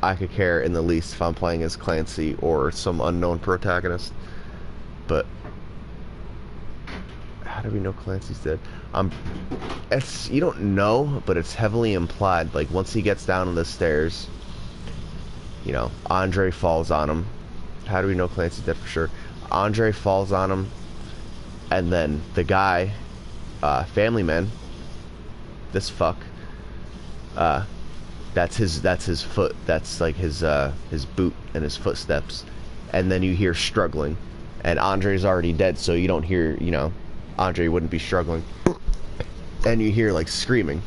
I could care in the least if I'm playing as Clancy or some unknown protagonist. But how do we know Clancy's dead? It's, you don't know, but it's heavily implied. Like once he gets down the stairs, you know, Andre falls on him. How do we know Clancy's dead for sure? Andre falls on him, and then the guy, family man, this fuck, that's his foot. That's like his boot and his footsteps. And then you hear struggling. and Andre's already dead, so you don't hear, you know, Andre wouldn't be struggling. And you hear, like, screaming.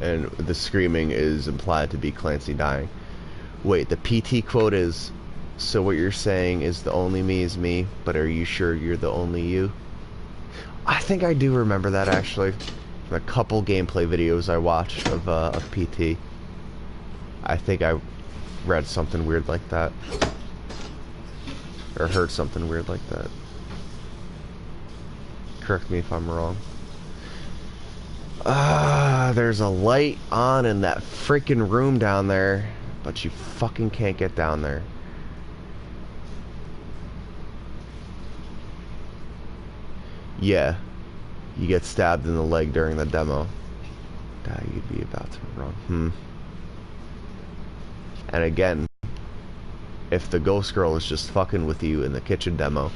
And the screaming is implied to be Clancy dying. Wait, the PT quote is, so what you're saying is the only me is me, but are you sure you're the only you? I think I do remember that, actually. From a couple gameplay videos I watched of PT. I think I read something weird like that. Or heard something weird like that. Correct me if I'm wrong. There's a light on in that freaking room down there, but you fucking can't get down there. Yeah, you get stabbed in the leg during the demo. Die, you'd be about to run. And again, if the ghost girl is just fucking with you in the kitchen demo,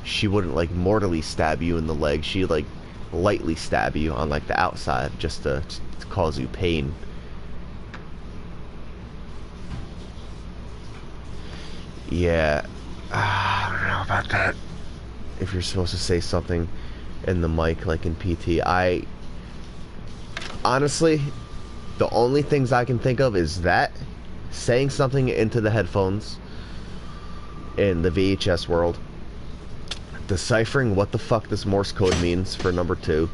she wouldn't like mortally stab you in the leg. She'd like lightly stab you on like the outside just to cause you pain. Yeah, I don't know about that. If you're supposed to say something in the mic like in PT, honestly, the only things I can think of is that saying something into the headphones in the VHS world, deciphering what the fuck this Morse code means for number 2,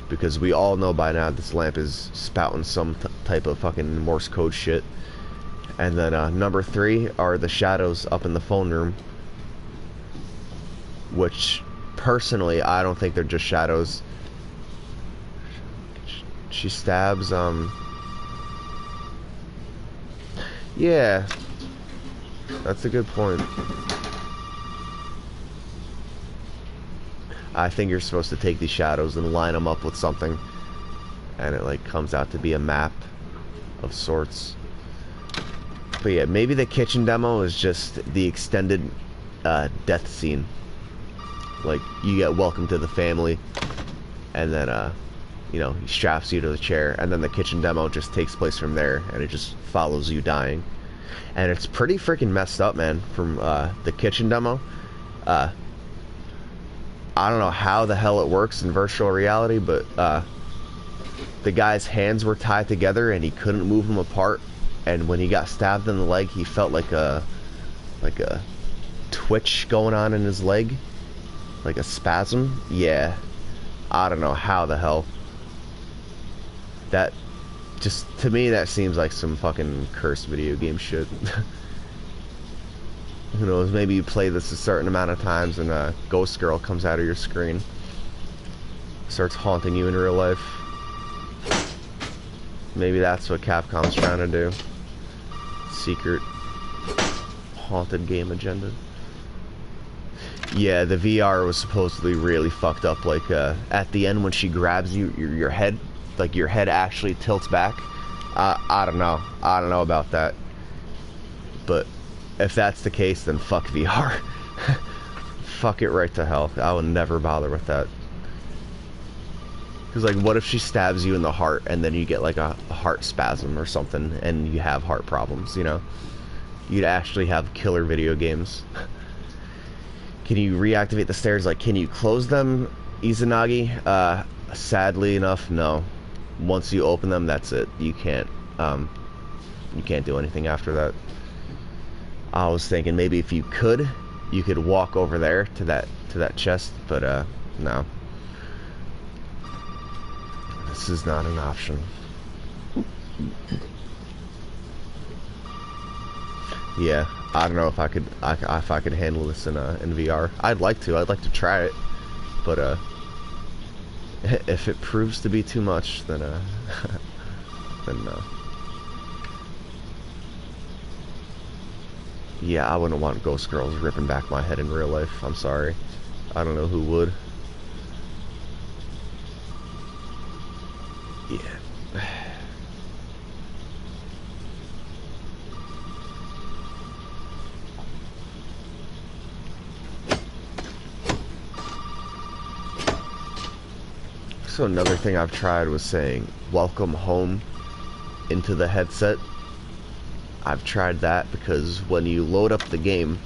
because we all know by now this lamp is spouting some type of fucking Morse code shit. And then number 3 are the shadows up in the phone room, which personally I don't think they're just shadows. She stabs yeah, that's a good point. I think you're supposed to take these shadows and line them up with something, and it like comes out to be a map of sorts. But yeah, maybe the kitchen demo is just the extended death scene. Like, you get welcome to the family, and then you know, he straps you to the chair, and then the kitchen demo just takes place from there, and it just follows you dying. And it's pretty freaking messed up, man, from the kitchen demo. I don't know how the hell it works in virtual reality, but the guy's hands were tied together and he couldn't move them apart, and when he got stabbed in the leg, he felt like a twitch going on in his leg, like a spasm. Yeah, I don't know how the hell. That just, to me, that seems like some fucking cursed video game shit. Who knows, maybe you play this a certain amount of times and a ghost girl comes out of your screen, starts haunting you in real life. Maybe that's what Capcom's trying to do. Secret haunted game agenda. Yeah, the VR was supposedly really fucked up. Like, at the end when she grabs you, your head, like your head actually tilts back. I don't know. I don't know about that. But if that's the case, then fuck VR. Fuck it right to hell. I would never bother with that. Because, like, what if she stabs you in the heart and then you get, like, a heart spasm or something and you have heart problems, you know? You'd actually have killer video games. Can you reactivate the stairs? Like, can you close them, Izanagi? Sadly enough, no. Once you open them, that's it. You can't do anything after that. I was thinking maybe if you could walk over there to that chest, but no. This is not an option. Yeah, I don't know if I could handle this in VR. I'd like to try it, but if it proves to be too much, then then no. Yeah, I wouldn't want ghost girls ripping back my head in real life. I'm sorry. I don't know who would. Yeah. So another thing I've tried was saying welcome home into the headset. I've tried that because when you load up the game,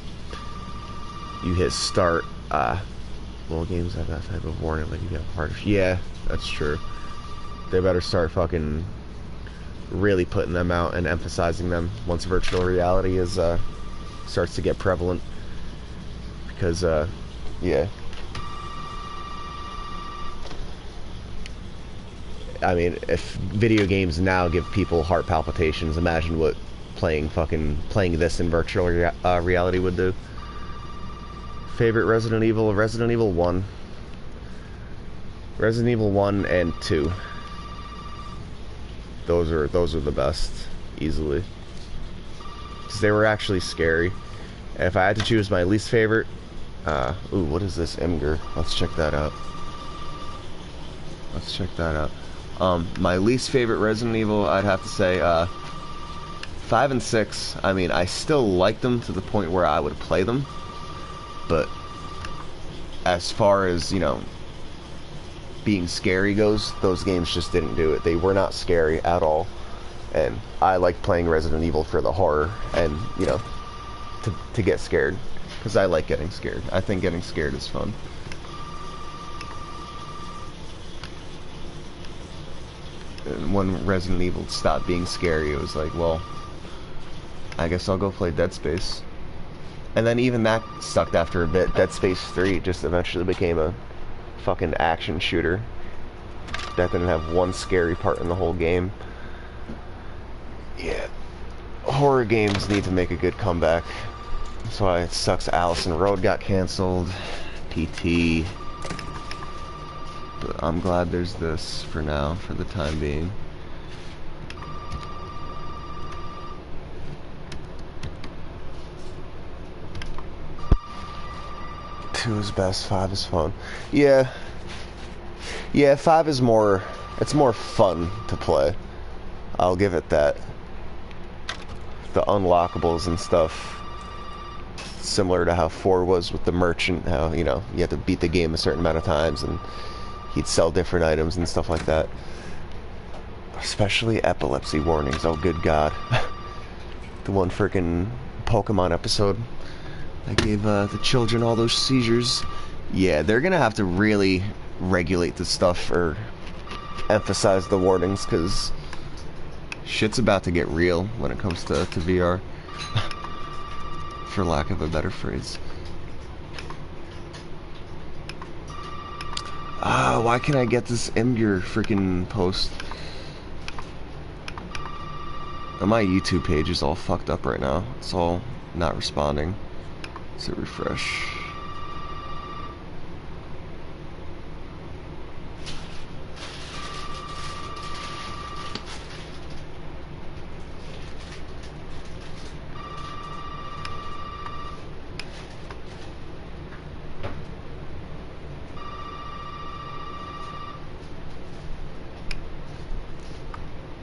you hit start. Well, games have that type of warning, like you get harder. Yeah, that's true. They better start fucking really putting them out and emphasizing them once virtual reality is starts to get prevalent. Because yeah. I mean, if video games now give people heart palpitations, imagine what playing this in virtual reality would do. Favorite Resident Evil? Resident Evil 1. Resident Evil 1 and 2. Those are the best, easily. Because they were actually scary. And if I had to choose my least favorite, ooh, what is this? Imgur. Let's check that out. Let's check that out. My least favorite Resident Evil, I'd have to say, 5 and 6. I mean, I still like them to the point where I would play them, but as far as, you know, being scary goes, those games just didn't do it. They were not scary at all, and I like playing Resident Evil for the horror and, you know, to get scared, because I like getting scared. I think getting scared is fun. And when Resident Evil stopped being scary, it was like, well, I guess I'll go play Dead Space. And then even that sucked after a bit. Dead Space 3 just eventually became a fucking action shooter that didn't have one scary part in the whole game. Yeah, horror games need to make a good comeback. That's why it sucks Allison Road got canceled, PT. But I'm glad there's this for now, for the time being. Two is best, 5 is fun. Yeah, 5 is more, it's more fun to play. I'll give it that. The unlockables and stuff, similar to how 4 was with the merchant, how, you know, you have to beat the game a certain amount of times and he'd sell different items and stuff like that. Especially epilepsy warnings, oh good god. The one freaking Pokemon episode that gave the children all those seizures. Yeah, they're gonna have to really regulate this stuff or emphasize the warnings, because shit's about to get real when it comes to VR. For lack of a better phrase. Why can't I get this Imgur freaking post? My YouTube page is all fucked up right now. It's all not responding. So refresh.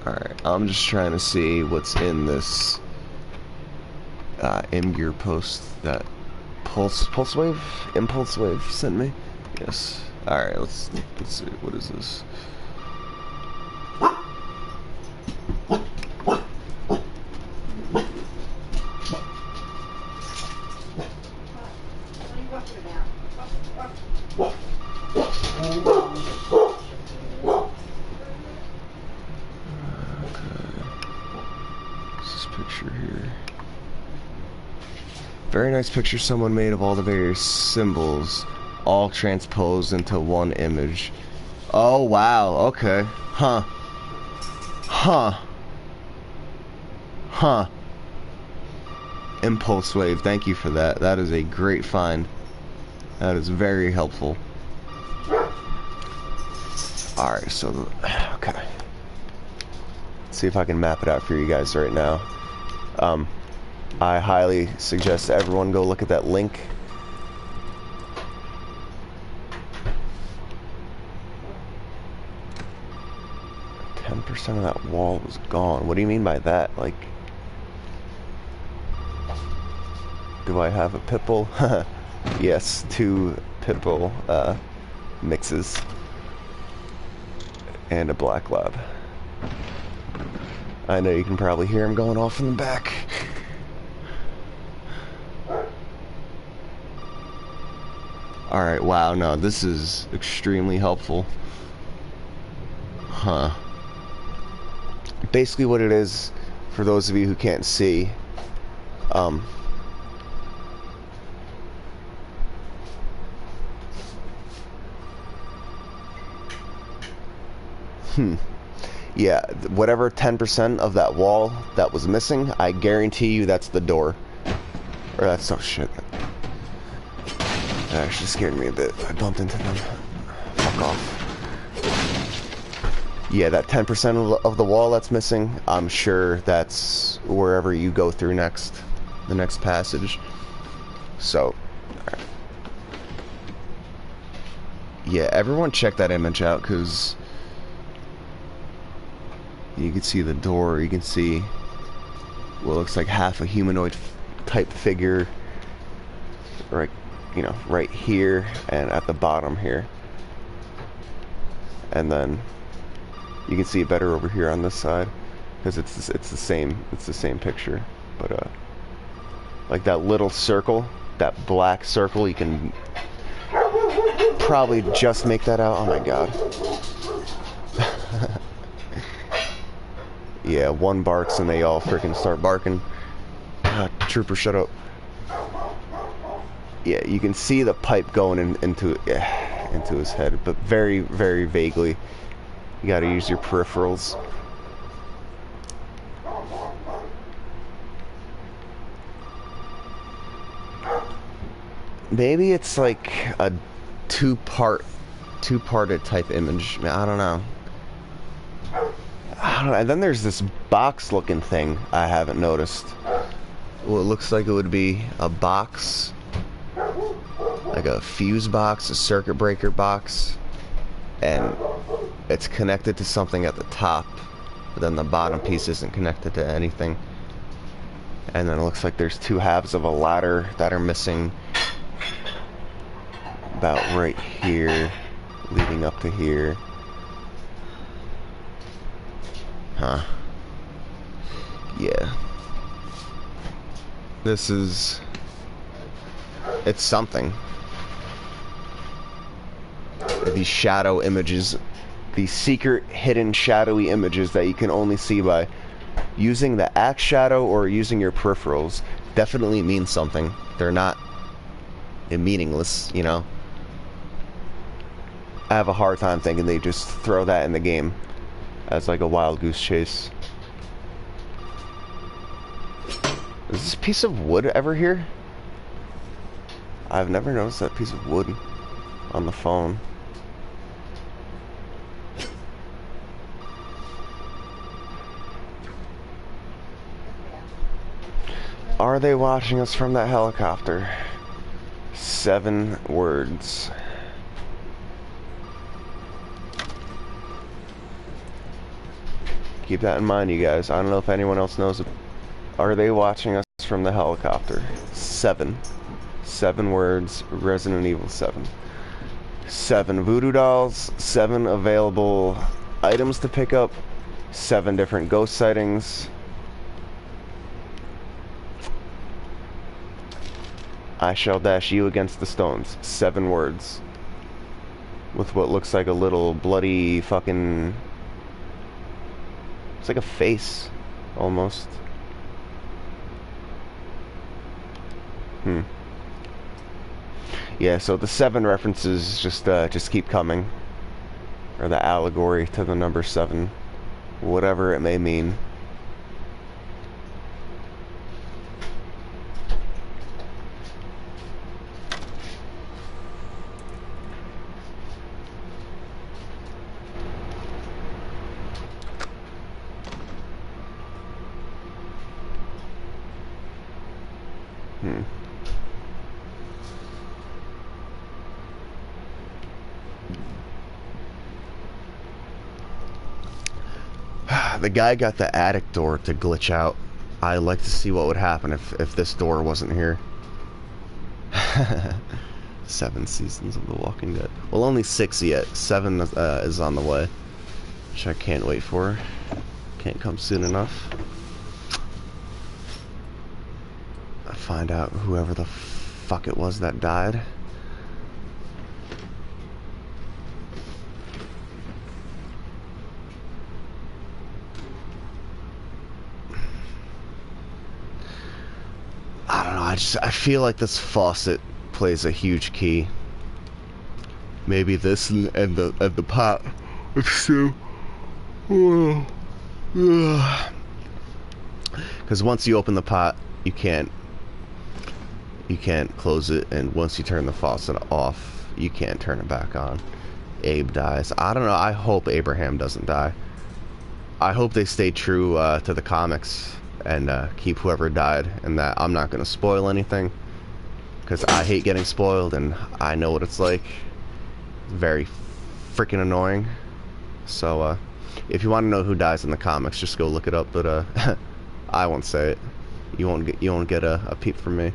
Alright, I'm just trying to see what's in this Imgur post that Impulse Wave sent me. Yes. Alright, let's see. What is this? Very nice picture someone made of all the various symbols, all transposed into one image. Oh wow, okay. Huh. Impulse Wave, thank you for that. That is a great find. That is very helpful. Alright, so, okay. Let's see if I can map it out for you guys right now. I highly suggest everyone go look at that link. % of that wall was gone. What do you mean by that? Like, do I have a Pitbull? Yes, 2 Pitbull mixes and a Black Lab. I know you can probably hear him going off in the back. Alright, wow, no, this is extremely helpful. Huh. Basically what it is, for those of you who can't see, yeah, whatever 10% of that wall that was missing, I guarantee you that's the door. Or that's, oh shit. That actually scared me a bit. I bumped into them. Fuck off. Yeah, that 10% of the wall that's missing, I'm sure that's wherever you go through next. The next passage. So, right. Yeah, everyone check that image out, because you can see the door, you can see what looks like half a humanoid type figure right, you know, right here and at the bottom here. And then you can see it better over here on this side because it's the same picture, but like that little circle, that black circle, you can probably just make that out. Oh my god. Yeah, one barks and they all freaking start barking. God, trooper, shut up. Yeah, you can see the pipe going into his head, but very, very vaguely. You gotta use your peripherals. Maybe it's like a two-parted type image. I don't know. And then there's this box-looking thing I haven't noticed. Well, it looks like it would be a box, like a fuse box, a circuit breaker box, and it's connected to something at the top, but then the bottom piece isn't connected to anything. And then it looks like there's two halves of a ladder that are missing about right here, leading up to here. Huh. Yeah. This is... it's something. These shadow images, these secret, hidden, shadowy images that you can only see by using the axe shadow or using your peripherals, definitely mean something. They're not meaningless, you know? I have a hard time thinking they just throw that in the game as like a wild goose chase. Is this piece of wood ever here? I've never noticed that piece of wood on the phone. Are they watching us from that helicopter? 7 words. Keep that in mind, you guys. I don't know if anyone else knows. Are they watching us from the helicopter? 7. 7 words. Resident Evil 7. 7 voodoo dolls. 7 available items to pick up. 7 different ghost sightings. I shall dash you against the stones. 7 words. With what looks like a little bloody fucking... it's like a face, almost. Yeah, so the 7 references just keep coming. Or the allegory to the number 7. Whatever it may mean. The guy got the attic door to glitch out. I'd like to see what would happen if this door wasn't here. 7 seasons of The Walking Dead. Well, only 6 yet. 7 is on the way, which I can't wait for. can't come soon enough. I find out whoever the fuck it was that died. I don't know, I feel like this faucet plays a huge key. Maybe this and the pot. So, because once you open the pot, you can't close it, and once you turn the faucet off, you can't turn it back on. Abe dies. I don't know. I hope Abraham doesn't die. I hope they stay true to the comics and keep whoever died, and that I'm not going to spoil anything, because I hate getting spoiled, and I know what it's like. Very freaking annoying. So if you want to know who dies in the comics, just go look it up, but I won't say it. You won't get a peep from me.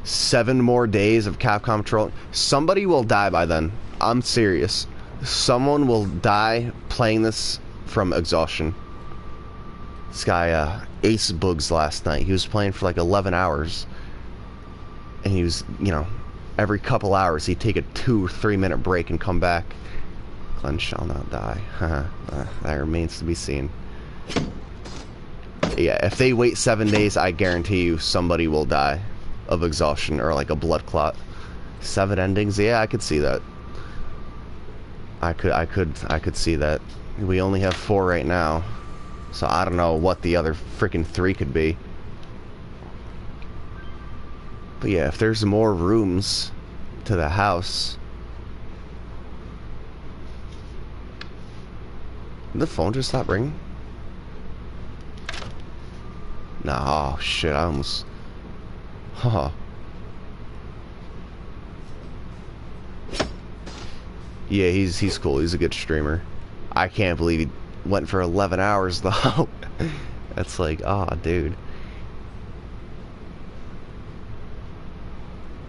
7 more days of Capcom trolling. Somebody will die by then. I'm serious. Someone will die playing this from exhaustion. This guy Ace Boogs last night, he was playing for like 11 hours, and he was, you know, every couple hours he'd take a 2 or 3 minute break and come back. Glenn shall not die. That remains to be seen. Yeah, if they wait 7 days, I guarantee you somebody will die of exhaustion or like a blood clot. 7 endings? Yeah, I could see that. I could see that. We only have 4 right now, so I don't know what the other freaking 3 could be. But yeah, if there's more rooms to the house. Did the phone just stop ringing? Nah, oh shit, I almost... Huh. Yeah, he's cool. He's a good streamer. I can't believe he went for 11 hours though. That's like, ah, oh, dude.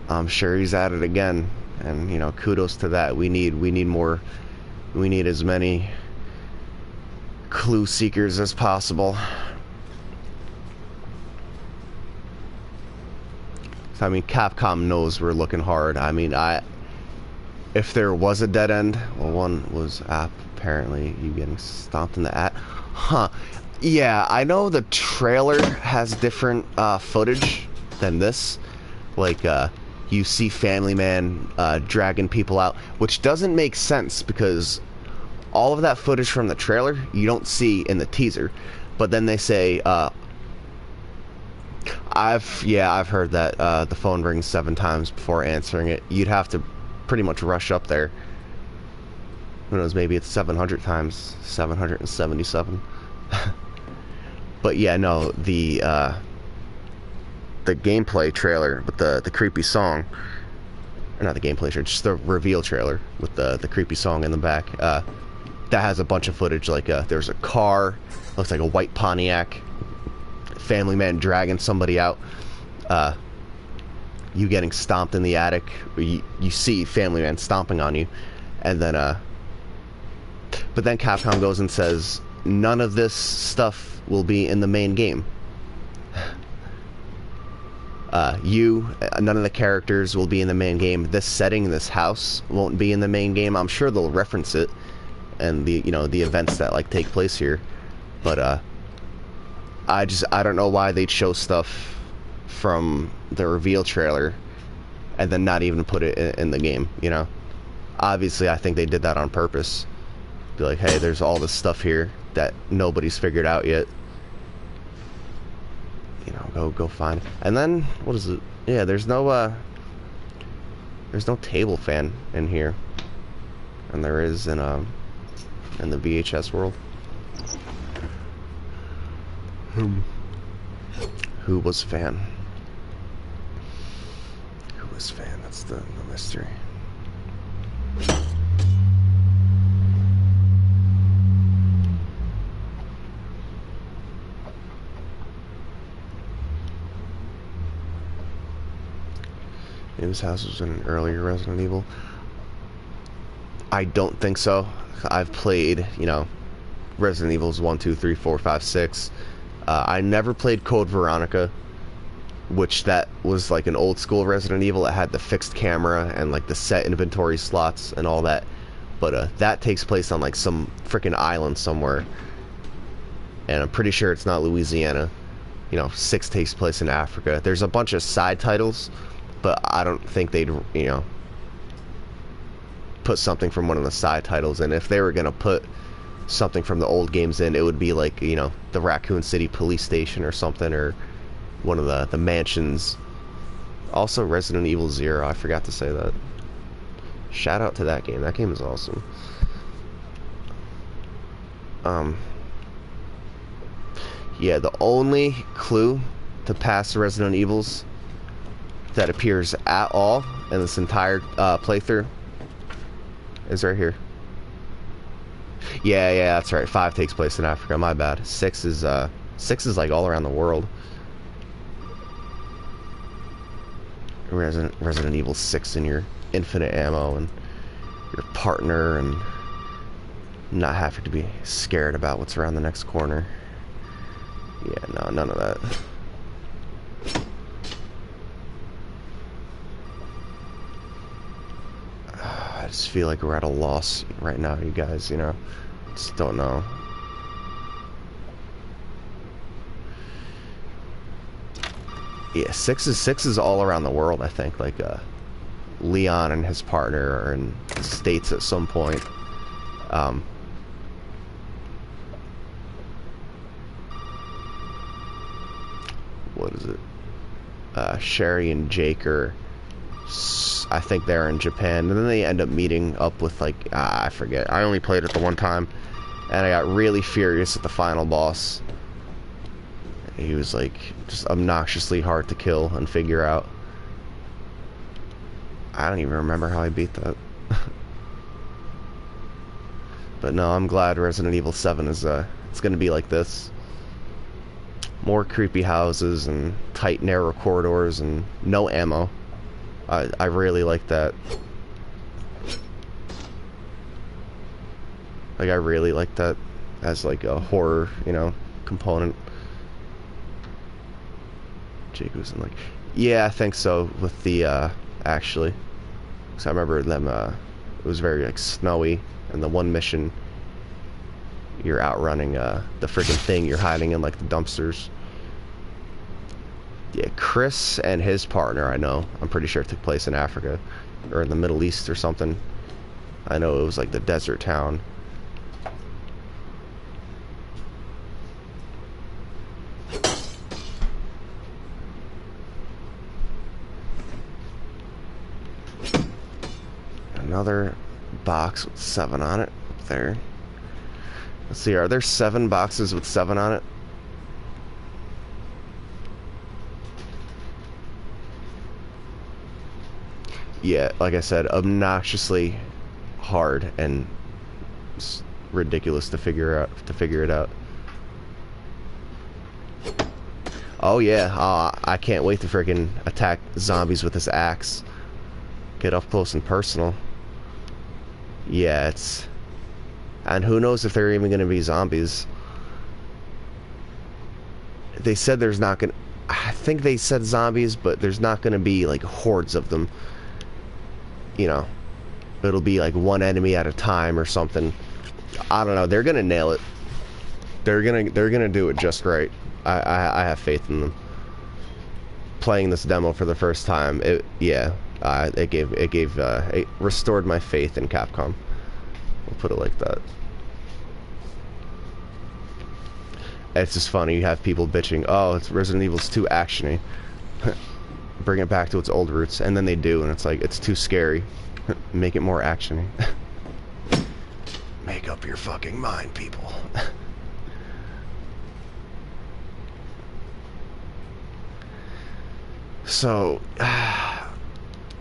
I'm sure he's at it again, and you know, kudos to that. We need more. We need as many clue seekers as possible. I mean, Capcom knows we're looking hard. I mean, if there was a dead end, well, one was apparently you getting stomped in the Huh. Yeah, I know the trailer has different footage than this. Like, you see Family Man dragging people out, which doesn't make sense because all of that footage from the trailer you don't see in the teaser. But then they say, I've heard that the phone rings 7 times before answering it. You'd have to pretty much rush up there. Who knows, maybe it's 700 times, 777. But yeah, no, the gameplay trailer with the creepy song, or not the gameplay trailer, just the reveal trailer with the creepy song in the back, that has a bunch of footage. Like there's a car, looks like a white Pontiac, Family Man dragging somebody out, you getting stomped in the attic, or you see Family Man stomping on you, and then but then Capcom goes and says none of this stuff will be in the main game. None of the characters will be in the main game. This setting, this house, won't be in the main game. I'm sure they'll reference it and the events that like take place here, but I don't know why they'd show stuff from the reveal trailer and then not even put it in the game. You know, obviously I think they did that on purpose. Be like, hey, there's all this stuff here that nobody's figured out yet. You know, go find it. And then what is it? Yeah, there's no table fan in here, and there is in the VHS world. Who was fan? Who was fan? That's the mystery. Maybe this house was in an earlier Resident Evil. I don't think so. I've played, you know, Resident Evils 1, 2, 3, 4, 5, 6. I never played Code Veronica, which that was like an old school Resident Evil. It had the fixed camera and like the set inventory slots and all that. But that takes place on like some freaking island somewhere. And I'm pretty sure it's not Louisiana. You know, 6 takes place in Africa. There's a bunch of side titles, but I don't think they'd, you know, put something from one of the side titles in. If they were going to put something from the old games in, it would be like, you know, the Raccoon City police station or something, or one of the mansions. Also Resident Evil 0, I forgot to say that. Shout out to that game. That game is awesome. Yeah, the only clue to past Resident Evils that appears at all in this entire playthrough is right here. Yeah, that's right. 5 takes place in Africa. My bad. 6 is like all around the world. Resident Evil 6 in your infinite ammo and your partner, and not having to be scared about what's around the next corner. Yeah, no, none of that. I just feel like we're at a loss right now, you guys, you know. Just don't know. Yeah, 6 is all around the world, I think. Like, Leon and his partner are in the States at some point. What is it? Sherry and Jake are, I think they're in Japan, and then they end up meeting up with, like, I forget. I only played it the one time, and I got really furious at the final boss. He was, like, just obnoxiously hard to kill and figure out. I don't even remember how I beat that. But no, I'm glad Resident Evil 7 is, it's gonna be like this. More creepy houses and tight, narrow corridors and no ammo. I really like that. Like, I really like that as, like, a horror, you know, component. Jake was in, like... Yeah, I think so, with the, actually. Because I remember them, it was very, like, snowy. And the one mission, you're outrunning, the freaking thing. You're hiding in, like, the dumpsters. Yeah, Chris and his partner, I know. I'm pretty sure it took place in Africa. Or in the Middle East or something. I know it was, like, the desert town. Another box with 7 on it up there. Let's see, are there 7 boxes with 7 on it? Yeah, like I said, obnoxiously hard and ridiculous to figure it out. Oh yeah, I can't wait to freaking attack zombies with this axe. Get up close and personal. Yeah, it's... And who knows if they're even going to be zombies. They said there's not going to... I think they said zombies, but there's not going to be, like, hordes of them. You know, it'll be, like, one enemy at a time or something. I don't know. They're going to nail it. They're gonna do it just right. I have faith in them. Playing this demo for the first time, it restored my faith in Capcom. We'll put it like that. It's just funny, you have people bitching, oh, it's Resident Evil's too actiony. Bring it back to its old roots, and then they do, and it's like, it's too scary. Make it more actiony. Make up your fucking mind, people. So,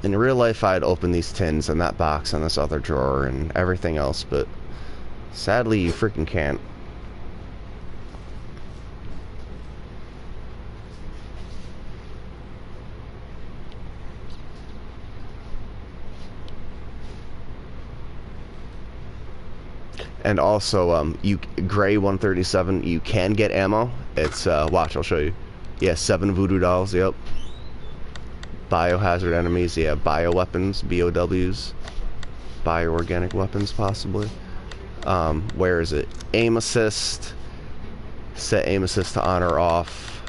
in real life, I'd open these tins and that box and this other drawer and everything else, but sadly, you freaking can't. And also, Gray 137, you can get ammo. It's, watch, I'll show you. Yeah, 7 voodoo dolls, yep. Biohazard enemies, yeah, bioweapons, BOWs. Bioorganic weapons, possibly. Where is it? Aim assist. Set aim assist to on or off.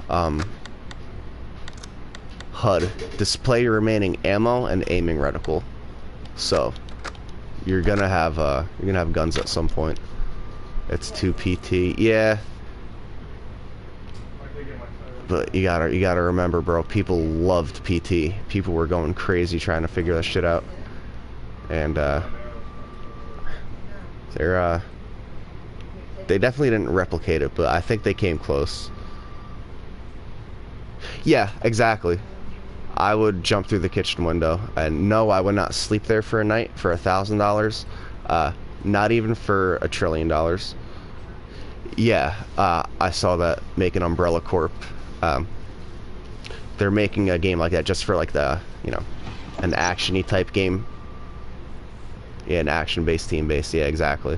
HUD. Display your remaining ammo and aiming reticle. So, you're gonna have guns at some point. It's 2 PT. Yeah. But you gotta remember, bro, people loved PT. People were going crazy trying to figure that shit out. And they definitely didn't replicate it, but I think they came close. Yeah, exactly. I would jump through the kitchen window, and no, I would not sleep there for a night for $1,000. Not even for $1 trillion. Yeah, I saw that making Umbrella Corp. They're making a game like that just for like the, you know, an action-y type game. Yeah, an action-based, team-based. Yeah, exactly.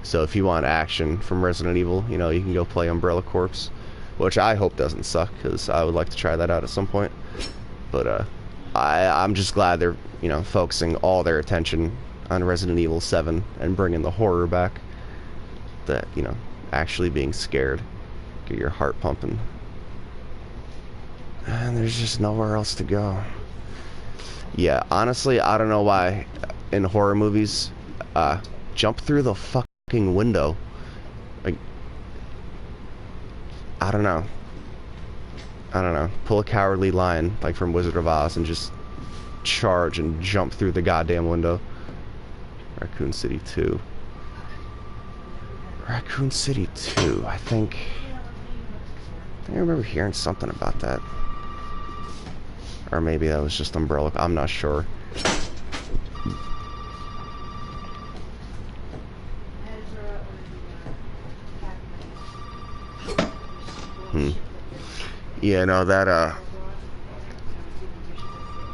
So if you want action from Resident Evil, you know, you can go play Umbrella Corps, which I hope doesn't suck, because I would like to try that out at some point. But I'm just glad they're, you know, focusing all their attention on Resident Evil 7 and bringing the horror back. That, you know, actually being scared, get your heart pumping. And there's just nowhere else to go. Yeah, honestly, I don't know why in horror movies, jump through the fucking window. Like, I don't know. Pull a Cowardly Lion, like from Wizard of Oz, and just charge and jump through the goddamn window. Raccoon City 2. Raccoon City 2, I think I remember hearing something about that. Or maybe that was just Umbrella. I'm not sure. Yeah, no, that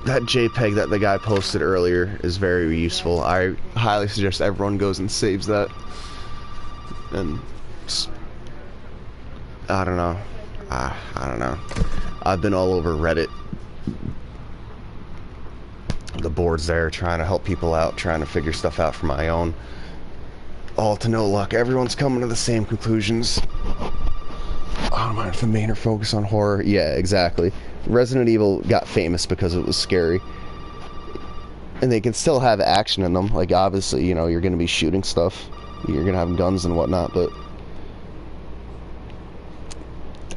JPEG that the guy posted earlier is very useful. I highly suggest everyone goes and saves that. And I don't know. I don't know. I've been all over Reddit. The boards there, trying to help people out, trying to figure stuff out for my own. All to no luck. Everyone's coming to the same conclusions. I don't mind if the main or focus on horror. Yeah, exactly. Resident Evil got famous because it was scary. And they can still have action in them. Like, obviously, you know, you're going to be shooting stuff. You're going to have guns and whatnot, but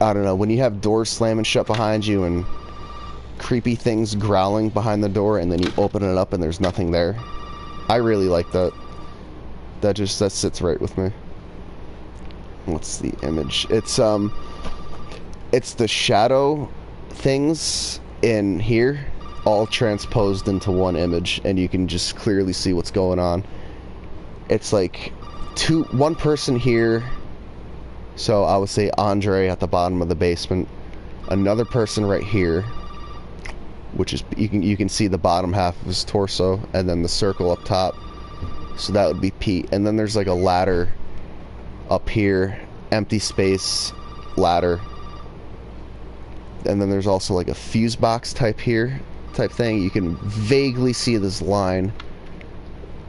I don't know. When you have doors slamming shut behind you and creepy things growling behind the door, and then you open it up and there's nothing there, I really like that. That sits right with me. What's the image? It's the shadow things in here all transposed into one image, and you can just clearly see what's going on. It's like one person here, so I would say Andre at the bottom of the basement, another person right here, which is you can see the bottom half of his torso, and then the circle up top, so that would be Pete. And then there's like a ladder up here, empty space, ladder, and then there's also like a fuse box type thing. You can vaguely see this line,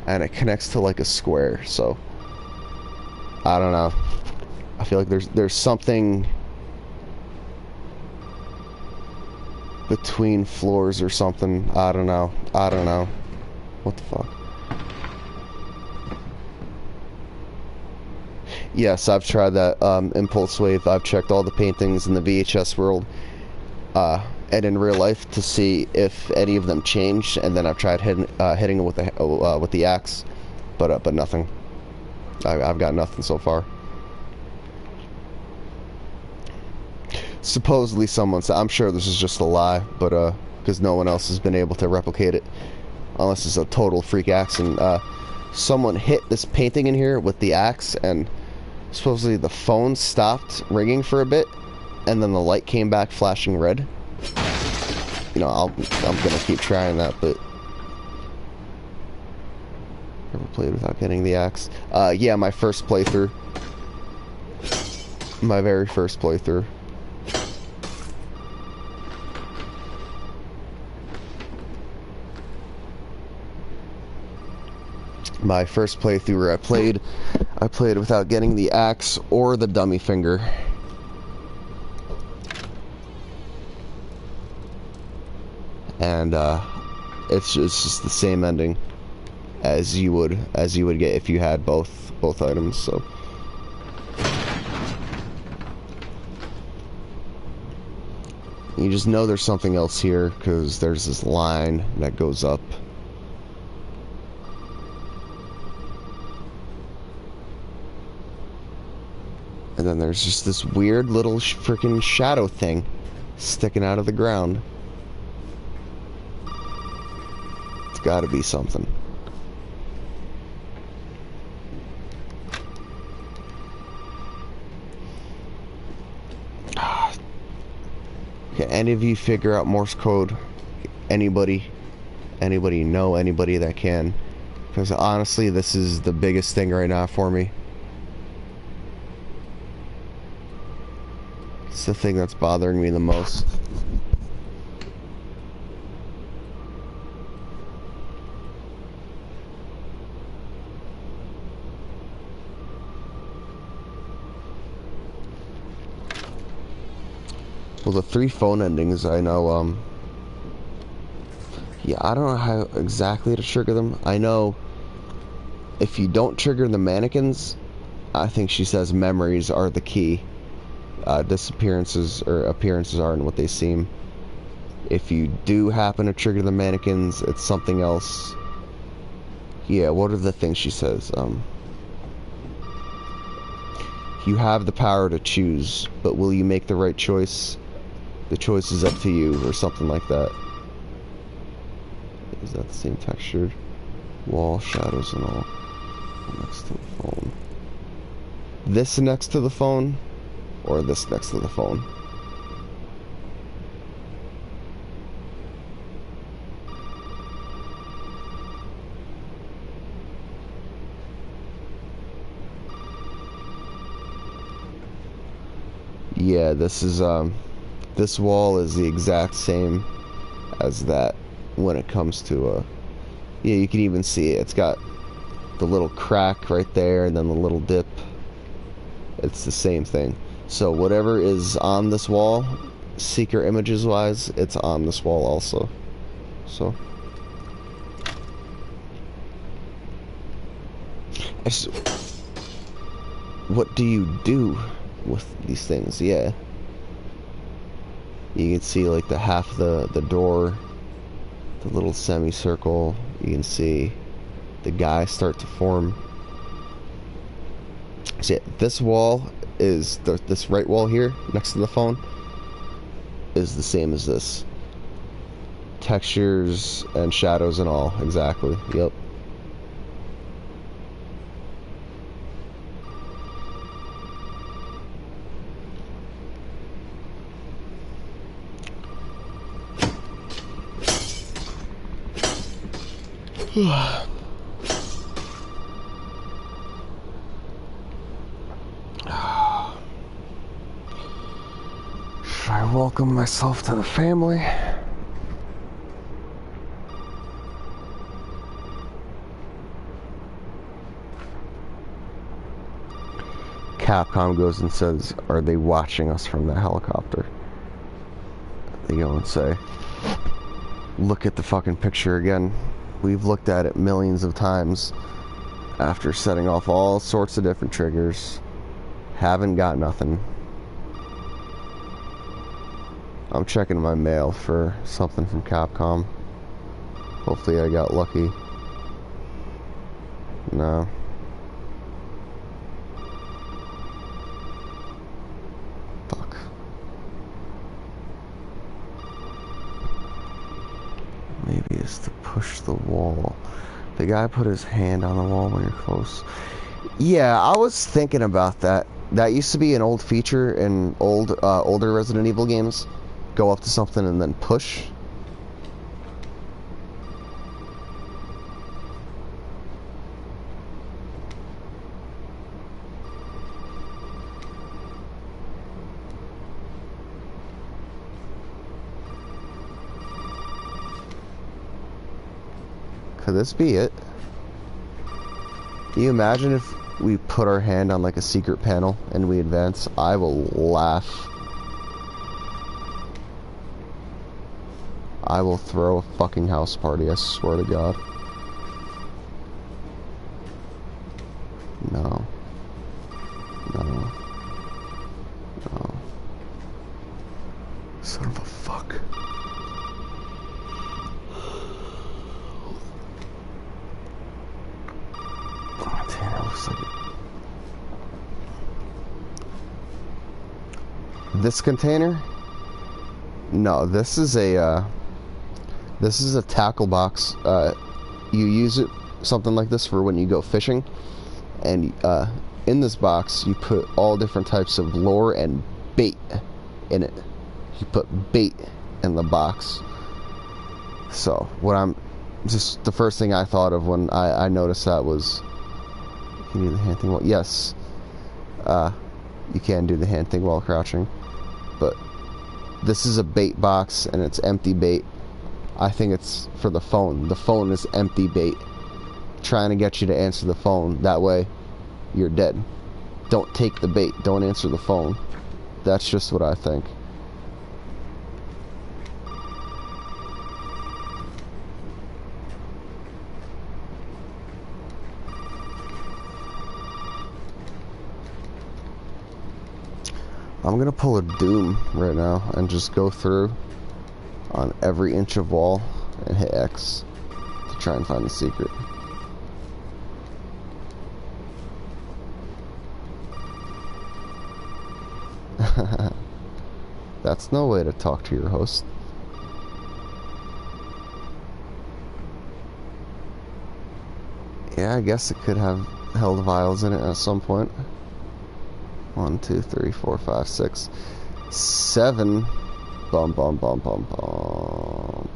and it connects to like a square. So I don't know, I feel like there's something between floors or something. I don't know. What the fuck? Yes, I've tried that Impulse Wave. I've checked all the paintings in the VHS world and in real life to see if any of them changed, and then I've tried hitting them with the axe, but nothing. I've got nothing so far. Supposedly someone said, I'm sure this is just a lie, but because no one else has been able to replicate it, unless it's a total freak accident. Someone hit this painting in here with the axe, and supposedly the phone stopped ringing for a bit, and then the light came back flashing red. You know, I'm gonna keep trying that, but Ever played without getting the axe? Yeah, my first playthrough. My very first playthrough. My first playthrough where I played without getting the axe or the dummy finger. And it's just the same ending as you would get if you had both items. So you just know there's something else here because there's this line that goes up. And then there's just this weird little freaking shadow thing sticking out of the ground. It's gotta be something. Can any of you figure out Morse code? Anybody know anybody that can? Because honestly, this is the biggest thing right now for me. It's the thing that's bothering me the most. Well, the 3 phone endings, I know, yeah, I don't know how exactly to trigger them. I know if you don't trigger the mannequins, I think she says memories are the key. Disappearances or appearances aren't what they seem. If you do happen to trigger the mannequins, it's something else. Yeah, what are the things she says? You have the power to choose, but will you make the right choice? The choice is up to you, or something like that. Is that the same textured wall, shadows and all next to the phone? This next to the phone? Or this next to the phone? Yeah, this is this wall is the exact same as that when it comes to yeah, you can even see it. It's got the little crack right there and then the little dip. It's the same thing. So whatever is on this wall, secret images wise, it's on this wall also. So what do you do with these things? Yeah, you can see like the half the door, the little semicircle. You can see the guy start to form. See, this wall is this right wall here next to the phone is the same as this. Textures and shadows and all, exactly. Yep. Should I welcome myself to the family? Capcom goes and says, "Are they watching us from the helicopter?" They go and say, "Look at the fucking picture again. We've looked at it millions of times after setting off all sorts of different triggers. Haven't got nothing." I'm checking my mail for something from Capcom. Hopefully I got lucky. No. Fuck. Maybe it's to push the wall. The guy put his hand on the wall when you're close. Yeah, I was thinking about that. That used to be an old feature in older Resident Evil games. Go up to something and then push. Could this be it? Can you imagine if we put our hand on like a secret panel and we advance? I will laugh. I will throw a fucking house party, I swear to God. No. No. No. Son of a fuck. Oh, damn, it looks like it. This container? No, this is a tackle box. You use it, something like this, for when you go fishing. And in this box, you put all different types of lure and bait in it. You put bait in the box. So, just the first thing I thought of when I noticed that was, can you do the hand thing? Well, yes, you can do the hand thing while crouching. But this is a bait box, and it's empty bait. I think it's for the phone. The phone is empty bait, trying to get you to answer the phone. That way, you're dead. Don't take the bait. Don't answer the phone. That's just what I think. I'm gonna pull a Doom right now and just go through on every inch of wall and hit X to try and find the secret. That's no way to talk to your host. Yeah, I guess it could have held vials in it at some point. 1, 2, 3, 4, 5, 6, 7. Bum, bum, bum, bum, bum.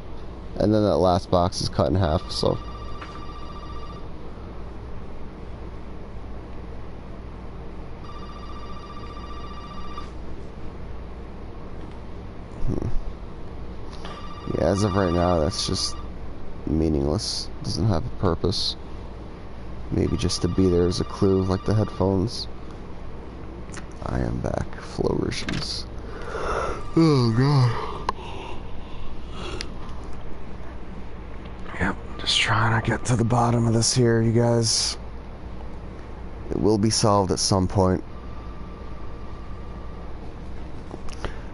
And then that last box is cut in half, so. Yeah, as of right now, that's just meaningless. Doesn't have a purpose. Maybe just to be there as a clue, like the headphones. I am back. Flourishes. Oh, God. Yep, just trying to get to the bottom of this here, you guys. It will be solved at some point.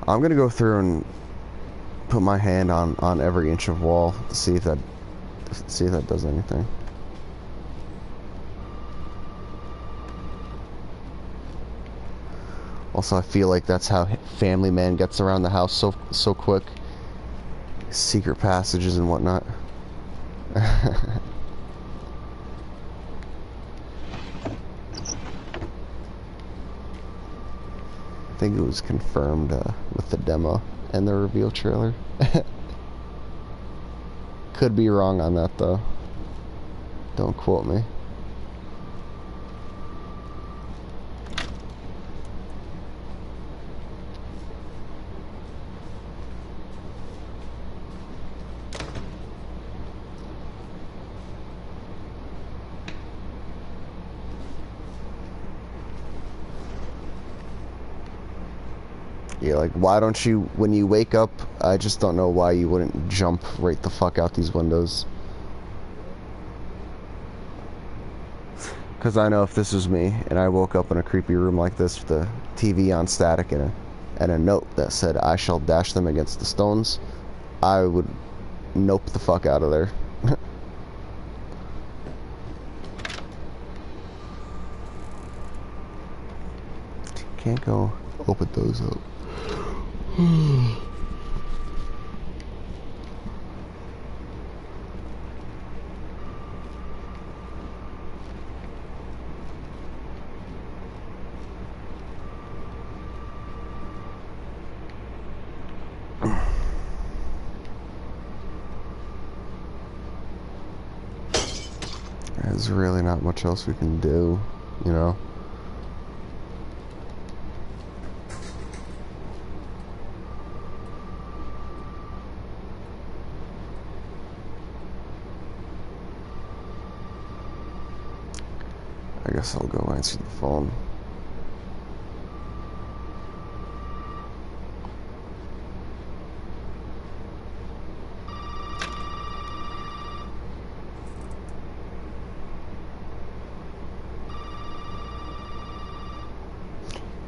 I'm gonna go through and put my hand on every inch of wall to see if that does anything. Also, I feel like that's how Family Man gets around the house so quick. Secret passages and whatnot. I think it was confirmed with the demo and the reveal trailer. Could be wrong on that though. Don't quote me. Yeah, like, why don't you, when you wake up, I just don't know why you wouldn't jump right the fuck out these windows. Because I know if this was me, and I woke up in a creepy room like this with the TV on static and a note that said, "I shall dash them against the stones," I would nope the fuck out of there. Can't go open those up. There's really not much else we can do, you know? I guess I'll go answer the phone.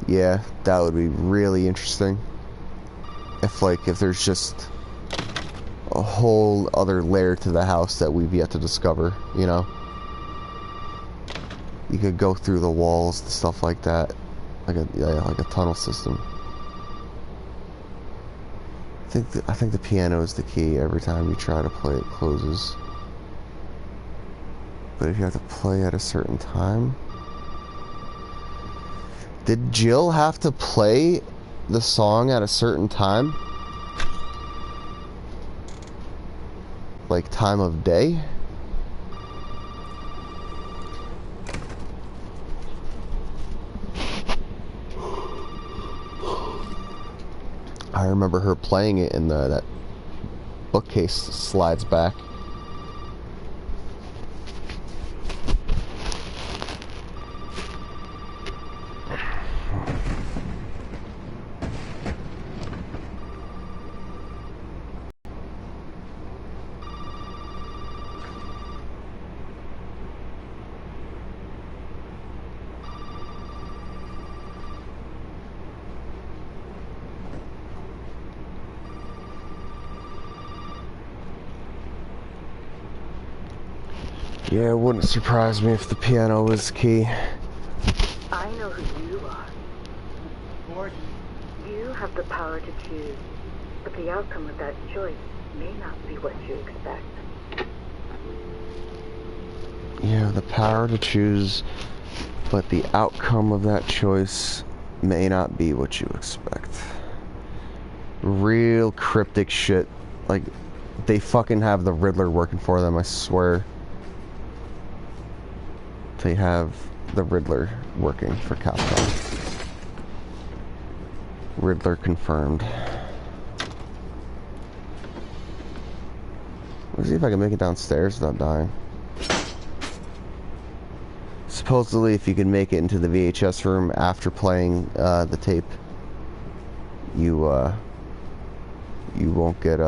Yeah, that would be really interesting. If there's just a whole other layer to the house that we've yet to discover, you know? You could go through the walls and stuff like that. Like a tunnel system. I think the piano is the key. Every time you try to play, it closes. But if you have to play at a certain time... Did Jill have to play the song at a certain time? Like time of day? I remember her playing it in that bookcase slides back. Yeah, it wouldn't surprise me if the piano was key. I know who you are. Gordon. You have the power to choose, but the outcome of that choice may not be what you expect. You have the power to choose, but the outcome of that choice may not be what you expect. Real cryptic shit. Like, they fucking have the Riddler working for them, I swear. They have the Riddler working for Capcom. Riddler confirmed. Let's see if I can make it downstairs without dying. Supposedly, if you can make it into the VHS room after playing the tape, you won't get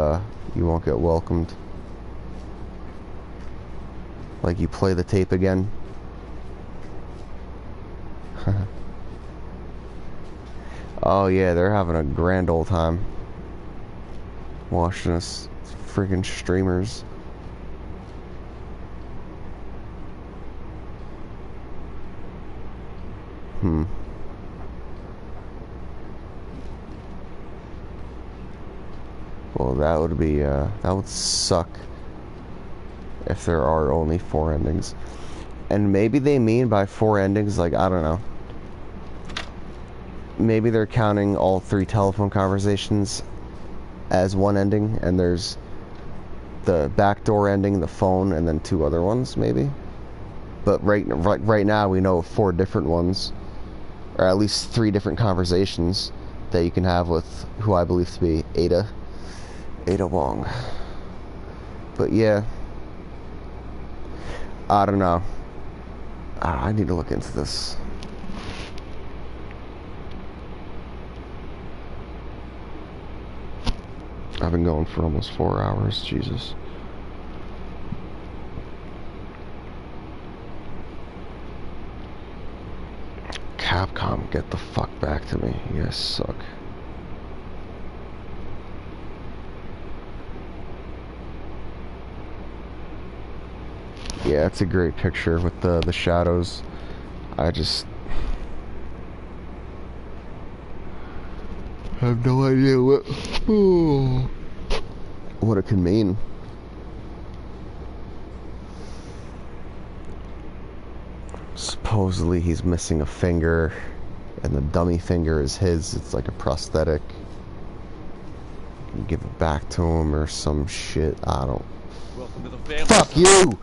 welcomed. Like, you play the tape again. Oh yeah, they're having a grand old time watching us freaking streamers. Well, that would suck if there are only 4 endings. And maybe they mean by 4 endings, like, I don't know. Maybe they're counting all 3 telephone conversations as one ending, and there's the backdoor ending, the phone, and then 2 other ones, maybe. But right now we know 4 different ones, or at least 3 different conversations that you can have with who I believe to be Ada Wong. But yeah, I don't know. I need to look into this. I've been going for almost 4 hours, Jesus. Capcom, get the fuck back to me. You guys suck. Yeah, it's a great picture with the shadows. I just have no idea what it can mean. Supposedly he's missing a finger, and the dummy finger is his. It's like a prosthetic. You give it back to him or some shit. I don't. Welcome to the family. Fuck you!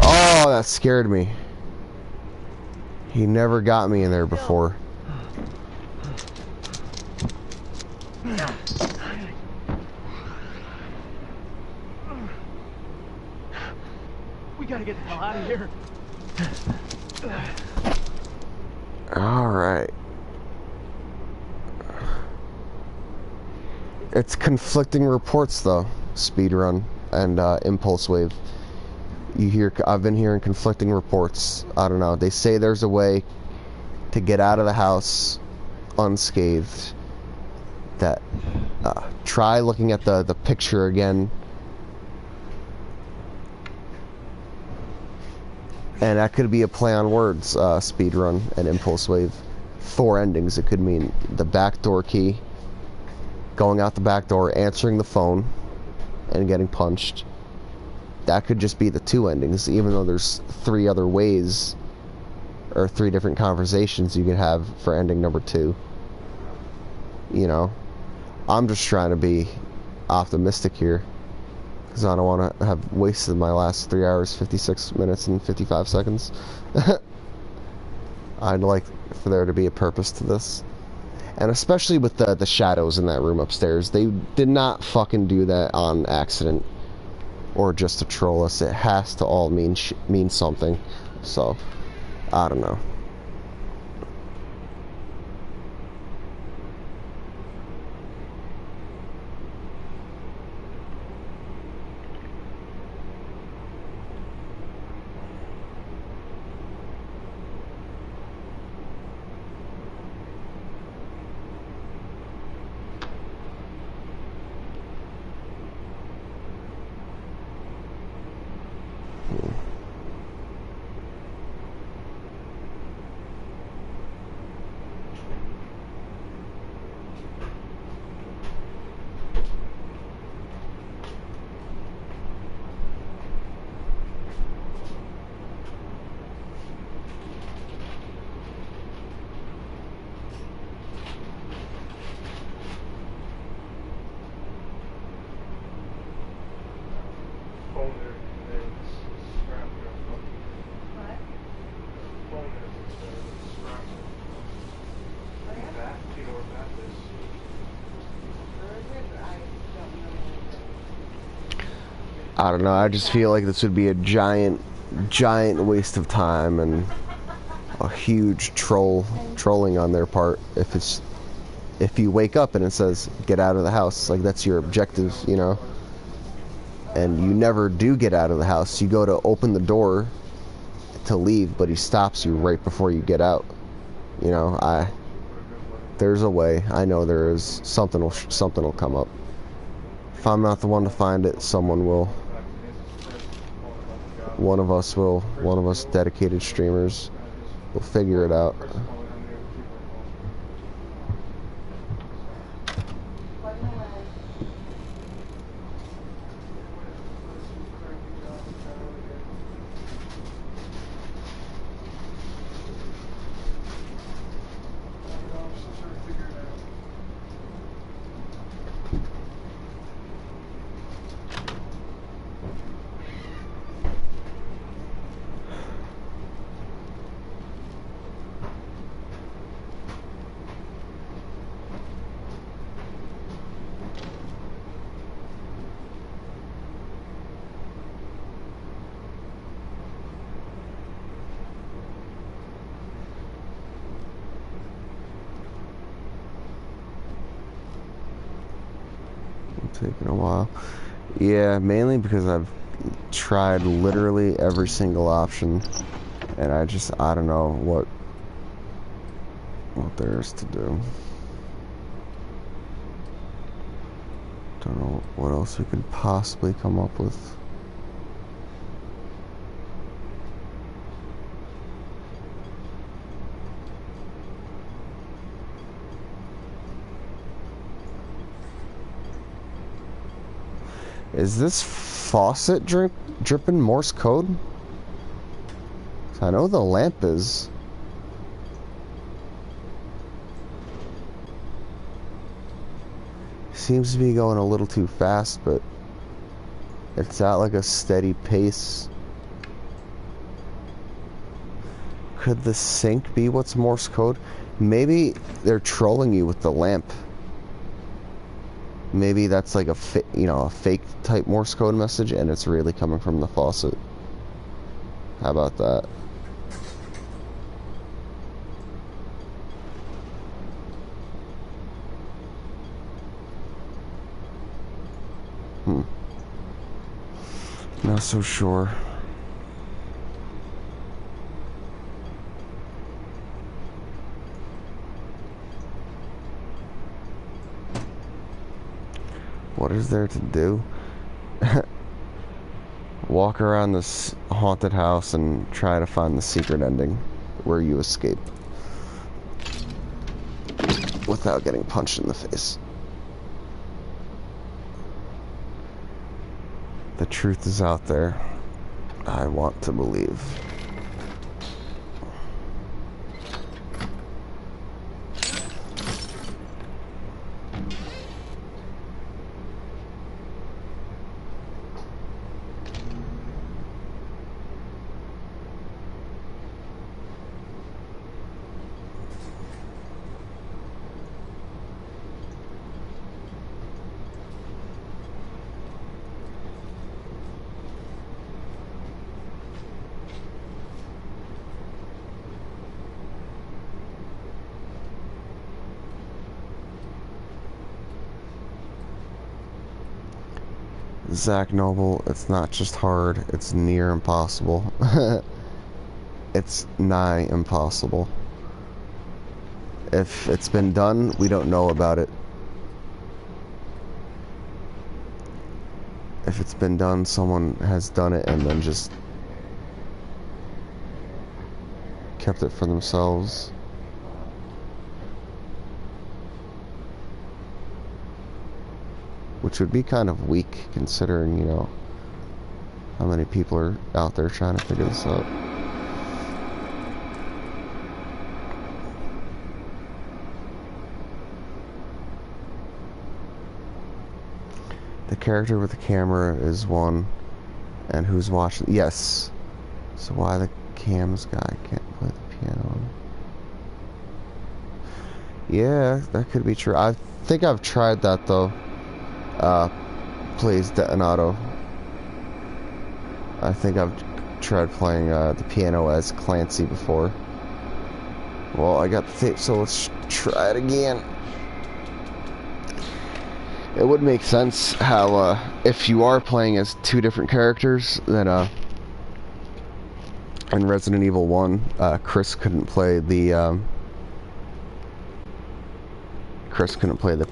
Oh, that scared me. He never got me in there before. We gotta get the hell out of here. Alright. It's conflicting reports though, speedrun and impulse wave. I've been hearing conflicting reports. I don't know. They say there's a way to get out of the house unscathed. That try looking at the picture again. And that could be a play on words, speedrun and impulse wave. 4 endings. It could mean the back door key, going out the back door, answering the phone, and getting punched. That could just be the 2 endings, even though there's 3 other ways, or 3 different conversations you could have for ending number 2. You know, I'm just trying to be optimistic here, because I don't want to have wasted my last 3 hours, 56 minutes, and 55 seconds. I'd like for there to be a purpose to this. And especially with the shadows in that room upstairs. They did not fucking do that on accident. Or just to troll us. It has to all mean something. So, I don't know. I don't know, I just feel like this would be a giant waste of time and a huge trolling on their part if you wake up and it says get out of the house, like that's your objective, you know, and you never do get out of the house. You go to open the door to leave, but he stops you right before you get out. You know, there's a way. I know there is. Something will come up. If I'm not the one to find it, someone will. One of us dedicated streamers will figure it out. Taking a while. Yeah, mainly because I've tried literally every single option, and I don't know what there is to do. Don't know what else we could possibly come up with. Is this faucet dripping Morse code? I know the lamp is. Seems to be going a little too fast, but it's at like a steady pace. Could the sink be what's Morse code? Maybe they're trolling you with the lamp. Maybe that's like a fake type Morse code message, and it's really coming from the faucet. How about that? Not so sure. What is there to do? Walk around this haunted house and try to find the secret ending where you escape without getting punched in the face. The truth is out there. I want to believe. Zach Noble, it's not just hard, it's near impossible. It's nigh impossible. If it's been done, we don't know about it. If it's been done, someone has done it and then just kept it for themselves. Which would be kind of weak, considering, you know, how many people are out there trying to figure this out. The character with the camera is one, and who's watching? Yes. So why the cams guy can't play the piano? Yeah, that could be true. I think I've tried that though. Plays Detonato. I think I've tried playing the piano as Clancy before. Well, I got the tape, so let's try it again. It would make sense how if you are playing as two different characters, then in Resident Evil 1, Chris couldn't play the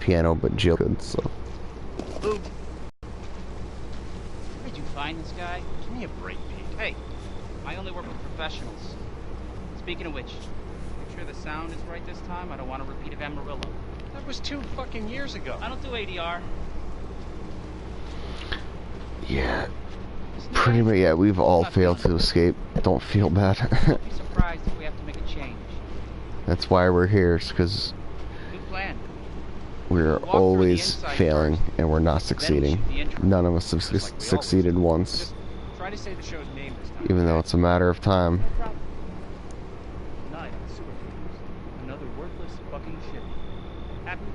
piano, but Jill could. So. Who? Where did you find this guy? Give me a break, Pete. Hey, I only work with professionals. Speaking of which, make sure the sound is right this time. I don't want a repeat of Amarillo. That was 2 fucking years ago. I don't do ADR. Yeah. Pretty much, yeah, we've all failed to escape. Don't feel bad. Don't be surprised if we have to make a change. That's why we're here, because Good plan. we're always failing and we're not succeeding. None of us have succeeded once, Just try to say the show's name this time. even though it's a matter of time. No problem. Tonight on Sewer Cruise, another worthless fucking shit. Happy?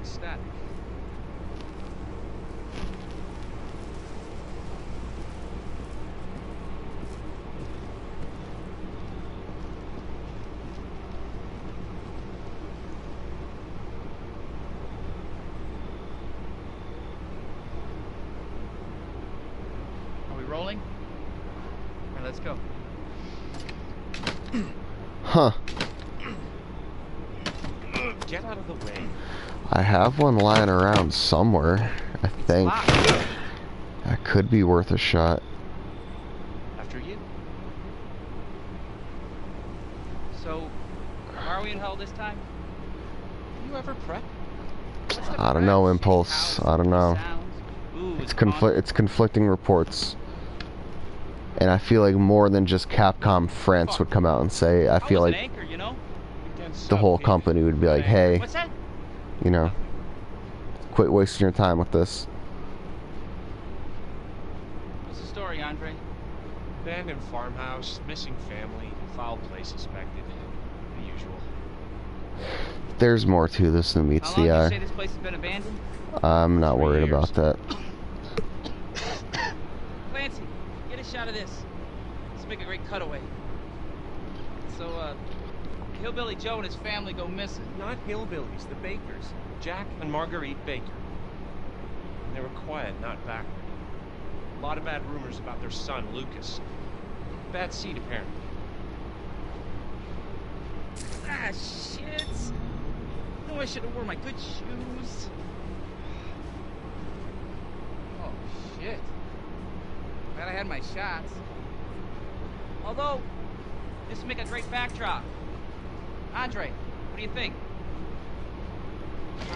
Ecstatic. Rolling? Alright, let's go. Huh. Get out of the way. I have one lying around somewhere, I think. That could be worth a shot. After you. So, why are we in hell this time? You ever prep? I don't know, Impulse. I don't know. It's conflicting reports. And I feel like more than just Capcom France would come out and say, I feel like anchor, you know? the whole company would be like, hey, What's that? you know, quit wasting your time with this. What's the story, Andre? Abandoned farmhouse, missing family, foul play suspected. The usual. There's more to this than meets How long the did you eye. say this place has been abandoned? I'm not worried about that. Clancy, get a shot of this. Let's make a great cutaway. So, Hillbilly Joe and his family go missing. Not hillbillies, the Bakers. Jack and Marguerite Baker. And they were quiet, not backward. A lot of bad rumors about their son, Lucas. Bad seed, apparently. Ah, shit. No, I should have worn my good shoes. Oh, shit. Glad I had my shots. Although, this would make a great backdrop. Andre, what do you think?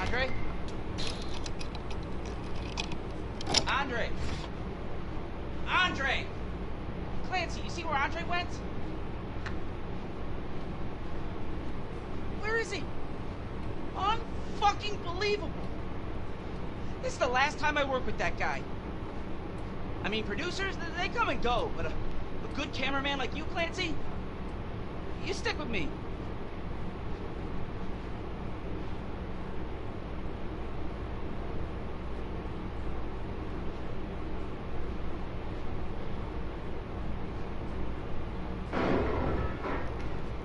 Andre? Andre! Andre! Clancy, you see where Andre went? Where is he? Unfucking believable. This is the last time I work with that guy. I mean, producers, they come and go, but a good cameraman like you, Clancy, you stick with me.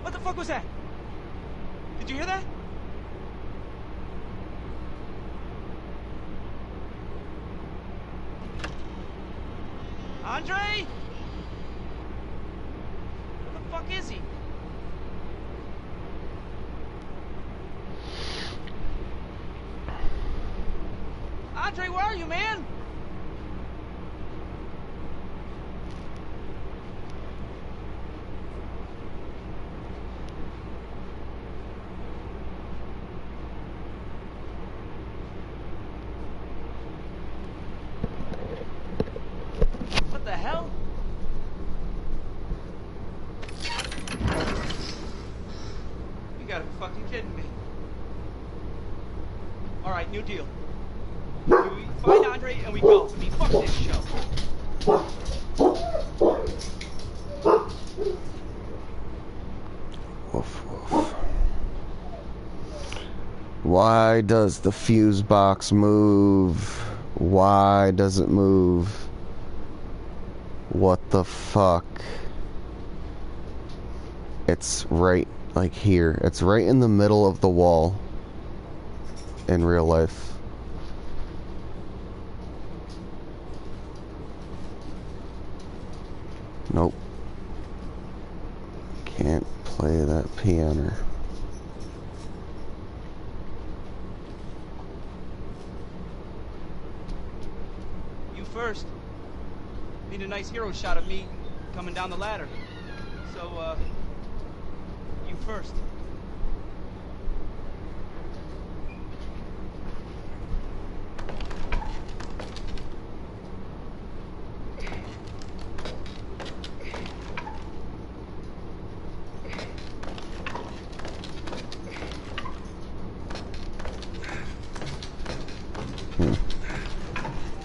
What the fuck was that? Did you hear that? Andre? Where the fuck is he? Andre, where are you, man? What the hell? You gotta be fucking kidding me. Alright, new deal. We find Andre and we go. I mean, fuck this show. Woof, woof. Why does the fuse box move? Why does it move? What the fuck? It's right, like here. It's right in the middle of the wall. In real life. Nope. Can't play that piano. You first. Need a nice hero shot of me coming down the ladder. So, you first.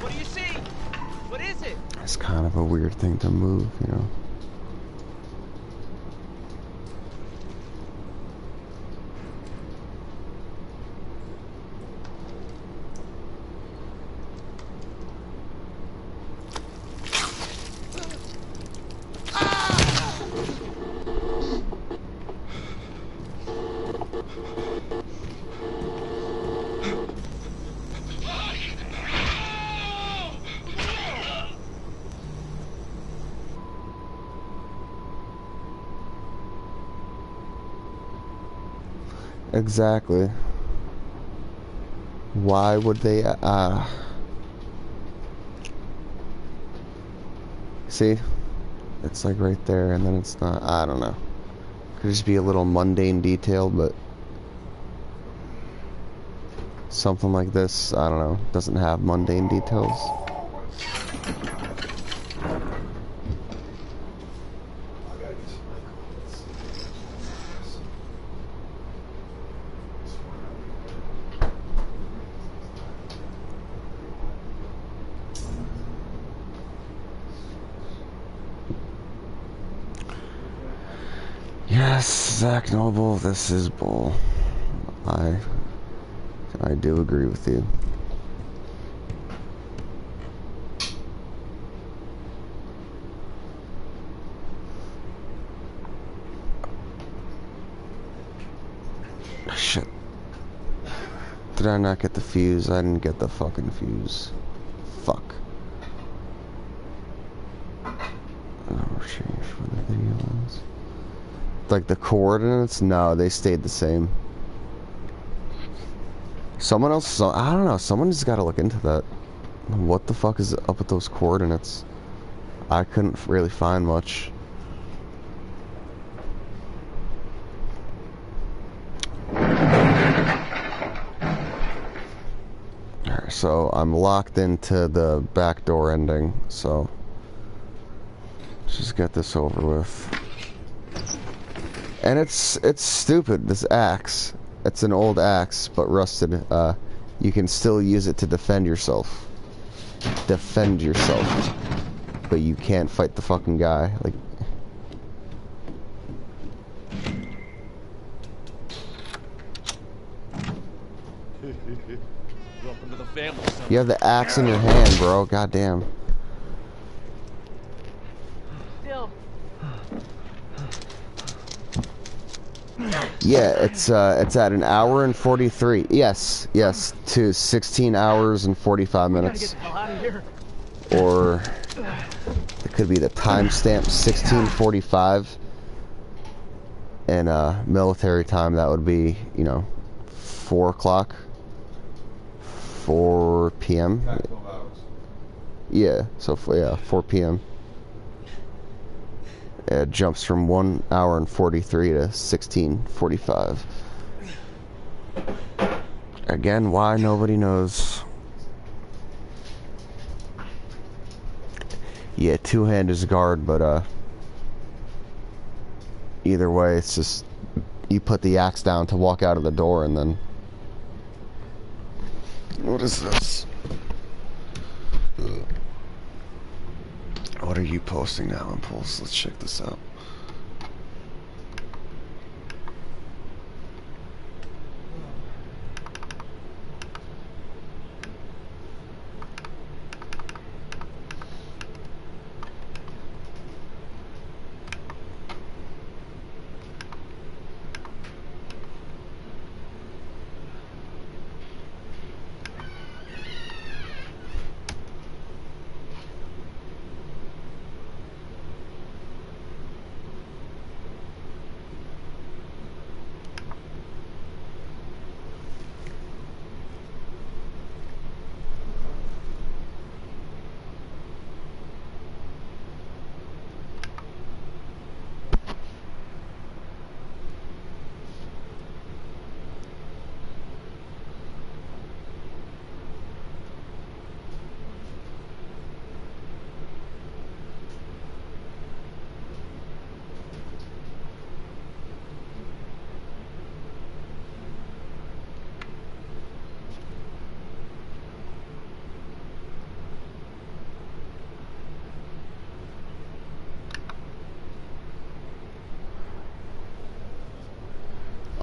What do you see? What is it? It's kind of a weird thing to move, you know. Exactly. Why would they, see? It's like right there and then it's not, I don't know. Could just be a little mundane detail, but something like this, I don't know, doesn't have mundane details. Yes, Zach Noble, this is bull. I do agree with you. Shit. Did I not get the fuse? I didn't get the fucking fuse. fuck. Change for the video ones. Like the coordinates? No, they stayed the same. Someone else, I don't know, someone's got to look into that. What the fuck is up with those coordinates? I couldn't really find much. Alright, so I'm locked into the back door ending, so let's just get this over with. And it's stupid, this axe. It's an old axe, but rusted. You can still use it to defend yourself. Defend yourself. But you can't fight the fucking guy. Like, Welcome to the family, son. you have the axe in your hand, bro. Goddamn. Still. Yeah, it's at an hour and 43. Yes, to 16 hours and 45 minutes. Get the hell out of here. Or it could be the timestamp 16:45. And military time, that would be, 4 o'clock. 4 p.m. 12 hours. Yeah, so yeah, 4 p.m. It jumps from 1 hour and 43 to 16:45. Again, why nobody knows. Yeah, two-hand is guard, but either way, it's just you put the axe down to walk out of the door, and then what is this? What are you posting now, Impulse? Let's check this out.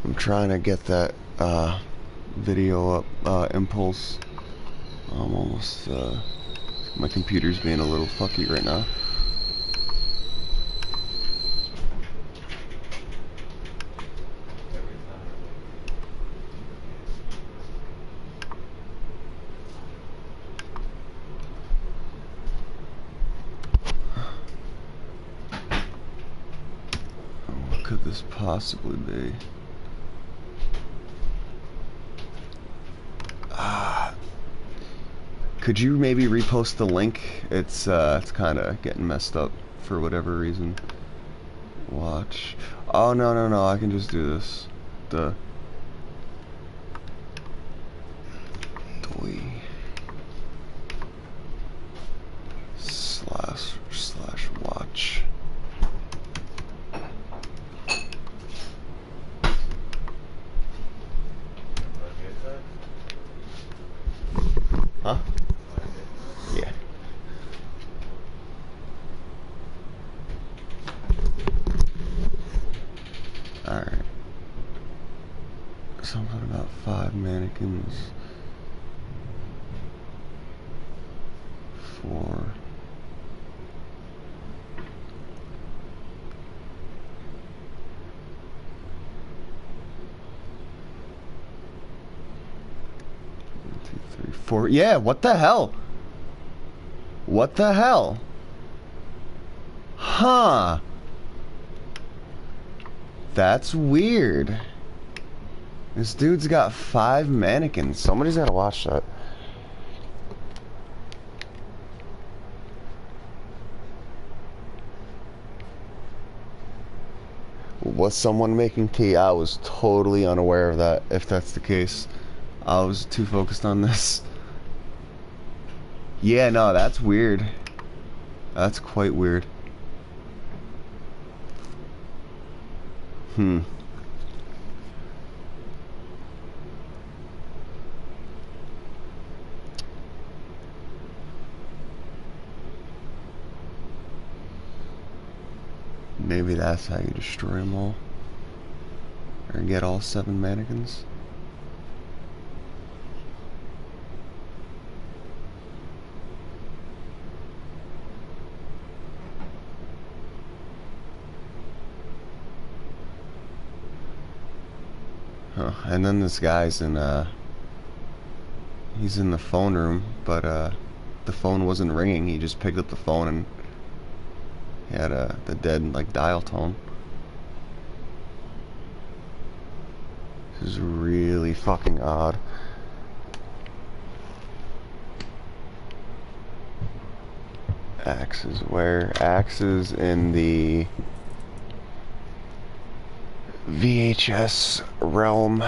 I'm trying to get that video up, Impulse. I'm almost, my computer's being a little fucky right now. What could this possibly be? Could you maybe repost the link? It's kind of getting messed up for whatever reason. Watch. Oh, no, I can just do this. The toy slash watch. Huh? Yeah. Alright. Something about 5 mannequins. 4. One, 2, 3, 4. Yeah, what the hell? What the hell? Huh. That's weird. This dude's got 5 mannequins. Somebody's gotta watch that. Was someone making tea? I was totally unaware of that, if that's the case. I was too focused on this. Yeah, no, that's weird. That's quite weird. Maybe that's how you destroy them all. Or get all 7 mannequins. Huh. And then this guy's in he's in the phone room, but the phone wasn't ringing. He just picked up the phone and he had the dead like dial tone. This is really fucking odd. Axes where? Axes in the VHS realm.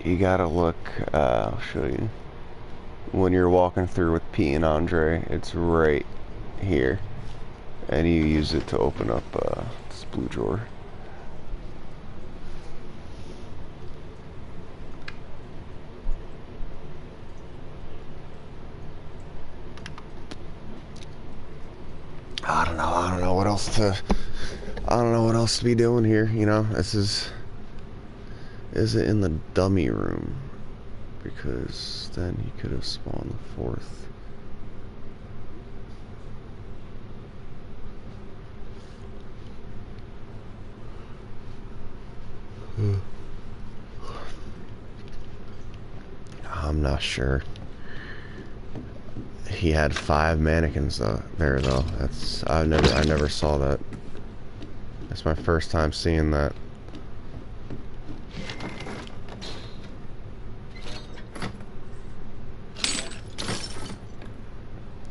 You gotta look, I'll show you. When you're walking through with Pete and Andre, it's right here. And you use it to open up this blue drawer. I don't know what else to be doing here, you know. This is it in the dummy room? Because then he could have spawned the 4th. I'm not sure. He had 5 mannequins there though. I never saw that. That's my first time seeing that.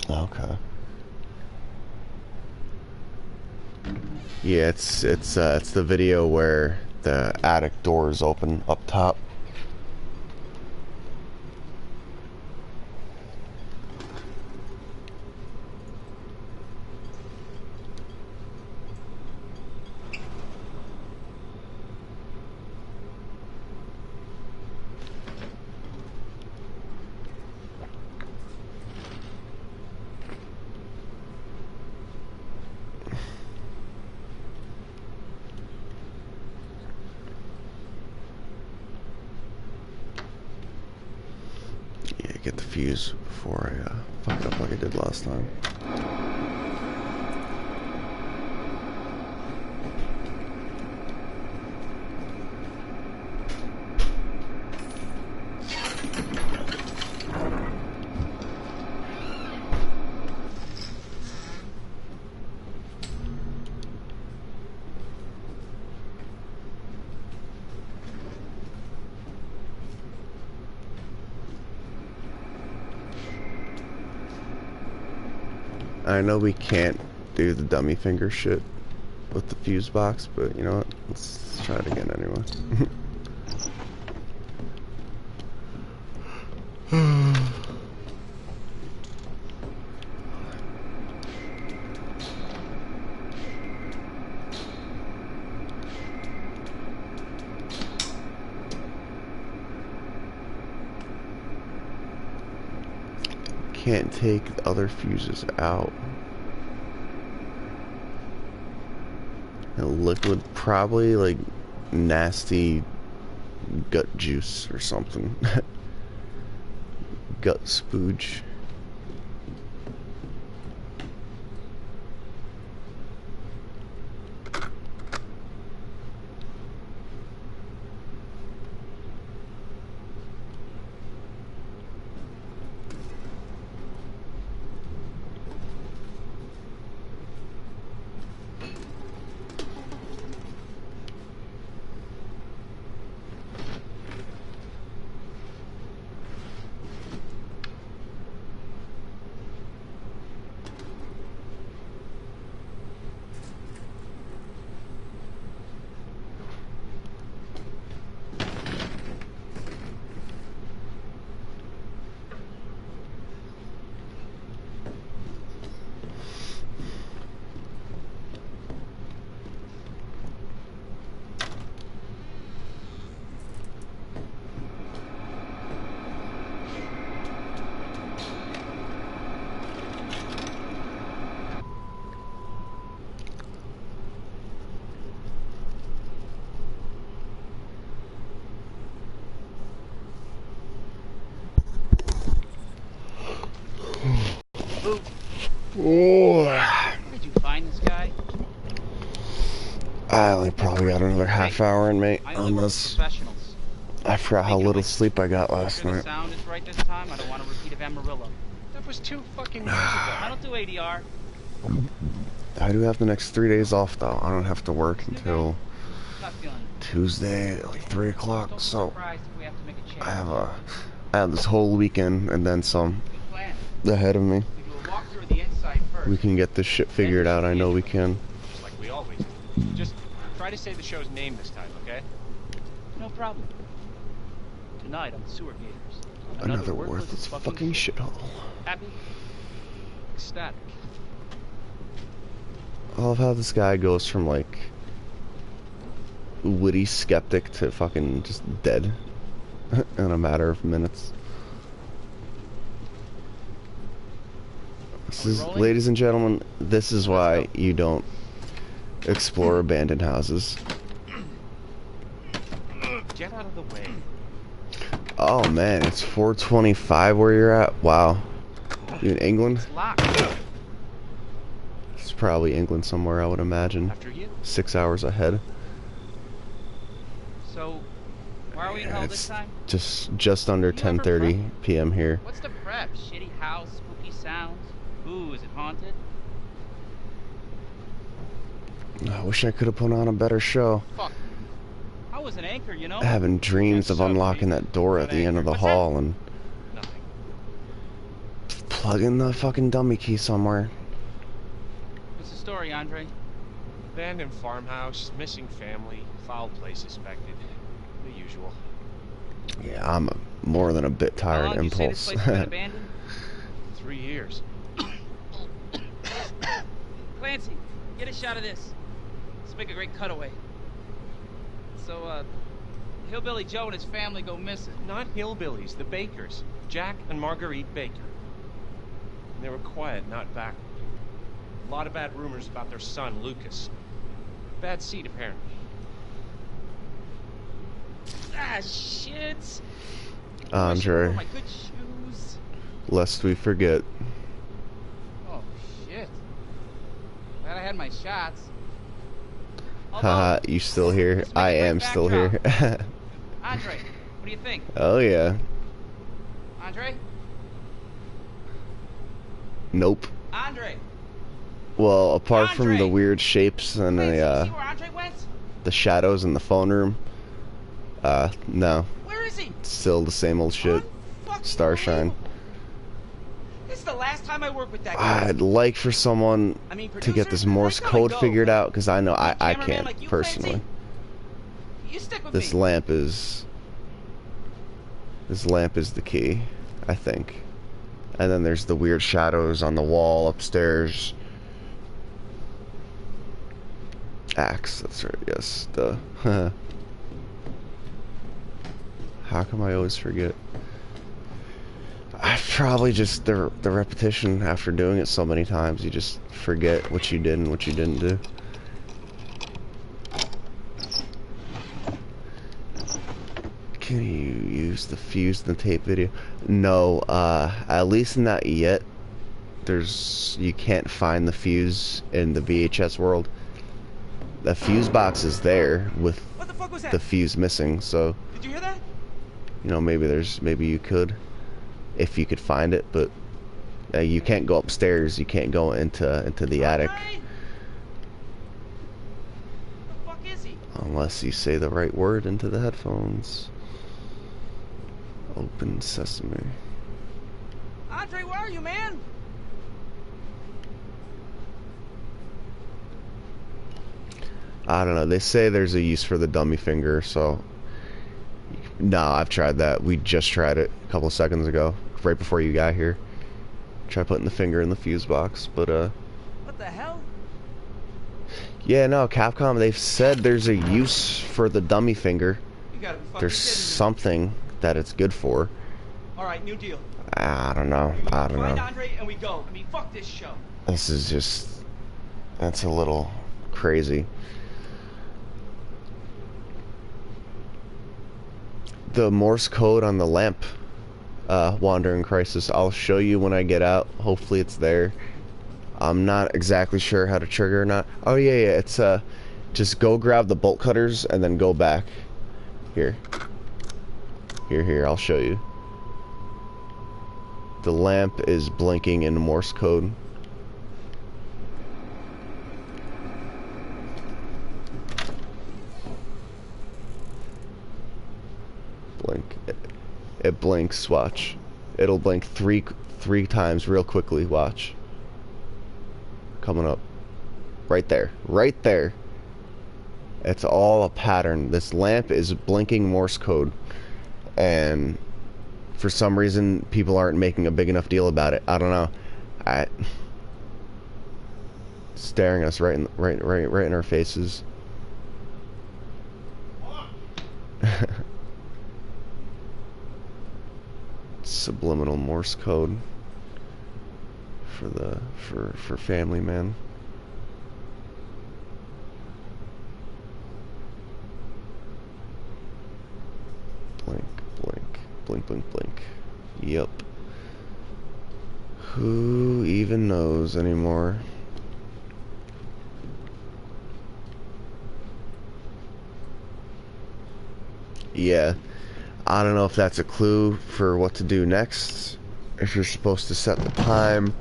Okay. Yeah, it's the video where the attic door is open up top. Get the fuse before I fuck up like I did last time. I know we can't do the dummy finger shit with the fuse box, but you know what? Let's try it again anyway. Can't take the other fuses out. And liquid, probably like nasty gut juice or something. Gut spooge. Oh. Where did you find this guy? I only probably got another half hour in me I on only work with this. professionals. I forgot how little sleep I got last Sure the night. sound is right this time. I don't want to repeat of Amarillo. That was 2 fucking years ago. I don't do ADR. I do have the next 3 days off though. I don't have to work until Not feeling it. Tuesday, like 3 o'clock. Don't be So surprised if we have to make a change. I have this whole weekend and then some Good plan. ahead of me. We do a walkthrough of the inside first. We can get this shit figured out. I know we can. Just like we always do. Just try to say the show's name this time, okay? No problem. Tonight on Sewer Gators. Another worthless fucking shithole. Happy? Ecstatic. I love how this guy goes from like witty skeptic to fucking just dead in a matter of minutes. This is, ladies and gentlemen, this is why you don't explore abandoned houses. Get out of the way. Oh man, it's 4:25 where you're at. Wow, you in England? It's locked. It's probably England somewhere, I would imagine. After you. 6 hours ahead. So, why are we in hell this It's time? just under You ever 10:30 p.m. here. What's the prep? Shitty house, spooky sounds. Ooh, is it haunted? I wish I could have put on a better show. Fuck. I was an anchor, you know? Having dreams of unlocking that door at the end of the What's hall and Nothing. plugging the fucking dummy key somewhere. What's the story, Andre? Abandoned farmhouse, missing family, foul play suspected. The usual. Yeah, I'm more than a bit How tired. long do you say Impulse. this place has been abandoned? 3 years. Clancy, get a shot of this. Let's make a great cutaway. So, Hillbilly Joe and his family go missing. Not hillbillies, the Bakers. Jack and Marguerite Baker. And they were quiet, not backward. A lot of bad rumors about their son, Lucas. Bad seed, apparently. Ah, shit. Andre, My good shoes. lest we forget. Oh, shit. Glad I had my shots. Haha, you still here? let's make I a great am still here. Andre, what do you think? Oh yeah. Andre? Nope. Andre! Well, apart from Andre! the weird shapes and Clancy, you the see where Andre went? shadows in the phone room, no. Where is he? Still the same old shit. Starshine. This is the last time I work with that guy. I'd like for someone I mean, to get this producer, Morse I come and code go, figured but out, because I know I cameraman can't like you, personally. Clancy? You stick with This me. lamp is the key, I think. And then there's the weird shadows on the wall upstairs. Axe, that's right, yes. The how come I always forget? I probably just the repetition after doing it so many times, you just forget what you did and what you didn't do. Can you use the fuse in the tape video? No, at least not yet. You can't find the fuse in the VHS world. The fuse box is there with What the fuck was that? the fuse missing, so Did you hear that? you know, maybe you could, if you could find it, but you can't go upstairs. You can't go into the attic Andre? The fuck is he? unless you say the right word into the headphones. Open sesame. Andre, where are you, man? I don't know. They say there's a use for the dummy finger, so no, I've tried that. We just tried it a couple of seconds ago, right before you got here. Try putting the finger in the fuse box, but What the hell? yeah, no, Capcom, they've said there's a use for the dummy finger. You gotta be fucking There's kidding me. something that it's good for. Alright, new deal. I don't know. I don't Find know. Andre and we go. I mean, fuck this show. This is just, that's a little crazy. The Morse code on the lamp, Wandering Crisis, I'll show you when I get out. Hopefully it's there. I'm not exactly sure how to trigger or not. Oh yeah, yeah, it's just go grab the bolt cutters and then go back. Here. Here, I'll show you. The lamp is blinking in Morse code. Blink. It blinks, watch. It'll blink three times real quickly, watch. Coming up. Right there. Right there. It's all a pattern. This lamp is blinking Morse code. And for some reason, people aren't making a big enough deal about it. I don't know. Staring us right in our faces. Subliminal Morse code for family, man. Blink, blink, blink, blink, blink. Yep. Who even knows anymore? Yeah. I don't know if that's a clue for what to do next. If you're supposed to set the time.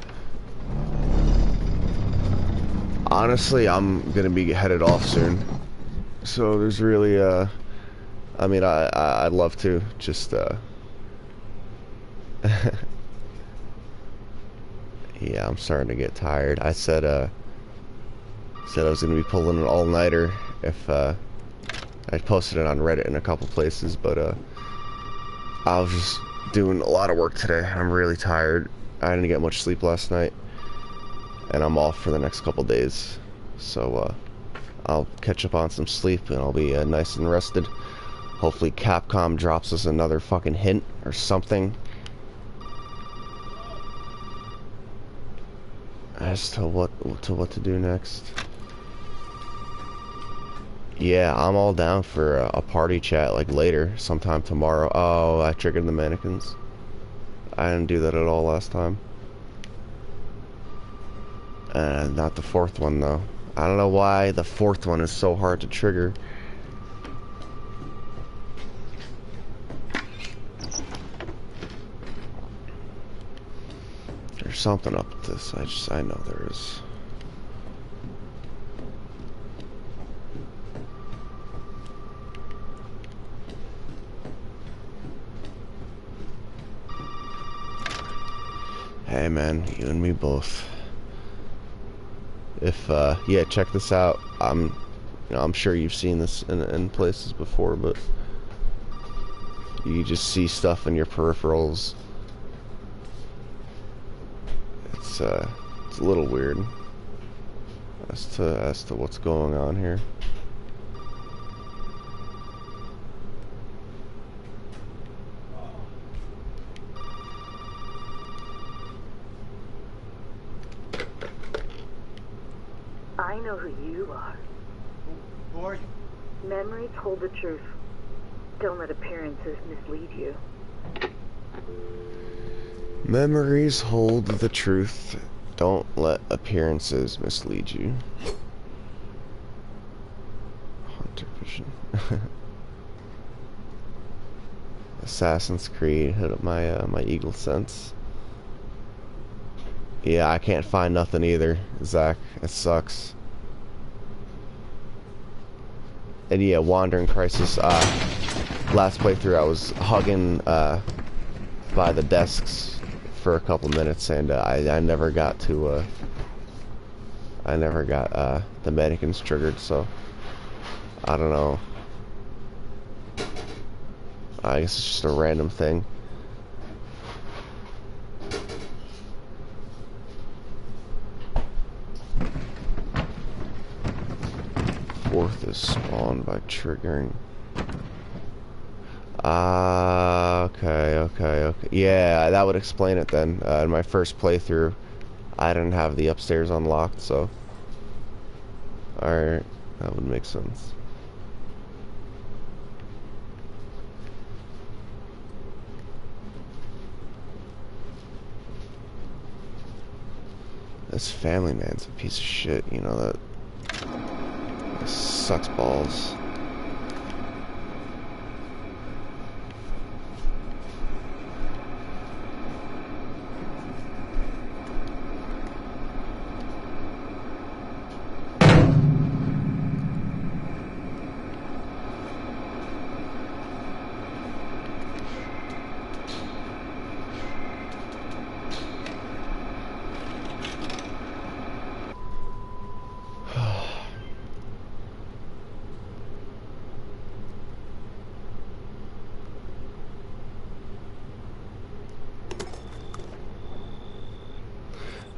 Honestly, I'm gonna be headed off soon. So there's really, I mean, I'd love to just, yeah, I'm starting to get tired. I said I was gonna be pulling an all-nighter if, I posted it on Reddit in a couple places, but, I was just doing a lot of work today. I'm really tired. I didn't get much sleep last night. And I'm off for the next couple days. So, I'll catch up on some sleep and I'll be nice and rested. Hopefully Capcom drops us another fucking hint or something. As to what to do next. Yeah, I'm all down for a party chat, like later, sometime tomorrow. Oh, I triggered the mannequins. I didn't do that at all last time. Not the fourth one, though. I don't know why the fourth one is so hard to trigger. There's something up with this. I know there is. Hey man, you and me both. If yeah, check this out. I'm sure you've seen this in places before, but you just see stuff in your peripherals. It's a little weird as to what's going on here. I know who you are. Who are you? Memories hold the truth. Don't let appearances mislead you. Memories hold the truth. Don't let appearances mislead you. Hunter vision. Assassin's Creed hit up my my eagle sense. Yeah, I can't find nothing either, Zach. It sucks. And yeah, Wandering Crisis. Last playthrough, I was hugging by the desks for a couple minutes, and I never got to. I never got the mannequins triggered, so I don't know. I guess it's just a random thing. Fourth is spawned by triggering. Okay. Yeah, that would explain it then. In my first playthrough, I didn't have the upstairs unlocked, so. Alright, that would make sense. This family man's a piece of shit, you know that. Sucks balls.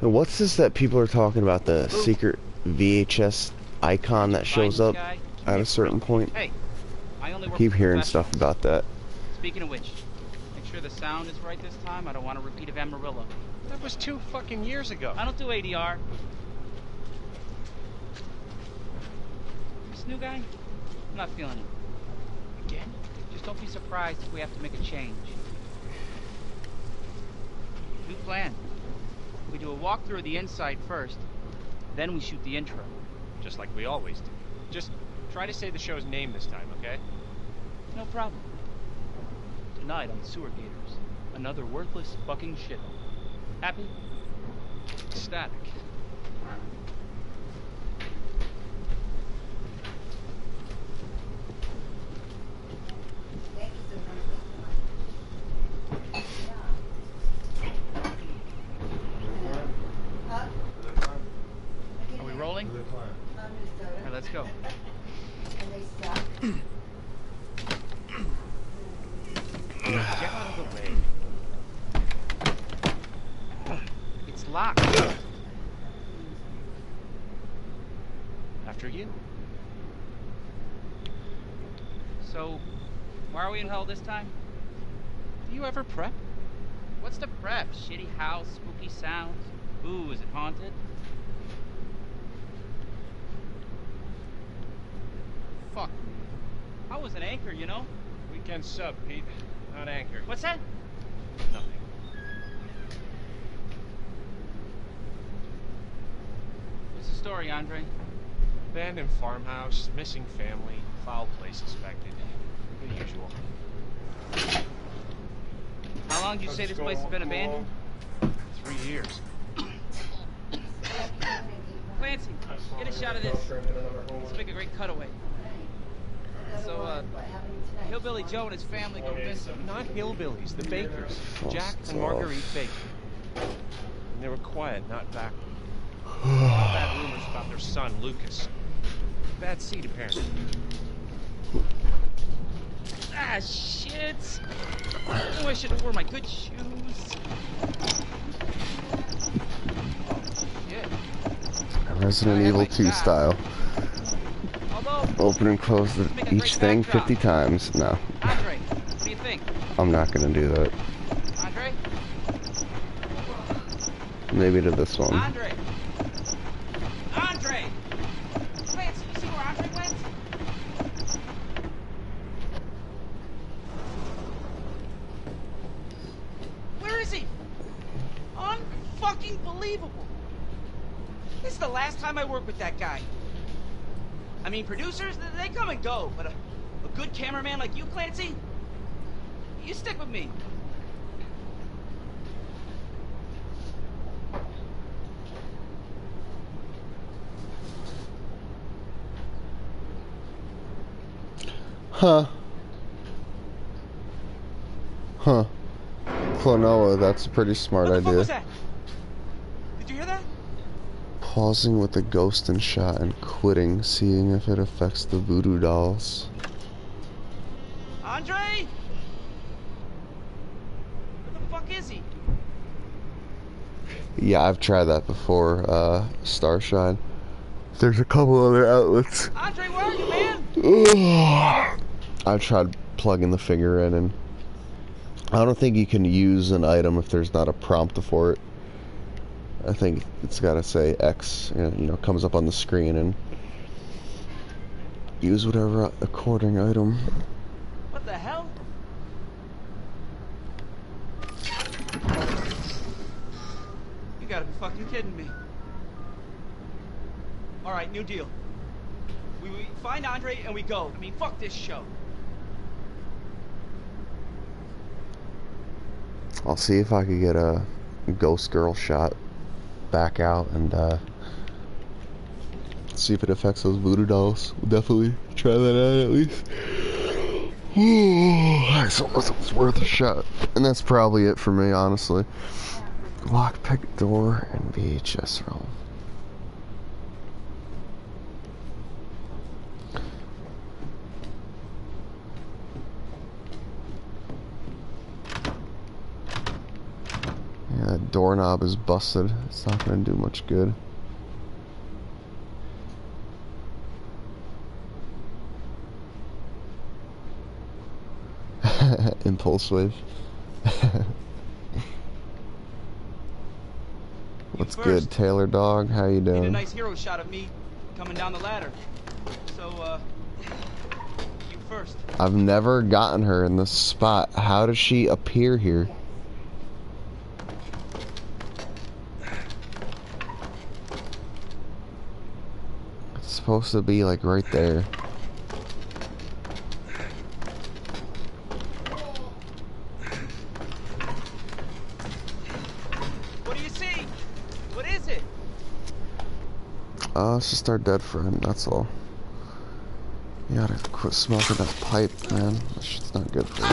And what's this that people are talking about, the secret VHS icon that shows up at a certain point? Hey, I only I work keep with hearing stuff professionals. about that. Speaking of which, make sure the sound is right this time. I don't want a repeat of Amarillo. That was 2 fucking years ago. I don't do ADR. This new guy, I'm not feeling it. Again? Just don't be surprised if we have to make a change. New plan. We do a walkthrough of the inside first, then we shoot the intro. Just like we always do. Just try to say the show's name this time, okay? No problem. Tonight on Sewer Gators, another worthless fucking shit. Happy? Static. Are we rolling? All right, let's go. Get out of the way. It's locked. After you. So, why are we in hell this time? Do you ever prep? What's the prep? Shitty house, spooky sounds? Ooh, is it haunted? Fuck. I was an anchor, you know? Weekend sub, Pete. Not anchor. What's that? Nothing. What's the story, Andre? Abandoned farmhouse, missing family, foul play suspected. The usual. How long do you say this place has been abandoned? 3 years. Clancy, get a shot of this. Let's make a great cutaway. So, Hillbilly Joe and his family go missing. Not hillbillies, the Bakers. Jack and off. Marguerite Baker. And they were quiet, not backward. All bad rumors about their son, Lucas. Bad seed, apparently. Ah, shit! Oh, I should have worn my good shoes. Shit. Resident Evil 2 style. Although, Open and close each thing 50 times. No, Andre, what do you think? I'm not gonna do that. Andre? Maybe to this one. Andre! Andre! Clancy, you see where Andre went? Where is he? Unfucking believable! This is the last time I work with that guy. I mean, producers, they come and go, but a good cameraman like you, Clancy, you stick with me. Huh. Huh. Clonoa, that's a pretty smart What the fuck was idea. that? Did you hear that? Pausing with the ghost in shot and quitting, seeing if it affects the voodoo dolls. Andre? Where the fuck is he? Yeah, I've tried that before, Starshine. There's a couple other outlets. Andre, where are you, man? I've tried plugging the finger in, and I don't think you can use an item if there's not a prompt for it. I think it's got to say X, you know, comes up on the screen, and use whatever according item. What the hell? You gotta be fucking kidding me. All right, new deal. We find Andre and we go. I mean, fuck this show. I'll see if I could get a ghost girl shot back out and see if it affects those voodoo dolls. We'll definitely try that out at least. So it's worth a shot. And that's probably it for me, honestly. Lockpick door and VHS room. Yeah, that doorknob is busted. It's not gonna do much good. Impulse wave. What's good, Taylor dog? How you doing? Need a nice hero shot of me coming down the ladder. So, you first. I've never gotten her in this spot. How does she appear here? It's supposed to be like right there. What do you see? What is it? It's just our dead friend, that's all. You gotta quit smoking that pipe, man. That shit's not good for you.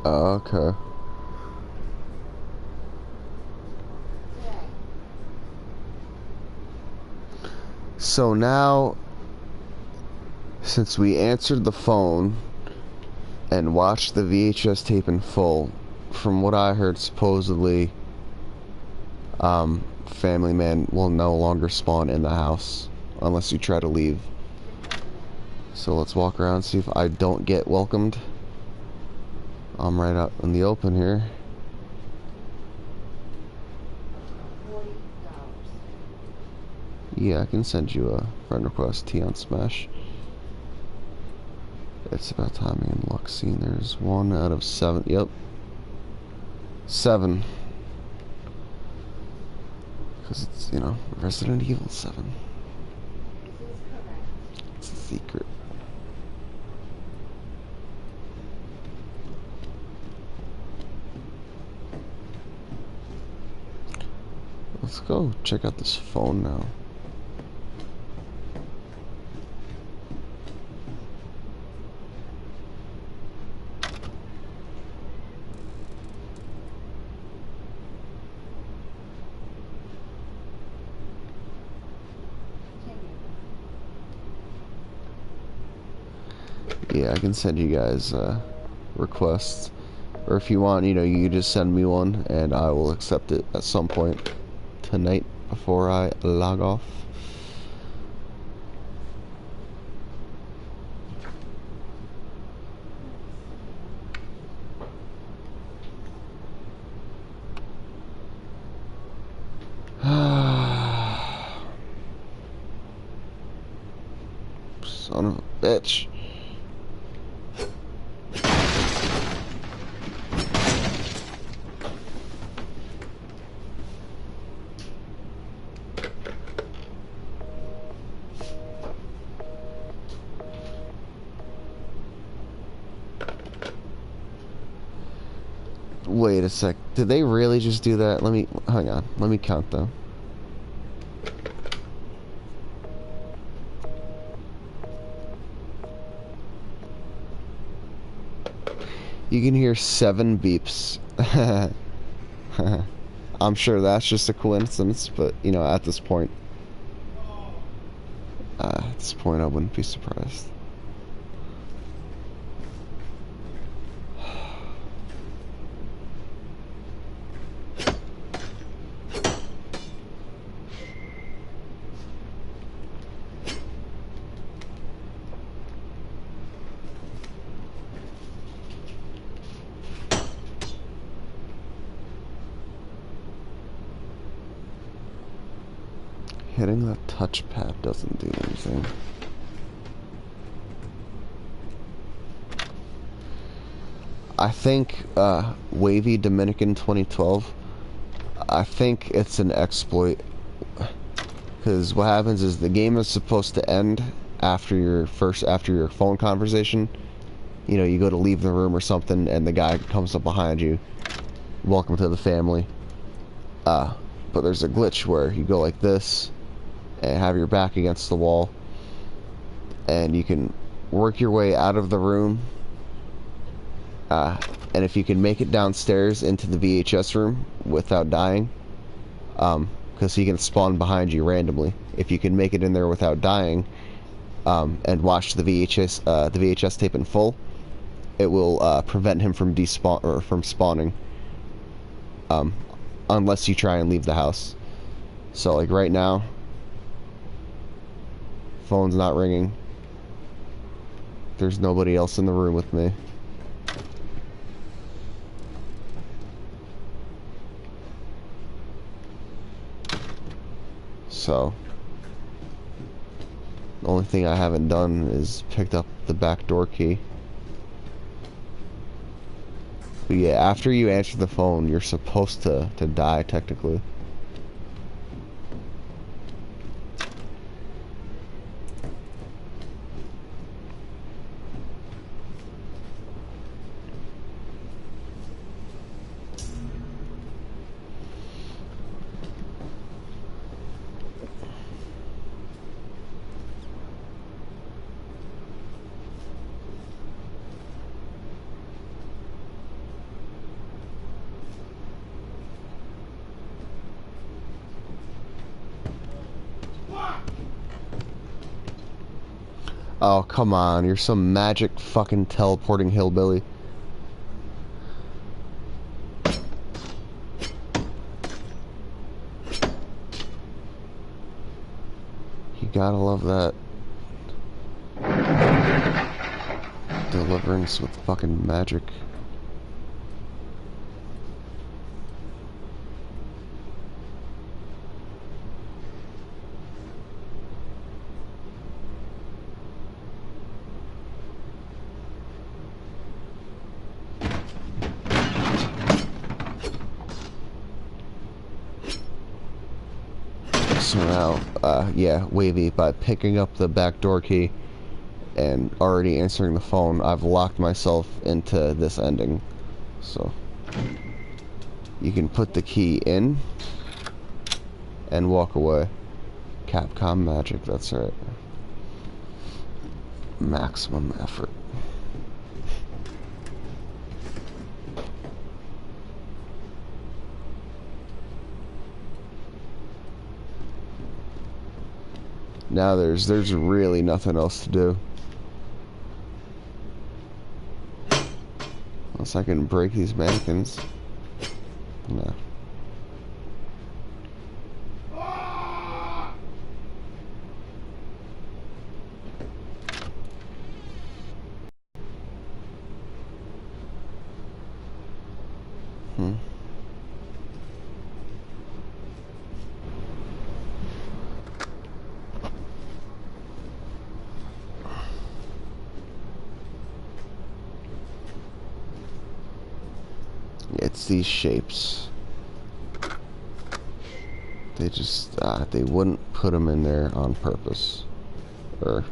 Okay. So now, since we answered the phone and watched the VHS tape in full, from what I heard, supposedly, Family Man will no longer spawn in the house unless you try to leave. So let's walk around and see if I don't get welcomed. I'm right out in the open here. Yeah, I can send you a friend request, T on Smash. It's about timing and luck. Scene. There's 1 out of 7. Yep. 7. Because it's, you know, Resident Evil 7. It's a secret. Let's go check out this phone now. Yeah, I can send you guys requests, or if you want, you know, you can just send me one and I will accept it at some point tonight before I log off. Son of a bitch. Wait a sec. Did they really just do that? Let me... Hang on. Let me count them. You can hear 7 beeps. I'm sure that's just a coincidence, but, you know, at this point... I wouldn't be surprised. Hitting the touchpad doesn't do anything. I think Wavy Dominican 2012, I think it's an exploit, because what happens is the game is supposed to end after your phone conversation. You know, you go to leave the room or something and the guy comes up behind you, welcome to the family. But there's a glitch where you go like this and have your back against the wall, and you can work your way out of the room, and if you can make it downstairs into the VHS room without dying, because he can spawn behind you randomly. If you can make it in there without dying, and watch the VHS tape in full, it will prevent him from spawning, unless you try and leave the house. So like right now, phone's not ringing. There's nobody else in the room with me. So the only thing I haven't done is picked up the back door key. But yeah, after you answer the phone, you're supposed to die, technically. Oh, come on. You're some magic fucking teleporting hillbilly. You gotta love that. Deliverance with fucking magic. So now, yeah, Wavy, by picking up the back door key and already answering the phone, I've locked myself into this ending. So you can put the key in and walk away. Capcom magic, that's right. Maximum effort. Now there's really nothing else to do. Unless I can break these mannequins. No. It's these shapes. They just, they wouldn't put them in there on purpose. Or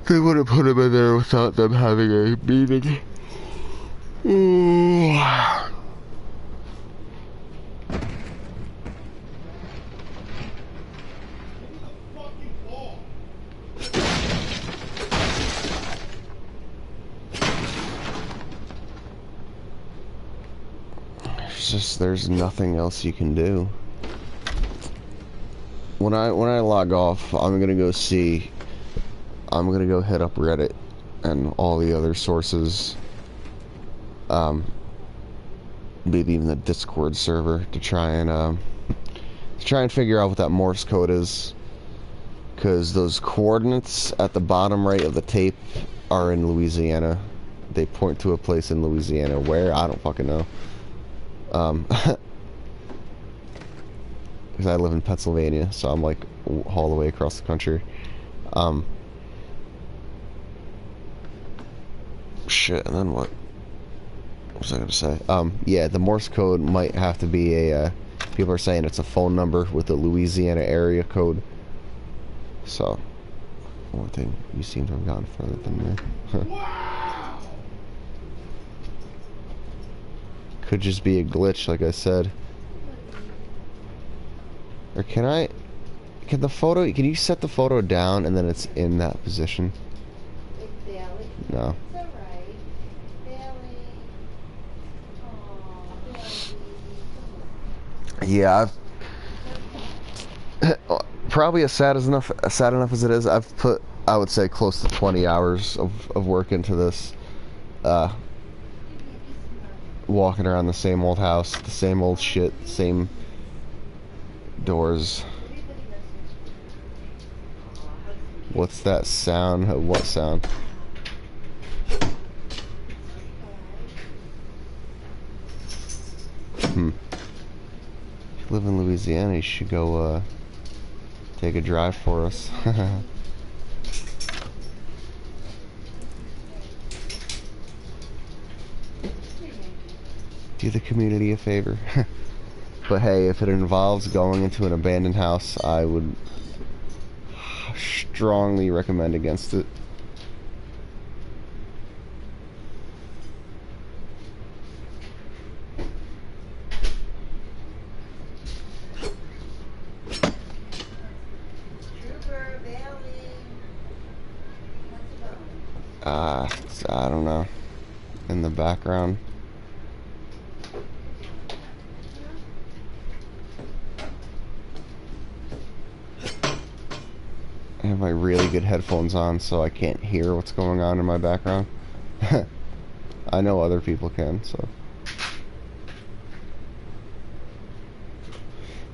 they wouldn't put them in there without them having a meaning. There's nothing else you can do. When I log off, I'm gonna go hit up Reddit and all the other sources, maybe even the Discord server, to try and figure out what that Morse code is, because those coordinates at the bottom right of the tape are in Louisiana. They point to a place in Louisiana. Where? I don't fucking know. because I live in Pennsylvania, so I'm like all the way across the country. Shit, and then what? What was I gonna say? Yeah, the Morse code might have to be a, people are saying it's a phone number with the Louisiana area code. So, one thing, you seem to have gone further than me. Wow! Could just be a glitch, like I said. Or can the photo, can you set the photo down and then it's in that position? No. Yeah, I've probably as sad enough as it is, I've put, I would say, close to 20 hours of work into this. Walking around the same old house, the same old shit, same doors. What's that sound? What sound? If you live in Louisiana, you should go take a drive for us. Do the community a favor. But hey, if it involves going into an abandoned house, I would strongly recommend against it. I don't know. In the background. I have my really good headphones on, so I can't hear what's going on in my background. I know other people can, so.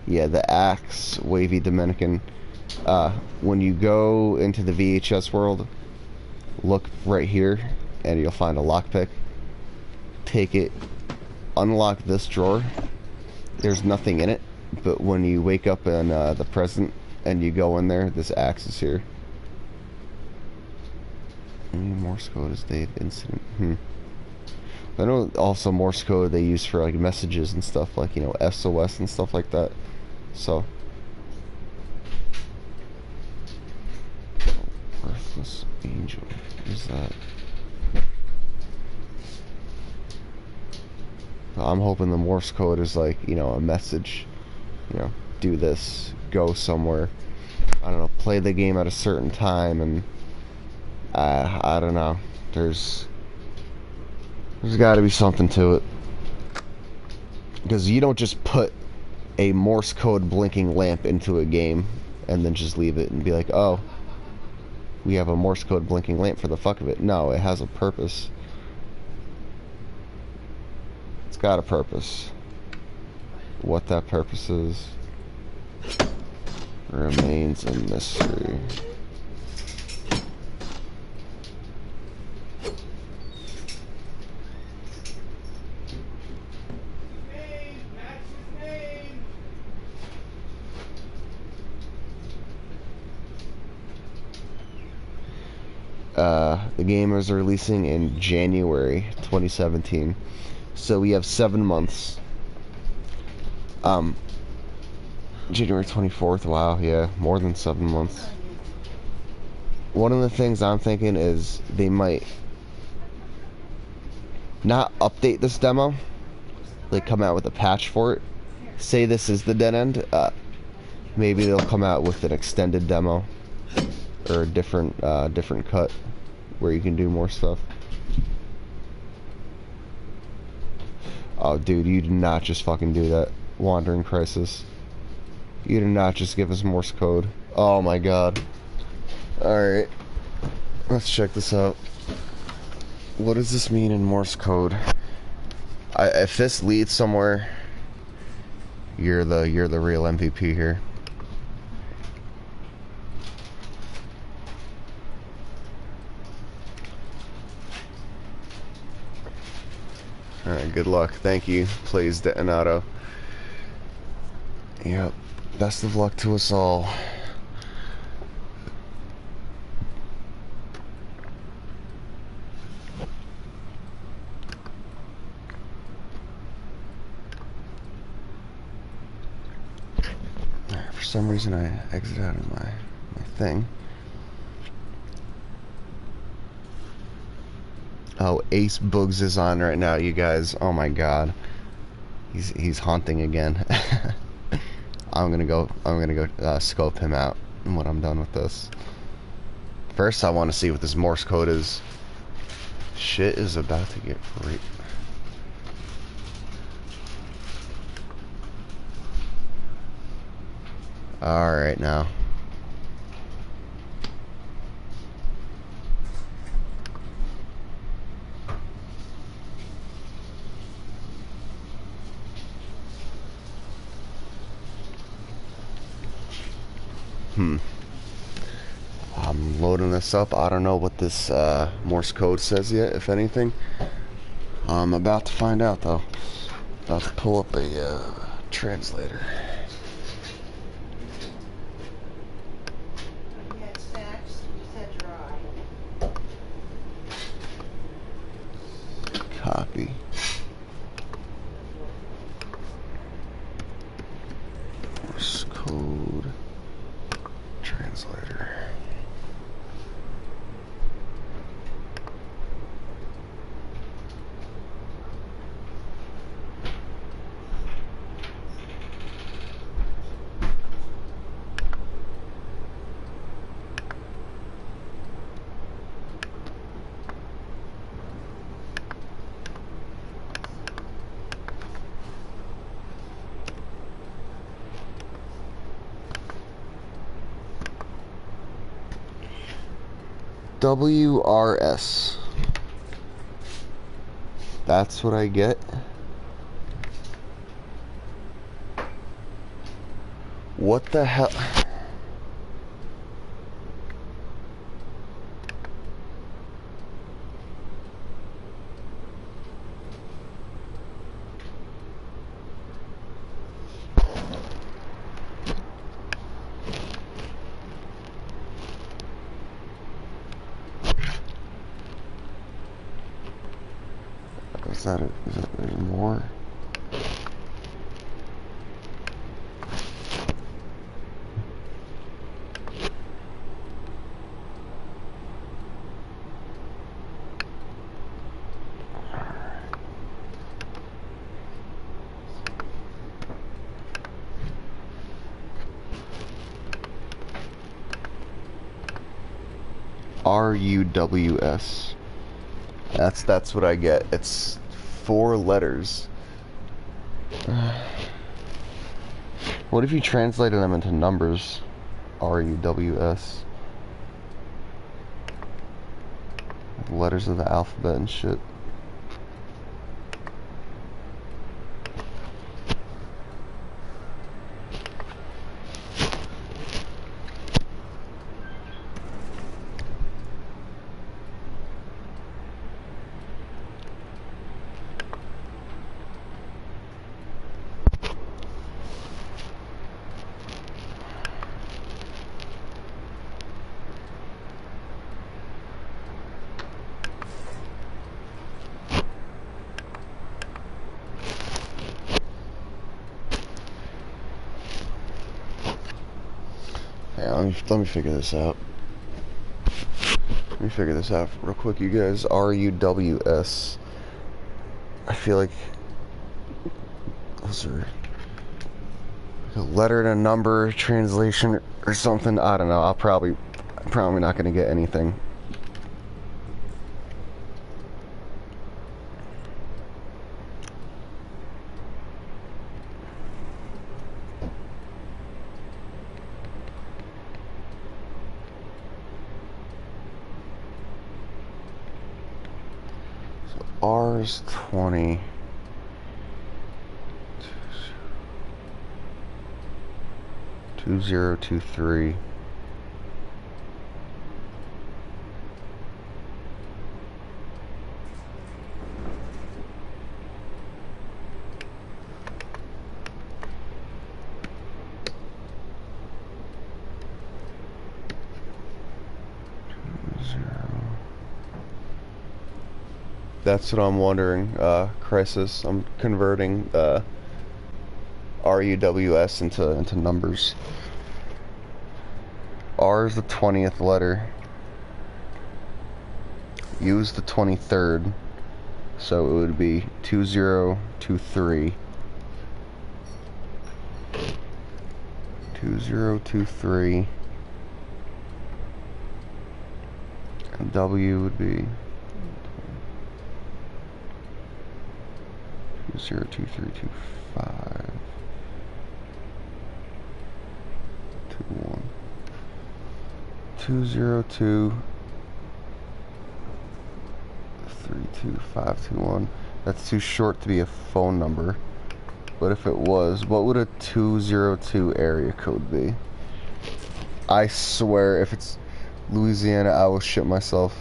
Yeah, the axe, wavy Dominican. When you go into the VHS world, look right here, and you'll find a lockpick. Take it, unlock this drawer. There's nothing in it, but when you wake up in the present and you go in there, this axe is here. Morse code is date incident. I know also Morse code they use for like messages and stuff, like, you know, SOS and stuff like that. So, worthless angel. What is that? I'm hoping the Morse code is like, you know, a message. You know, do this, go somewhere. I don't know, play the game at a certain time, and I don't know. There's got to be something to it, because you don't just put a Morse code blinking lamp into a game and then just leave it and be like, oh, we have a Morse code blinking lamp for the fuck of it. No, it has a purpose. It's got a purpose. What that purpose is remains a mystery. The game is releasing in January 2017, so we have 7 months. January 24th, wow, yeah, more than 7 months. One of the things I'm thinking is they might not update this demo, like come out with a patch for it, say this is the dead end. Maybe they'll come out with an extended demo or a different cut where you can do more stuff. Oh, dude, you did not just fucking do that. Wandering Crisis. You did not just give us Morse code. Oh my god. Alright. Let's check this out. What does this mean in Morse code? If this leads somewhere, you're the real MVP here. Alright, good luck. Thank you. Plays Detonato. Yep. Best of luck to us all. For some reason I exited out of my thing. Oh, Ace Boogs is on right now, you guys. Oh my god. He's haunting again. I'm gonna go scope him out when I'm done with this. First I wanna see what this Morse code is. Shit is about to get great. Alright now. I'm loading this up. I don't know what this Morse code says yet, if anything. I'm about to find out though. About to pull up a translator. You had snacks, you said dry. Copy. Morse code translator. WRS. That's what I get. What the hell? Is there more? RUWS. That's what I get. It's 4 letters. What if you translated them into numbers? RUWS. Letters of the alphabet and shit. Yeah, let me figure this out. Let me figure this out real quick, you guys. RUWS. I feel like those are like a letter and a number translation or something. I don't know. I'm probably not gonna get anything. R is 20. 2023. That's what I'm wondering, Crisis. I'm converting RUWS into numbers. R is the 20th letter. U is the 23rd. So it would be 2023. 2023. And W would be 202325 21 202 32521. That's too short to be a phone number. But if it was, what would a 202 area code be? I swear, if it's Louisiana, I will shit myself.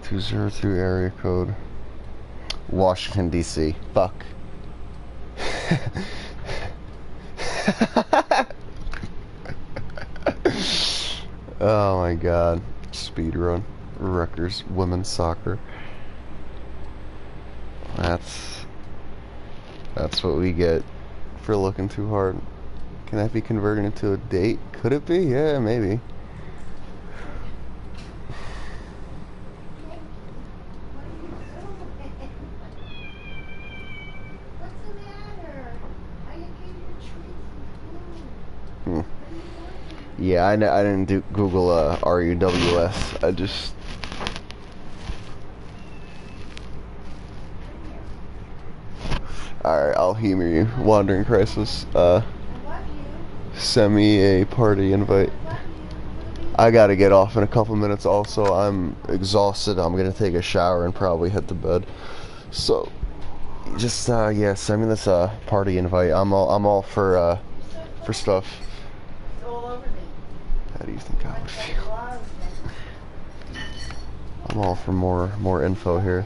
202 area code. Washington, D.C. Fuck. Oh my god. Speedrun. Rutgers women's soccer. That's what we get for looking too hard. Can that be converted into a date? Could it be? Yeah, maybe. Yeah, I didn't do Google RUWS. I just... Alright, I'll humor you. Wandering Crisis. Send me a party invite. I gotta get off in a couple minutes also. I'm exhausted. I'm gonna take a shower and probably head to bed. So, just, yeah, send me this, party invite. I'm all for stuff. How do you think I would feel? I'm all for more info here.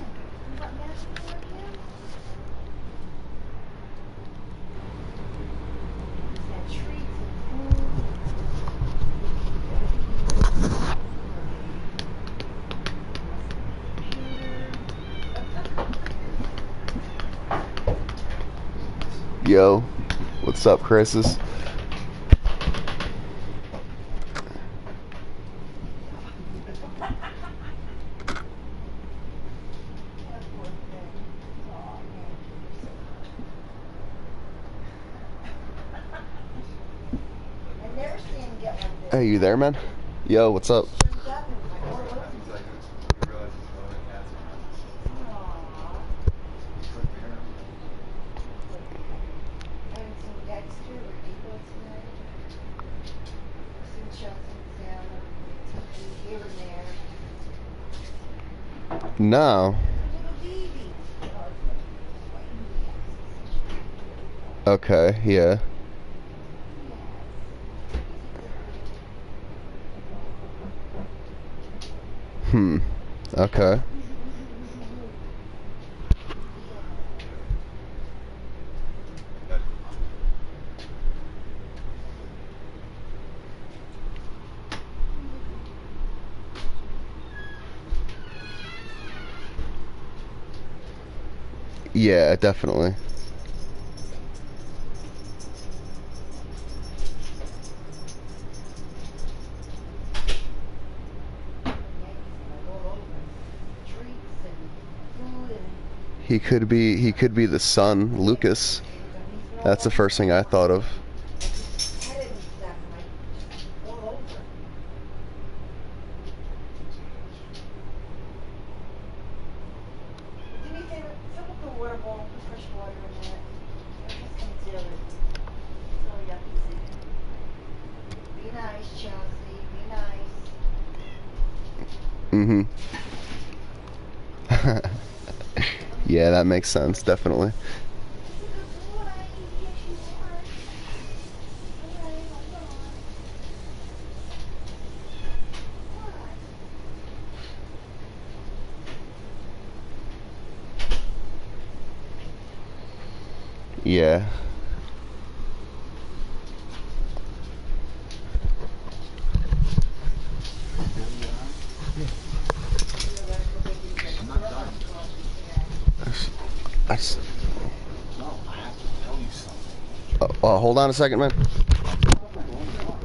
Yo, what's up, Crisis? Hey, you there, man? Yo, what's up? No. Okay, yeah. Okay. Yeah, definitely. He could be the son, Lucas. That's the first thing I thought of. Mm-hmm. Yeah, that makes sense, definitely. Yeah. Hold on a second, man.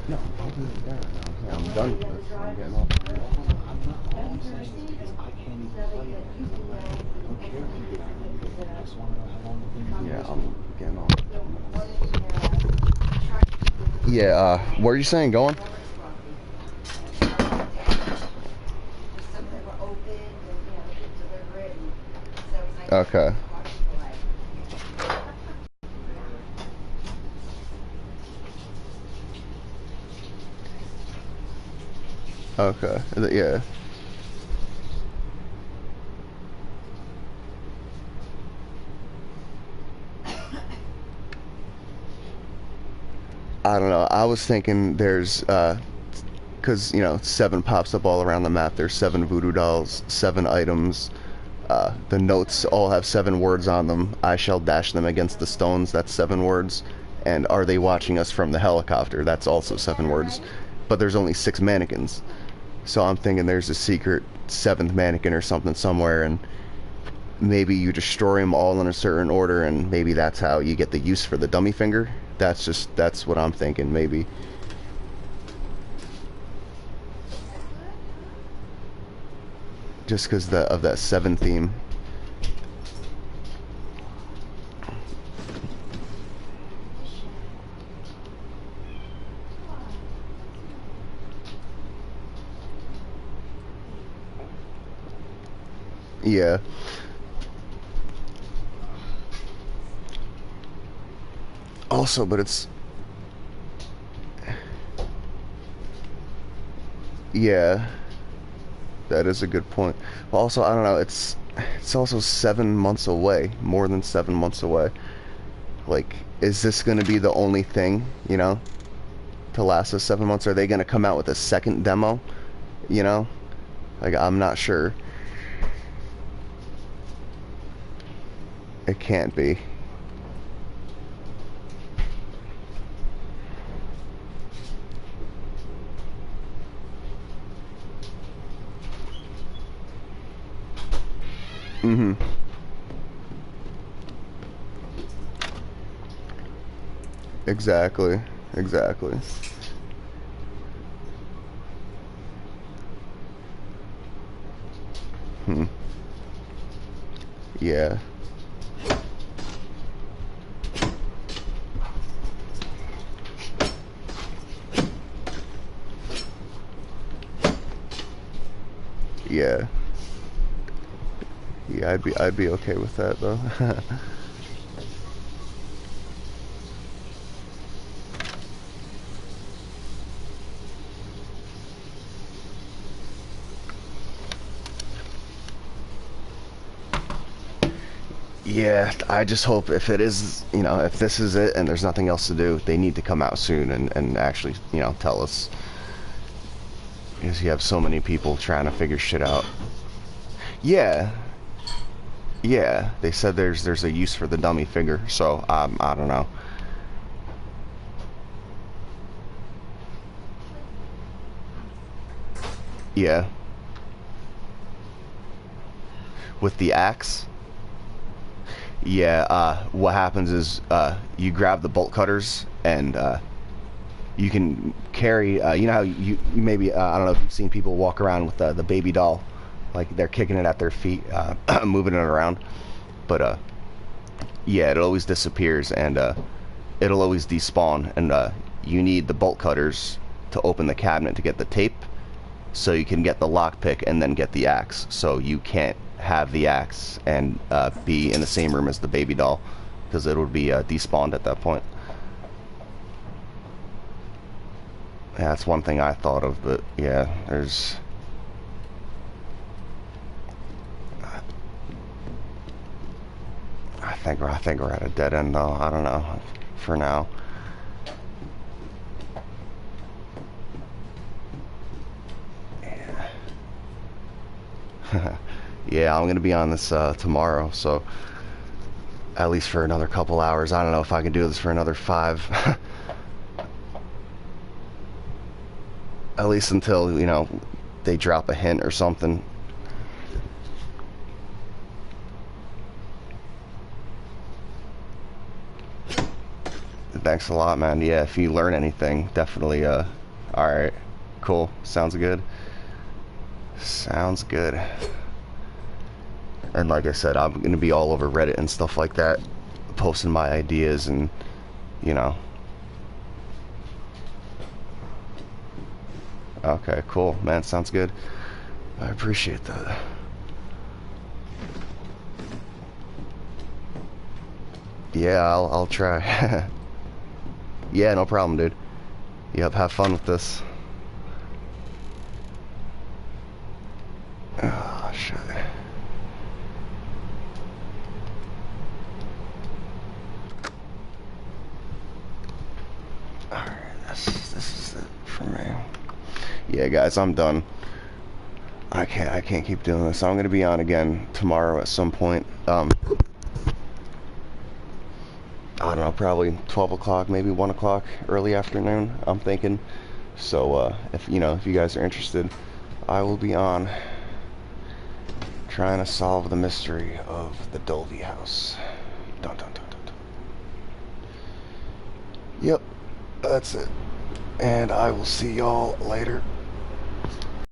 No, I'll do it there right now. I'm done with this. I'm getting off. All I'm saying is I can't even play it. I don't care if you get it. I just want to know how long we're going to do. Yeah, I'm getting off. Yeah, where are you saying going? Okay. Okay. Yeah. I don't know. I was thinking there's, because, you know, 7 pops up all around the map. There's 7 voodoo dolls, 7 items. The notes all have 7 words on them. I shall dash them against the stones. That's 7 words. And are they watching us from the helicopter? That's also 7 words. But there's only 6 mannequins. So I'm thinking there's a secret 7th mannequin or something somewhere, and maybe you destroy them all in a certain order, and maybe that's how you get the use for the dummy finger. That's what I'm thinking, maybe. Just because of that 7 theme. Yeah. Also, but it's... Yeah. That is a good point. Also, I don't know, it's also 7 months away. More than 7 months away. Like, is this going to be the only thing, you know, to last us 7 months? Are they going to come out with a second demo? You know? Like, I'm not sure. It can't be. Mm-hmm. Exactly. Exactly. Yeah. Yeah. Yeah, I'd be okay with that though. Yeah, I just hope if it is, you know, if this is it and there's nothing else to do, they need to come out soon and actually, you know, tell us. Because you have so many people trying to figure shit out. Yeah. Yeah, they said there's a use for the dummy figure, so I don't know. Yeah. With the axe? Yeah, what happens is you grab the bolt cutters and you can carry, you know how you maybe, I don't know if you've seen people walk around with the baby doll, like they're kicking it at their feet, moving it around, but yeah, it always disappears and it'll always despawn, and you need the bolt cutters to open the cabinet to get the tape, so you can get the lockpick and then get the axe, so you can't have the axe and be in the same room as the baby doll, because it would be despawned at that point. Yeah, that's one thing I thought of, but yeah, there's... I think we're at a dead end though. I don't know. For now. Yeah. Yeah, I'm gonna be on this tomorrow, so at least for another couple hours. I don't know if I can do this for another 5. At least until, you know, they drop a hint or something. thanks a lot, man. Yeah, if you learn anything, definitely, alright. Cool. Sounds good. Sounds good. And like I said, I'm gonna be all over Reddit and stuff like that, posting my ideas and, you know. Okay, cool, man. Sounds good. I appreciate that. Yeah, I'll try. Yeah, no problem, dude. Yep, have fun with this. Oh, shit. Alright, this is it for me. Yeah, guys, I'm done. I can't keep doing this. I'm gonna be on again tomorrow at some point. I don't know, probably 12 o'clock, maybe 1 o'clock, early afternoon, I'm thinking. So, if you guys are interested, I will be on trying to solve the mystery of the Dolby house. Dun, dun, dun, dun, dun. Yep, that's it. And I will see y'all later.